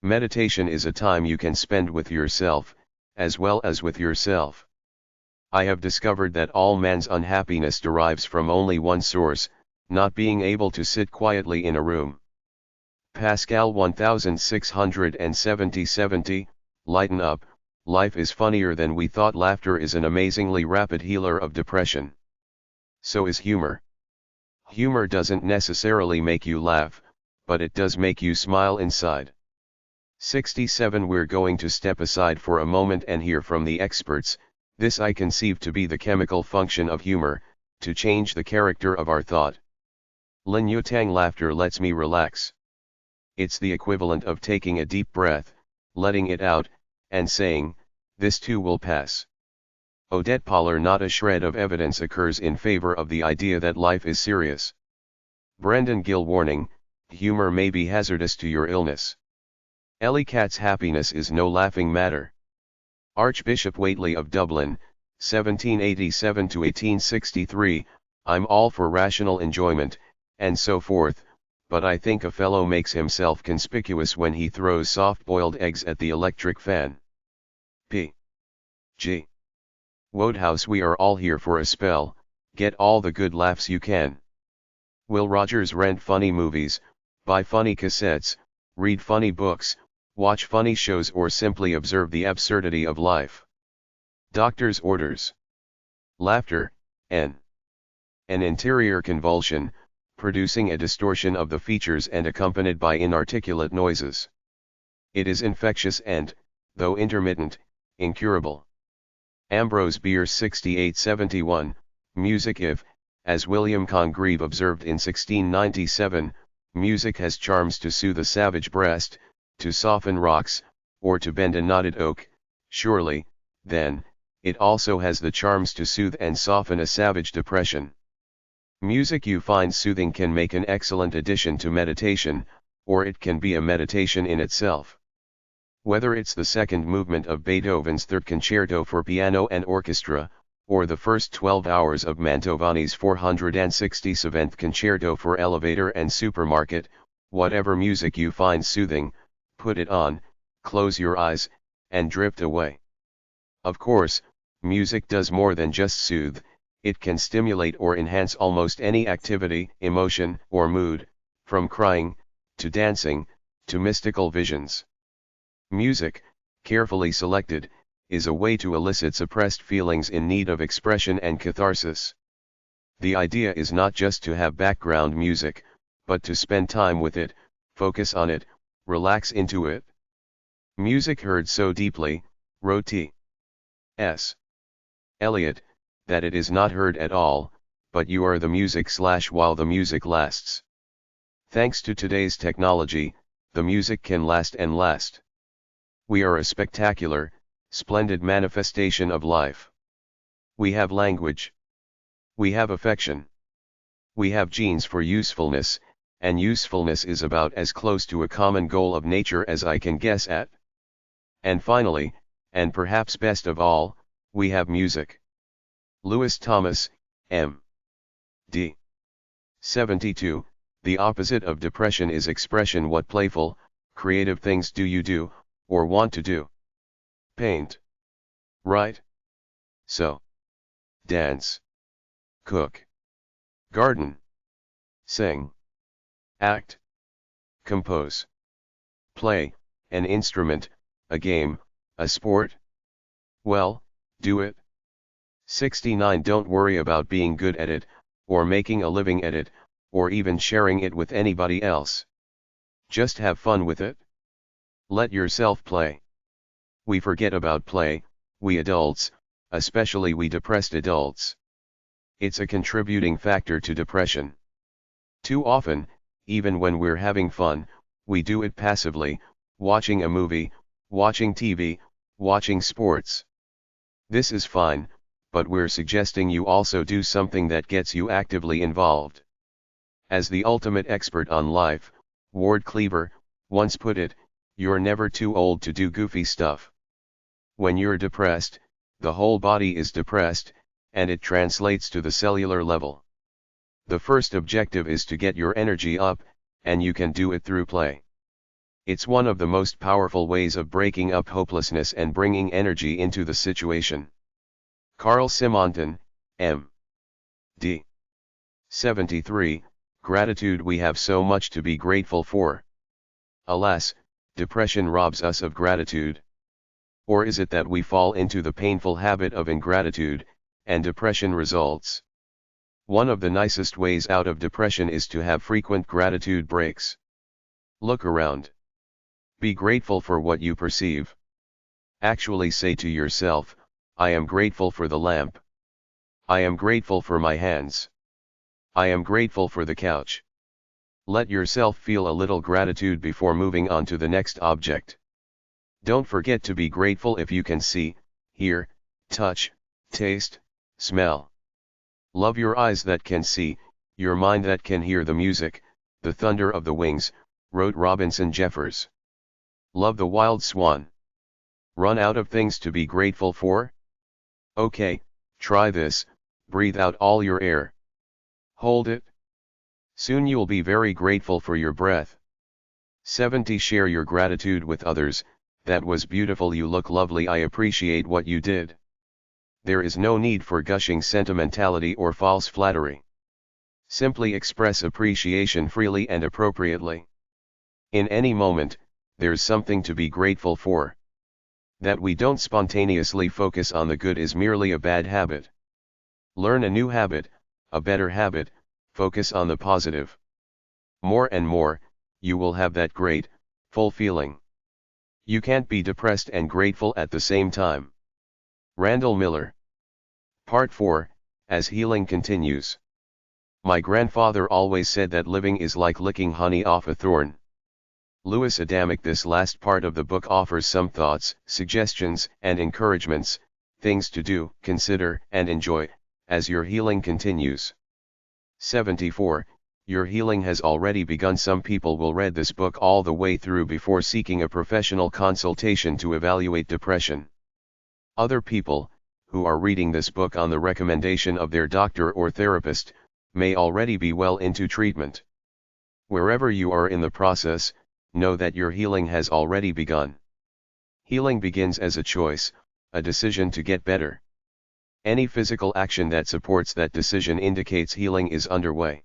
[SPEAKER 1] Meditation is a time you can spend with yourself, as well as with yourself. I have discovered that all man's unhappiness derives from only one source, not being able to sit quietly in a room. Pascal 1670, lighten up, life is funnier than we thought. Laughter is an amazingly rapid healer of depression. So is humor. Humor doesn't necessarily make you laugh, but it does make you smile inside. 67 We're going to step aside for a moment and hear from the experts. This I conceive to be the chemical function of humor, to change the character of our thought. Lin Yutang Laughter lets me relax. It's the equivalent of taking a deep breath, letting it out, and saying, "This too will pass." Odette Poller Not a shred of evidence occurs in favor of the idea that life is serious. Brendan Gill Warning, humor may be hazardous to your illness. Ellie Katz Happiness is no laughing matter. Archbishop Whately of Dublin, 1787 to 1863, I'm all for rational enjoyment, and so forth, but I think a fellow makes himself conspicuous when he throws soft-boiled eggs at the electric fan. P. G. Wodehouse We are all here for a spell, get all the good laughs you can. Will Rogers Rent funny movies, buy funny cassettes, read funny books, watch funny shows, or simply observe the absurdity of life. Doctor's orders. Laughter, an interior convulsion, producing a distortion of the features and accompanied by inarticulate noises. It is infectious and, though intermittent, incurable. Ambrose Bierce 6871, music if, as William Congreve observed in 1697, music has charms to soothe a savage breast, to soften rocks, or to bend a knotted oak, surely, then, it also has the charms to soothe and soften a savage depression. Music you find soothing can make an excellent addition to meditation, or it can be a meditation in itself. Whether it's the second movement of Beethoven's Third Concerto for piano and orchestra, or the first 12 hours of Mantovani's 467th Concerto for elevator and supermarket, whatever music you find soothing, put it on, close your eyes, and drift away. Of course, music does more than just soothe, it can stimulate or enhance almost any activity, emotion, or mood, from crying, to dancing, to mystical visions. Music, carefully selected, is a way to elicit suppressed feelings in need of expression and catharsis. The idea is not just to have background music, but to spend time with it, focus on it, relax into it. Music heard so deeply, wrote T.S. Eliot, that it is not heard at all, but you are the music / while the music lasts. Thanks to today's technology, the music can last and last. We are a spectacular, splendid manifestation of life. We have language. We have affection. We have genes for usefulness, and usefulness is about as close to a common goal of nature as I can guess at. And finally, and perhaps best of all, we have music. Lewis Thomas, M.D. 72. The opposite of depression is expression. What playful, creative things do you do, or want to do? Paint. Write. Sew. Dance. Cook. Garden. Sing. Act. Compose. Play, an instrument, a game, a sport. Well, do it. 69. Don't worry about being good at it, or making a living at it, or even sharing it with anybody else. Just have fun with it. Let yourself play. We forget about play, we adults, especially we depressed adults. It's a contributing factor to depression. Too often, even when we're having fun, we do it passively, watching a movie, watching TV, watching sports. This is fine, but we're suggesting you also do something that gets you actively involved. As the ultimate expert on life, Ward Cleaver, once put it, you're never too old to do goofy stuff. When you're depressed, the whole body is depressed, and it translates to the cellular level. The first objective is to get your energy up, and you can do it through play. It's one of the most powerful ways of breaking up hopelessness and bringing energy into the situation. Carl Simonton, M.D. 73. Gratitude. We have so much to be grateful for. Alas, depression robs us of gratitude. Or is it that we fall into the painful habit of ingratitude, and depression results? One of the nicest ways out of depression is to have frequent gratitude breaks. Look around. Be grateful for what you perceive. Actually say to yourself, I am grateful for the lamp. I am grateful for my hands. I am grateful for the couch. Let yourself feel a little gratitude before moving on to the next object. Don't forget to be grateful if you can see, hear, touch, taste, smell. Love your eyes that can see, your mind that can hear the music, the thunder of the wings, wrote Robinson Jeffers. Love the wild swan. Run out of things to be grateful for? Okay, try this. Breathe out all your air. Hold it. Soon you'll be very grateful for your breath. 70. Share your gratitude with others. That was beautiful. You look lovely. I appreciate what you did. There is no need for gushing sentimentality or false flattery. Simply express appreciation freely and appropriately. In any moment, there's something to be grateful for. That we don't spontaneously focus on the good is merely a bad habit. Learn a new habit, a better habit, focus on the positive. More and more, you will have that great, full feeling. You can't be depressed and grateful at the same time. Randall Miller. Part 4, as healing continues. My grandfather always said that living is like licking honey off a thorn. Louis Adamic. This last part of the book offers some thoughts, suggestions, and encouragements, things to do, consider, and enjoy, as your healing continues. 74. Your healing has already begun. Some people will read this book all the way through before seeking a professional consultation to evaluate depression. Other people, who are reading this book on the recommendation of their doctor or therapist, may already be well into treatment. Wherever you are in the process, know that your healing has already begun. Healing begins as a choice, a decision to get better. Any physical action that supports that decision indicates healing is underway.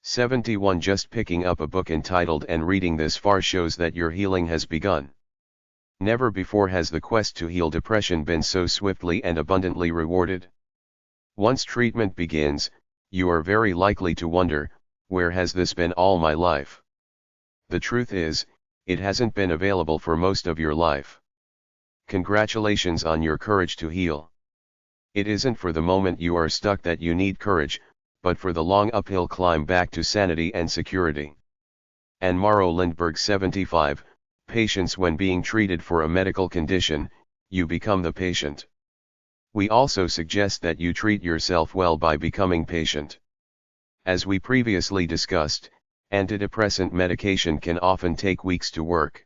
[SPEAKER 1] 71. Just picking up a book entitled and reading this far shows that your healing has begun. Never before has the quest to heal depression been so swiftly and abundantly rewarded. Once treatment begins, you are very likely to wonder, where has this been all my life? The truth is, it hasn't been available for most of your life. Congratulations on your courage to heal. It isn't for the moment you are stuck that you need courage, but for the long uphill climb back to sanity and security. And Morrow Lindbergh. 75. Patience. When being treated for a medical condition, you become the patient. We also suggest that you treat yourself well by becoming patient. As we previously discussed, antidepressant medication can often take weeks to work.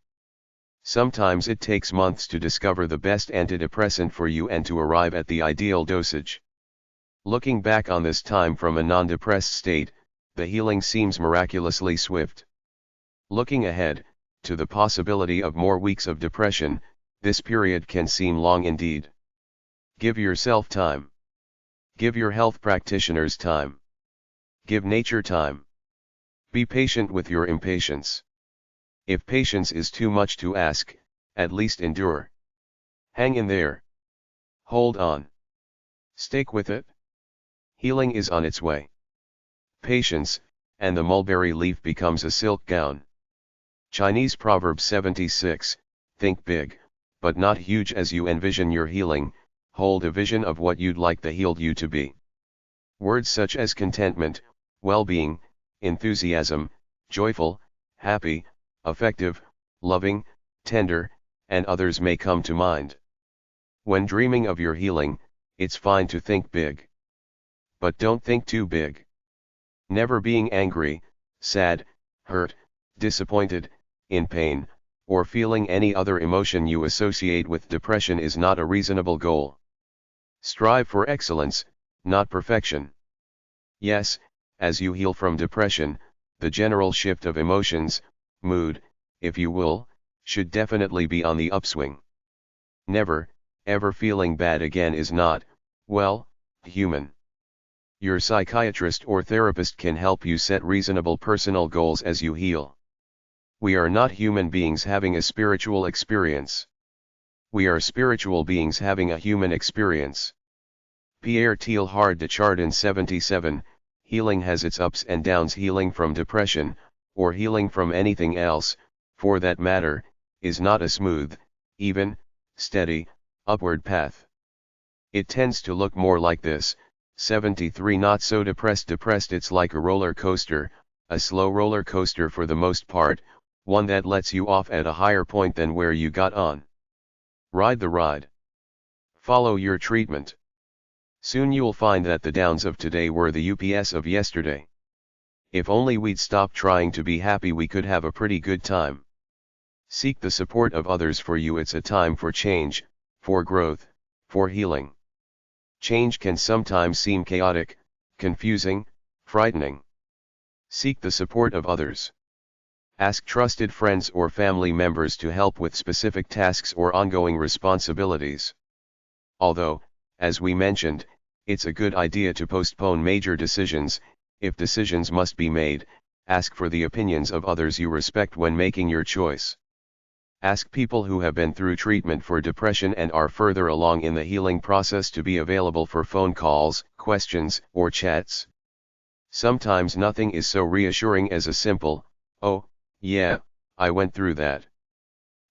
[SPEAKER 1] Sometimes it takes months to discover the best antidepressant for you and to arrive at the ideal dosage. Looking back on this time from a non-depressed state, the healing seems miraculously swift. Looking ahead, to the possibility of more weeks of depression, this period can seem long indeed. Give yourself time. Give your health practitioners time. Give nature time. Be patient with your impatience. If patience is too much to ask, at least endure. Hang in there. Hold on. Stick with it. Healing is on its way. Patience, and the mulberry leaf becomes a silk gown. Chinese proverb 76, think big, but not huge as you envision your healing, hold a vision of what you'd like the healed you to be. Words such as contentment, well-being, enthusiasm, joyful, happy, effective, loving, tender, and others may come to mind. When dreaming of your healing, it's fine to think big. But don't think too big. Never being angry, sad, hurt, disappointed, in pain, or feeling any other emotion you associate with depression is not a reasonable goal. Strive for excellence, not perfection. Yes, as you heal from depression, the general shift of emotions, mood, if you will, should definitely be on the upswing. Never, ever feeling bad again is not, well, human. Your psychiatrist or therapist can help you set reasonable personal goals as you heal. We are not human beings having a spiritual experience. We are spiritual beings having a human experience. Pierre Teilhard de Chardin 77, healing has its ups and downs. Healing from depression, or healing from anything else, for that matter, is not a smooth, even, steady, upward path. It tends to look more like this. 73 Not so depressed. It's like a roller coaster, a slow roller coaster for the most part, one that lets you off at a higher point than where you got on. Ride the ride. Follow your treatment. Soon you'll find that the downs of today were the ups of yesterday. If only we'd stop trying to be happy, we could have a pretty good time. Seek the support of others for you. It's a time for change, for growth, for healing. Change can sometimes seem chaotic, confusing, frightening. Seek the support of others. Ask trusted friends or family members to help with specific tasks or ongoing responsibilities. Although, as we mentioned, it's a good idea to postpone major decisions. If decisions must be made, ask for the opinions of others you respect when making your choice. Ask people who have been through treatment for depression and are further along in the healing process to be available for phone calls, questions, or chats. Sometimes nothing is so reassuring as a simple, "Oh, yeah, I went through that."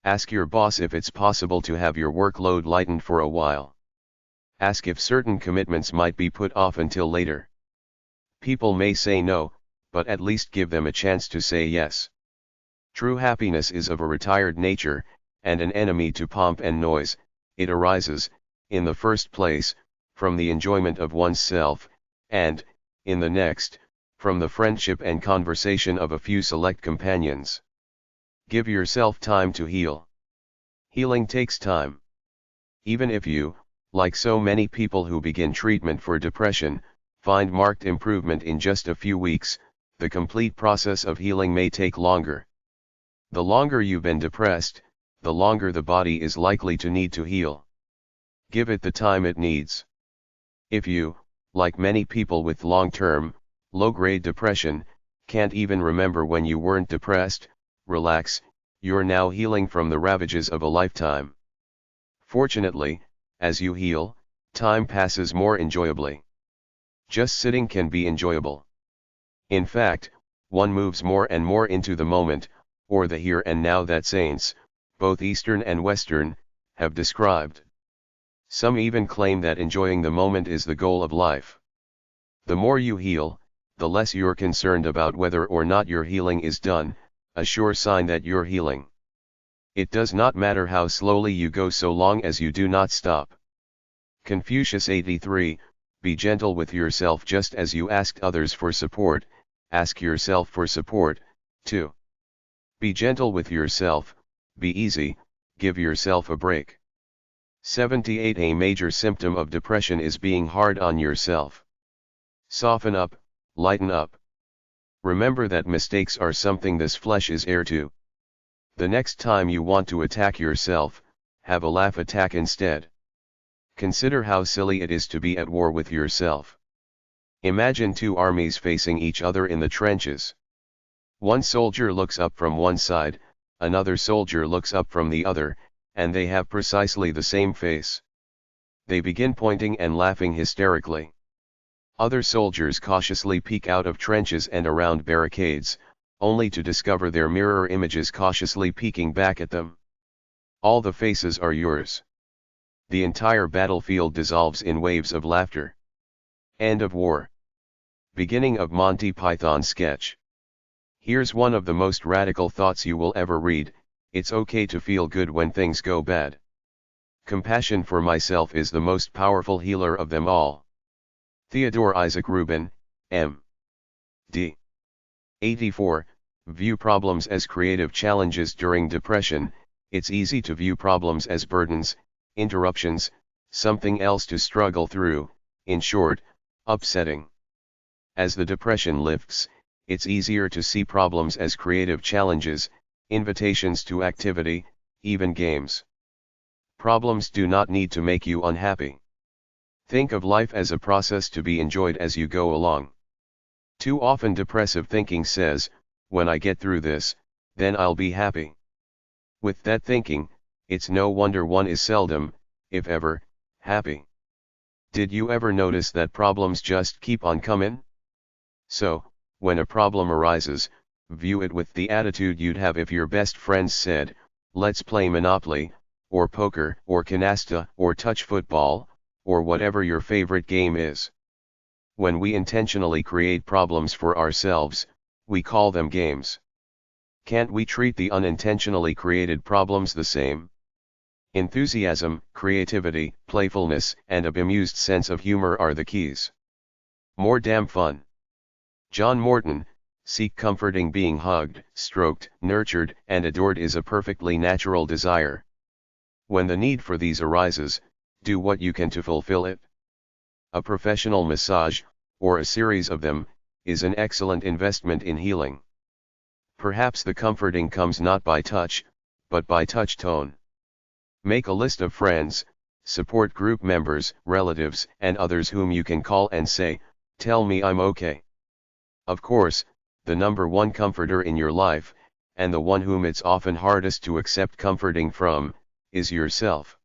[SPEAKER 1] Ask your boss if it's possible to have your workload lightened for a while. Ask if certain commitments might be put off until later. People may say no, but at least give them a chance to say yes. True happiness is of a retired nature, and an enemy to pomp and noise. It arises, in the first place, from the enjoyment of one's self, and, in the next, from the friendship and conversation of a few select companions. Give yourself time to heal. Healing takes time. Even if you, like so many people who begin treatment for depression, find marked improvement in just a few weeks, the complete process of healing may take longer. The longer you've been depressed, the longer the body is likely to need to heal. Give it the time it needs. If you, like many people with long-term, low-grade depression, can't even remember when you weren't depressed, relax, you're now healing from the ravages of a lifetime. Fortunately, as you heal, time passes more enjoyably. Just sitting can be enjoyable. In fact, one moves more and more into the moment, or the here and now that saints, both Eastern and Western, have described. Some even claim that enjoying the moment is the goal of life. The more you heal, the less you're concerned about whether or not your healing is done, a sure sign that you're healing. It does not matter how slowly you go so long as you do not stop. Confucius 83, be gentle with yourself just as you asked others for support, ask yourself for support, too. Be gentle with yourself, be easy, give yourself a break. 78 A major symptom of depression is being hard on yourself. Soften up, lighten up. Remember that mistakes are something this flesh is heir to. The next time you want to attack yourself, have a laugh attack instead. Consider how silly it is to be at war with yourself. Imagine two armies facing each other in the trenches. One soldier looks up from one side, another soldier looks up from the other, and they have precisely the same face. They begin pointing and laughing hysterically. Other soldiers cautiously peek out of trenches and around barricades, only to discover their mirror images cautiously peeking back at them. All the faces are yours. The entire battlefield dissolves in waves of laughter. End of war. Beginning of Monty Python sketch. Here's one of the most radical thoughts you will ever read: it's okay to feel good when things go bad. Compassion for myself is the most powerful healer of them all. Theodore Isaac Rubin, M.D. 84, view problems as creative challenges during depression. It's easy to view problems as burdens, interruptions, something else to struggle through, in short, upsetting. As the depression lifts, it's easier to see problems as creative challenges, invitations to activity, even games. Problems do not need to make you unhappy. Think of life as a process to be enjoyed as you go along. Too often depressive thinking says, when I get through this, then I'll be happy. With that thinking, it's no wonder one is seldom, if ever, happy. Did you ever notice that problems just keep on coming? So, when a problem arises, view it with the attitude you'd have if your best friends said, let's play Monopoly, or poker, or canasta, or touch football, or whatever your favorite game is. When we intentionally create problems for ourselves, we call them games. Can't we treat the unintentionally created problems the same? Enthusiasm, creativity, playfulness, and a bemused sense of humor are the keys. More damn fun. John Morton, seek comforting. Being hugged, stroked, nurtured, and adored is a perfectly natural desire. When the need for these arises, do what you can to fulfill it. A professional massage, or a series of them, is an excellent investment in healing. Perhaps the comforting comes not by touch, but by touch tone. Make a list of friends, support group members, relatives, and others whom you can call and say, tell me I'm okay. Of course, the number one comforter in your life, and the one whom it's often hardest to accept comforting from, is yourself.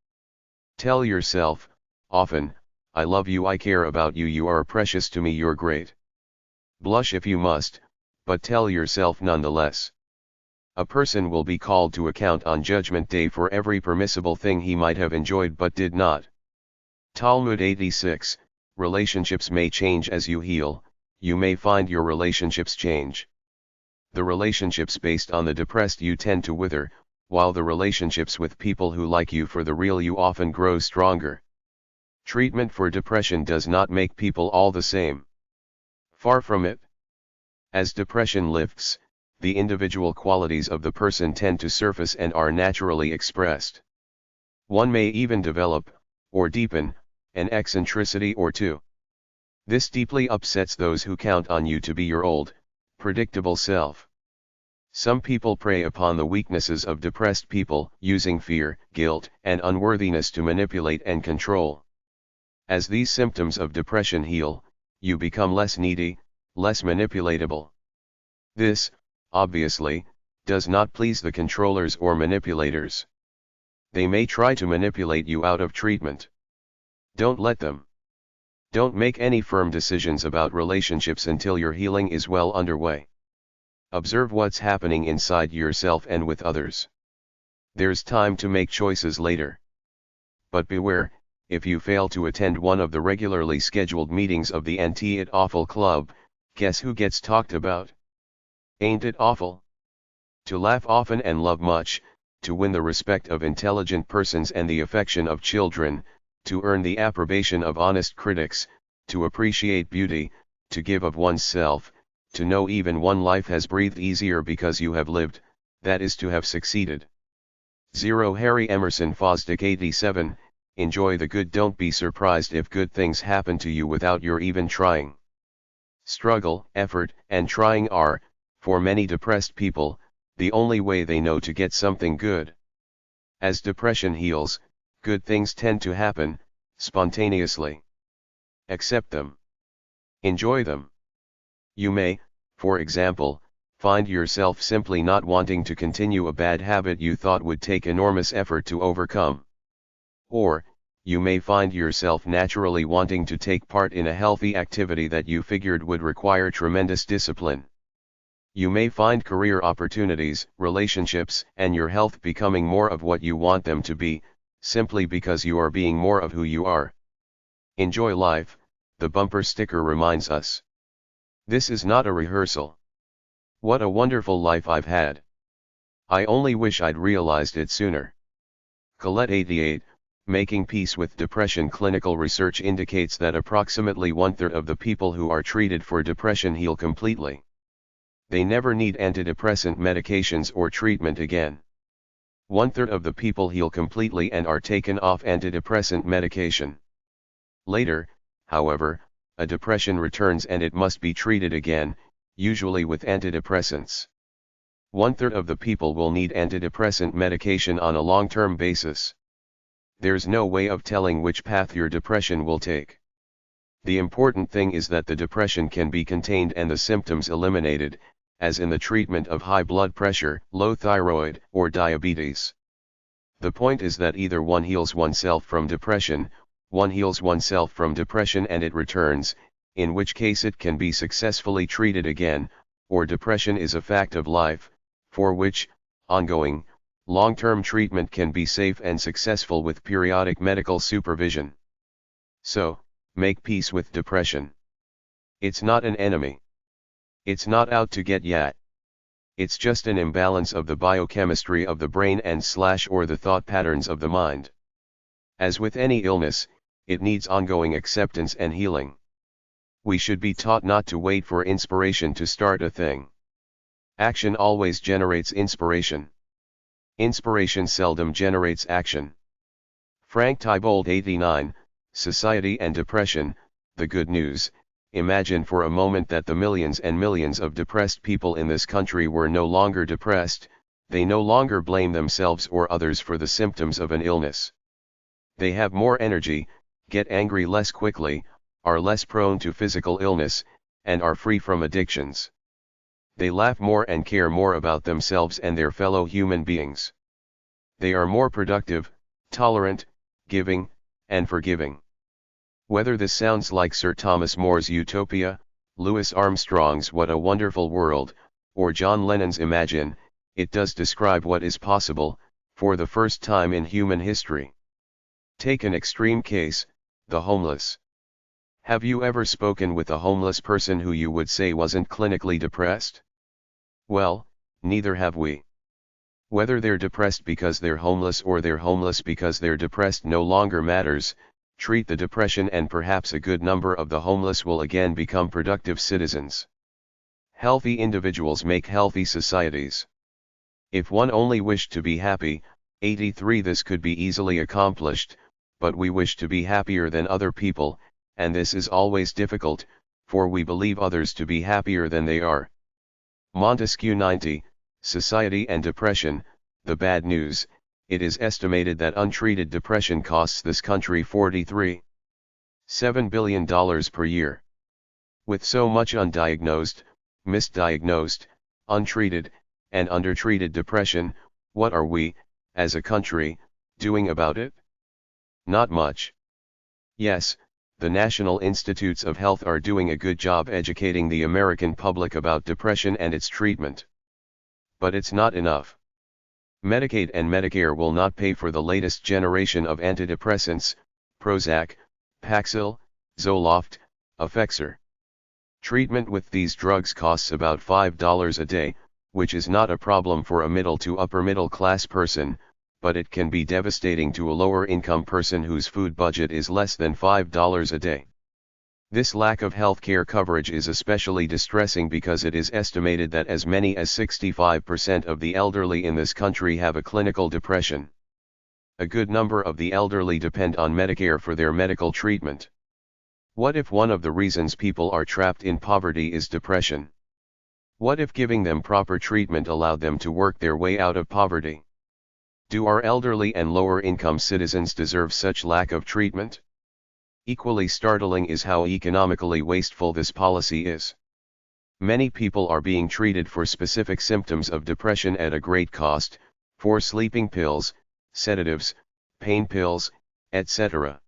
[SPEAKER 1] Tell yourself, often, I love you, I care about you, you are precious to me, you're great. Blush if you must, but tell yourself nonetheless. A person will be called to account on Judgment Day for every permissible thing he might have enjoyed but did not. Talmud 86, relationships may change as you heal, you may find your relationships change. The relationships based on the depressed you tend to wither, while the relationships with people who like you for the real you often grow stronger. Treatment for depression does not make people all the same. Far from it. As depression lifts, the individual qualities of the person tend to surface and are naturally expressed. One may even develop, or deepen, an eccentricity or two. This deeply upsets those who count on you to be your old, predictable self. Some people prey upon the weaknesses of depressed people, using fear, guilt, and unworthiness to manipulate and control. As these symptoms of depression heal, you become less needy, less manipulatable. This, obviously, does not please the controllers or manipulators. They may try to manipulate you out of treatment. Don't let them. Don't make any firm decisions about relationships until your healing is well underway. Observe what's happening inside yourself and with others. There's time to make choices later. But beware, if you fail to attend one of the regularly scheduled meetings of the Ain't It Awful Club, guess who gets talked about? Ain't it awful? To laugh often and love much, to win the respect of intelligent persons and the affection of children, to earn the approbation of honest critics, to appreciate beauty, to give of oneself, to know even one life has breathed easier because you have lived, that is to have succeeded. 0 Harry Emerson Fosdick 87, enjoy the good, don't be surprised if good things happen to you without your even trying. Struggle, effort, and trying are, for many depressed people, the only way they know to get something good. As depression heals, good things tend to happen, spontaneously. Accept them. Enjoy them. You may, for example, find yourself simply not wanting to continue a bad habit you thought would take enormous effort to overcome. Or, you may find yourself naturally wanting to take part in a healthy activity that you figured would require tremendous discipline. You may find career opportunities, relationships, and your health becoming more of what you want them to be, simply because you are being more of who you are. Enjoy life, the bumper sticker reminds us. This is not a rehearsal. What a wonderful life I've had. I only wish I'd realized it sooner. Colette 88, Making Peace with Depression. Clinical research indicates that approximately 1/3 of the people who are treated for depression heal completely. They never need antidepressant medications or treatment again. 1/3 of the people heal completely and are taken off antidepressant medication. Later, however, a depression returns and it must be treated again, usually with antidepressants. 1/3 of the people will need antidepressant medication on a long-term basis. There's no way of telling which path your depression will take. The important thing is that the depression can be contained and the symptoms eliminated, as in the treatment of high blood pressure, low thyroid, or diabetes. The point is that either one heals oneself from depression, one heals oneself from depression and it returns, in which case it can be successfully treated again, or depression is a fact of life, for which, ongoing, long-term treatment can be safe and successful with periodic medical supervision. So, make peace with depression. It's not an enemy. It's not out to get ya. It's just an imbalance of the biochemistry of the brain or the thought patterns of the mind. As with any illness, it needs ongoing acceptance and healing. We should be taught not to wait for inspiration to start a thing. Action always generates inspiration. Inspiration seldom generates action. Frank Thibault 89, Society and Depression. The good news: imagine for a moment that the millions and millions of depressed people in this country were no longer depressed, they no longer blame themselves or others for the symptoms of an illness. They have more energy, get angry less quickly, are less prone to physical illness, and are free from addictions. They laugh more and care more about themselves and their fellow human beings. They are more productive, tolerant, giving, and forgiving. Whether this sounds like Sir Thomas More's Utopia, Louis Armstrong's What a Wonderful World, or John Lennon's Imagine, it does describe what is possible, for the first time in human history. Take an extreme case, the homeless. Have you ever spoken with a homeless person who you would say wasn't clinically depressed? Well, neither have we. Whether they're depressed because they're homeless or they're homeless because they're depressed no longer matters. Treat the depression and perhaps a good number of the homeless will again become productive citizens. Healthy individuals make healthy societies. If one only wished to be happy, 83 this could be easily accomplished, but we wish to be happier than other people, and this is always difficult, for we believe others to be happier than they are. Montesquieu 90, Society and Depression. The bad news: it is estimated that untreated depression costs this country $43.7 billion per year. With so much undiagnosed, misdiagnosed, untreated, and undertreated depression, what are we, as a country, doing about it? Not much. Yes, the National Institutes of Health are doing a good job educating the American public about depression and its treatment. But it's not enough. Medicaid and Medicare will not pay for the latest generation of antidepressants, Prozac, Paxil, Zoloft, Effexor. Treatment with these drugs costs about $5 a day, which is not a problem for a middle to upper middle class person, but it can be devastating to a lower income person whose food budget is less than $5 a day. This lack of healthcare coverage is especially distressing because it is estimated that as many as 65% of the elderly in this country have a clinical depression. A good number of the elderly depend on Medicare for their medical treatment. What if one of the reasons people are trapped in poverty is depression? What if giving them proper treatment allowed them to work their way out of poverty? Do our elderly and lower-income citizens deserve such lack of treatment? Equally startling is how economically wasteful this policy is. Many people are being treated for specific symptoms of depression at a great cost, for sleeping pills, sedatives, pain pills, etc.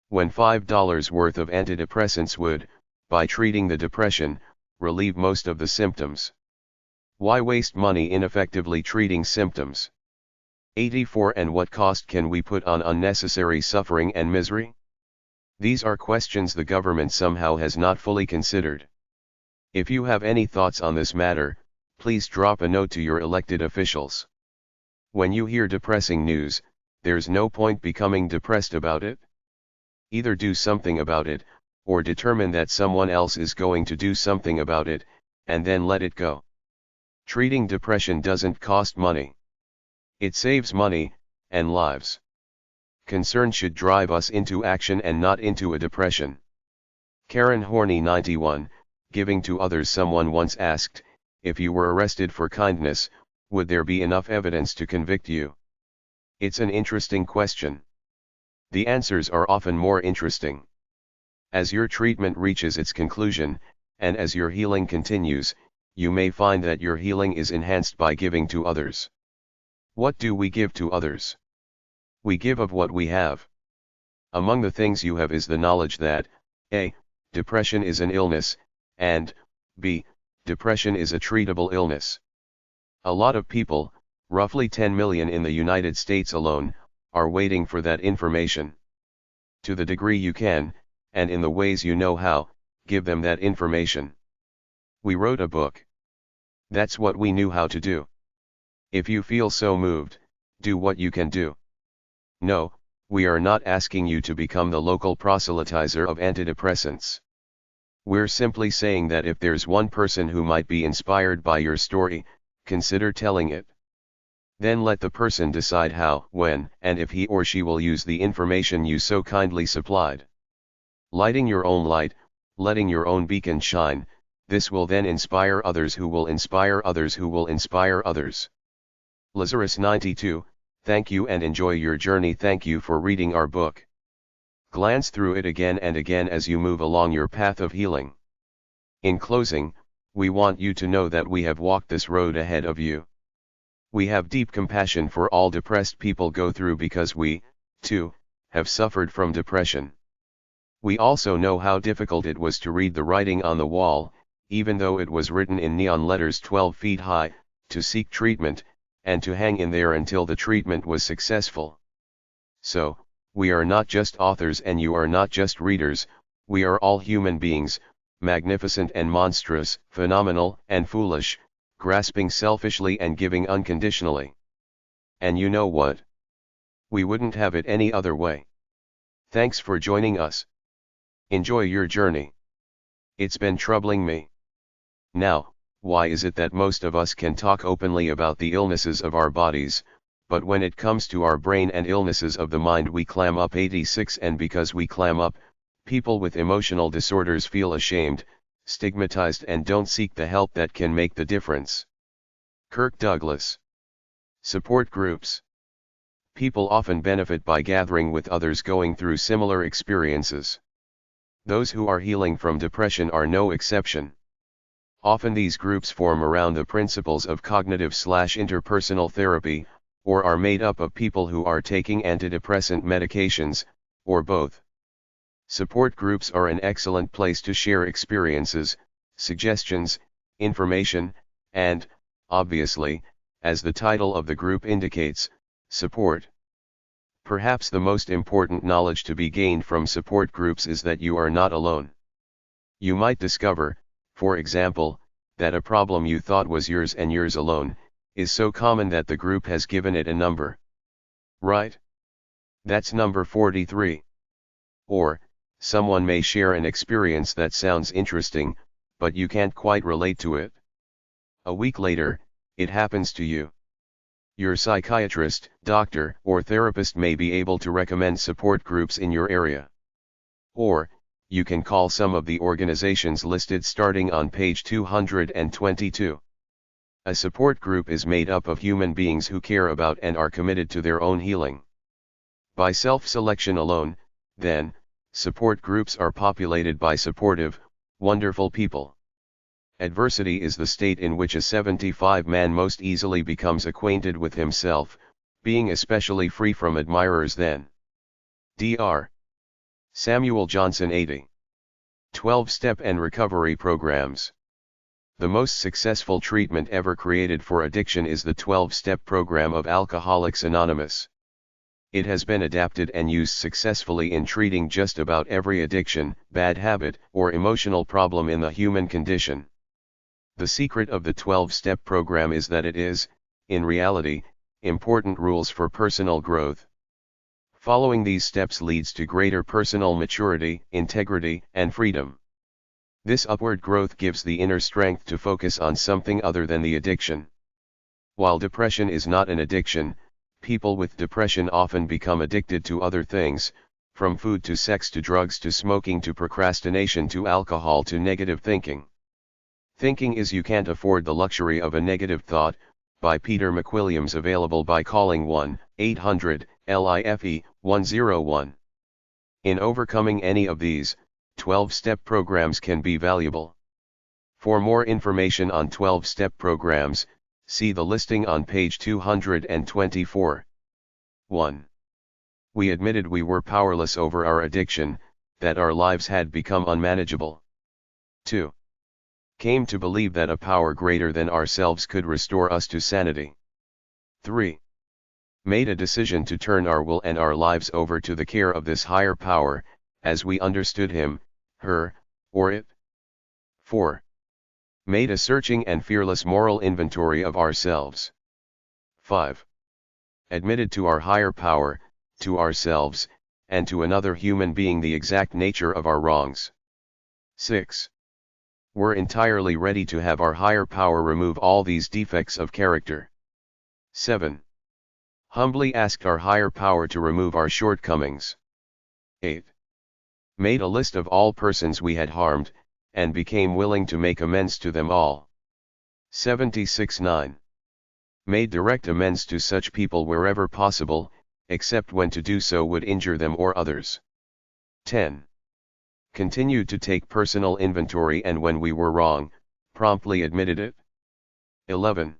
[SPEAKER 1] When $5 worth of antidepressants would, by treating the depression, relieve most of the symptoms. Why waste money ineffectively treating symptoms? 84. And what cost can we put on unnecessary suffering and misery? These are questions the government somehow has not fully considered. If you have any thoughts on this matter, please drop a note to your elected officials. When you hear depressing news, there's no point becoming depressed about it. Either do something about it, or determine that someone else is going to do something about it, and then let it go. Treating depression doesn't cost money. It saves money, and lives. Concern should drive us into action and not into a depression. Karen Horney 91, giving to others. Someone once asked, if you were arrested for kindness, would there be enough evidence to convict you? It's an interesting question. The answers are often more interesting. As your treatment reaches its conclusion, and as your healing continues, you may find that your healing is enhanced by giving to others. What do we give to others? We give of what we have. Among the things you have is the knowledge that, A. Depression is an illness, and, B. Depression is a treatable illness. A lot of people, roughly 10 million in the United States alone, are waiting for that information. To the degree you can, and in the ways you know how, give them that information. We wrote a book. That's what we knew how to do. If you feel so moved, do what you can do. No, we are not asking you to become the local proselytizer of antidepressants. We're simply saying that if there's one person who might be inspired by your story, consider telling it. Then let the person decide how, when, and if he or she will use the information you so kindly supplied. Lighting your own light, letting your own beacon shine, this will then inspire others who will inspire others who will inspire others. Lazarus 92, thank you and enjoy your journey. Thank you for reading our book. Glance through it again and again as you move along your path of healing. In closing, we want you to know that we have walked this road ahead of you. We have deep compassion for all depressed people go through because we, too, have suffered from depression. We also know how difficult it was to read the writing on the wall, even though it was written in neon letters 12 feet high, to seek treatment, and to hang in there until the treatment was successful. So, we are not just authors and you are not just readers, we are all human beings, magnificent and monstrous, phenomenal and foolish, grasping selfishly and giving unconditionally. And you know what? We wouldn't have it any other way. Thanks for joining us. Enjoy your journey. It's been troubling me. Now, why is it that most of us can talk openly about the illnesses of our bodies, but when it comes to our brain and illnesses of the mind we clam up? 86. And because we clam up, people with emotional disorders feel ashamed, stigmatized and don't seek the help that can make the difference. Kirk Douglas. Support groups. People often benefit by gathering with others going through similar experiences. Those who are healing from depression are no exception. Often these groups form around the principles of cognitive/interpersonal therapy, or are made up of people who are taking antidepressant medications, or both. Support groups are an excellent place to share experiences, suggestions, information, and, obviously, as the title of the group indicates, support. Perhaps the most important knowledge to be gained from support groups is that you are not alone. You might discover, for example, that a problem you thought was yours and yours alone, is so common that the group has given it a number. Right? That's number 43. Or, someone may share an experience that sounds interesting, but you can't quite relate to it. A week later, it happens to you. Your psychiatrist, doctor, or therapist may be able to recommend support groups in your area. Or, you can call some of the organizations listed starting on page 222. A support group is made up of human beings who care about and are committed to their own healing. By self-selection alone, then, support groups are populated by supportive, wonderful people. Adversity is the state in which a 75-man most easily becomes acquainted with himself, being especially free from admirers then. Dr. Samuel Johnson 80. 12-Step and Recovery Programs. The most successful treatment ever created for addiction is the 12-Step program of Alcoholics Anonymous. It has been adapted and used successfully in treating just about every addiction, bad habit, or emotional problem in the human condition. The secret of the 12-Step program is that it is, in reality, important rules for personal growth. Following these steps leads to greater personal maturity, integrity, and freedom. This upward growth gives the inner strength to focus on something other than the addiction. While depression is not an addiction, people with depression often become addicted to other things, from food to sex to drugs to smoking to procrastination to alcohol to negative thinking. Thinking is You Can't Afford the Luxury of a Negative Thought, by Peter McWilliams, available by calling 1-800-LIFE-101. In overcoming any of these, 12-step programs can be valuable. For more information on 12-step programs, see the listing on page 224. 1. We admitted we were powerless over our addiction, that our lives had become unmanageable. 2. Came to believe that a power greater than ourselves could restore us to sanity. 3. Made a decision to turn our will and our lives over to the care of this higher power, as we understood him, her, or it. 4. Made a searching and fearless moral inventory of ourselves. 5. Admitted to our higher power, to ourselves, and to another human being the exact nature of our wrongs. 6. Were entirely ready to have our higher power remove all these defects of character. 7. Humbly asked our higher power to remove our shortcomings. 8. Made a list of all persons we had harmed, and became willing to make amends to them all. 76-9. Made direct amends to such people wherever possible, except when to do so would injure them or others. 10. Continued to take personal inventory and when we were wrong, promptly admitted it. 11.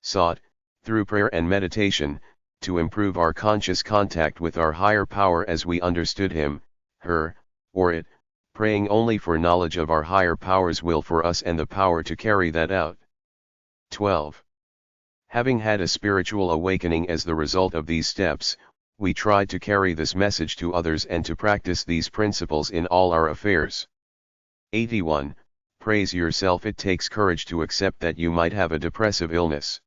[SPEAKER 1] Sought, through prayer and meditation, to improve our conscious contact with our higher power as we understood him, her, or it, praying only for knowledge of our higher power's will for us and the power to carry that out. 12. Having had a spiritual awakening as the result of these steps, we tried to carry this message to others and to practice these principles in all our affairs. 81. Praise yourself. It takes courage to accept that you might have a depressive illness.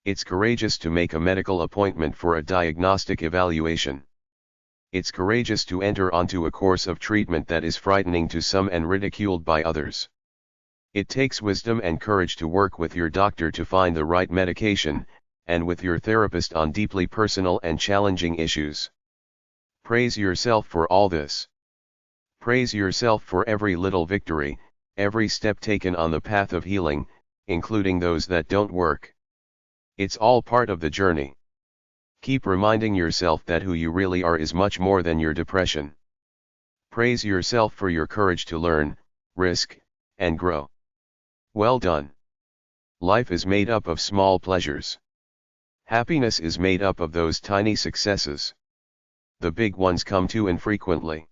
[SPEAKER 1] It's courageous to make a medical appointment for a diagnostic evaluation. It's courageous to enter onto a course of treatment that is frightening to some and ridiculed by others. It takes wisdom and courage to work with your doctor to find the right medication, and with your therapist on deeply personal and challenging issues. Praise yourself for all this. Praise yourself for every little victory, every step taken on the path of healing, including those that don't work. It's all part of the journey. Keep reminding yourself that who you really are is much more than your depression. Praise yourself for your courage to learn, risk, and grow. Well done. Life is made up of small pleasures. Happiness is made up of those tiny successes. The big ones come too infrequently.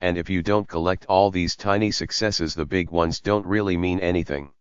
[SPEAKER 1] And if you don't collect all these tiny successes, the big ones don't really mean anything.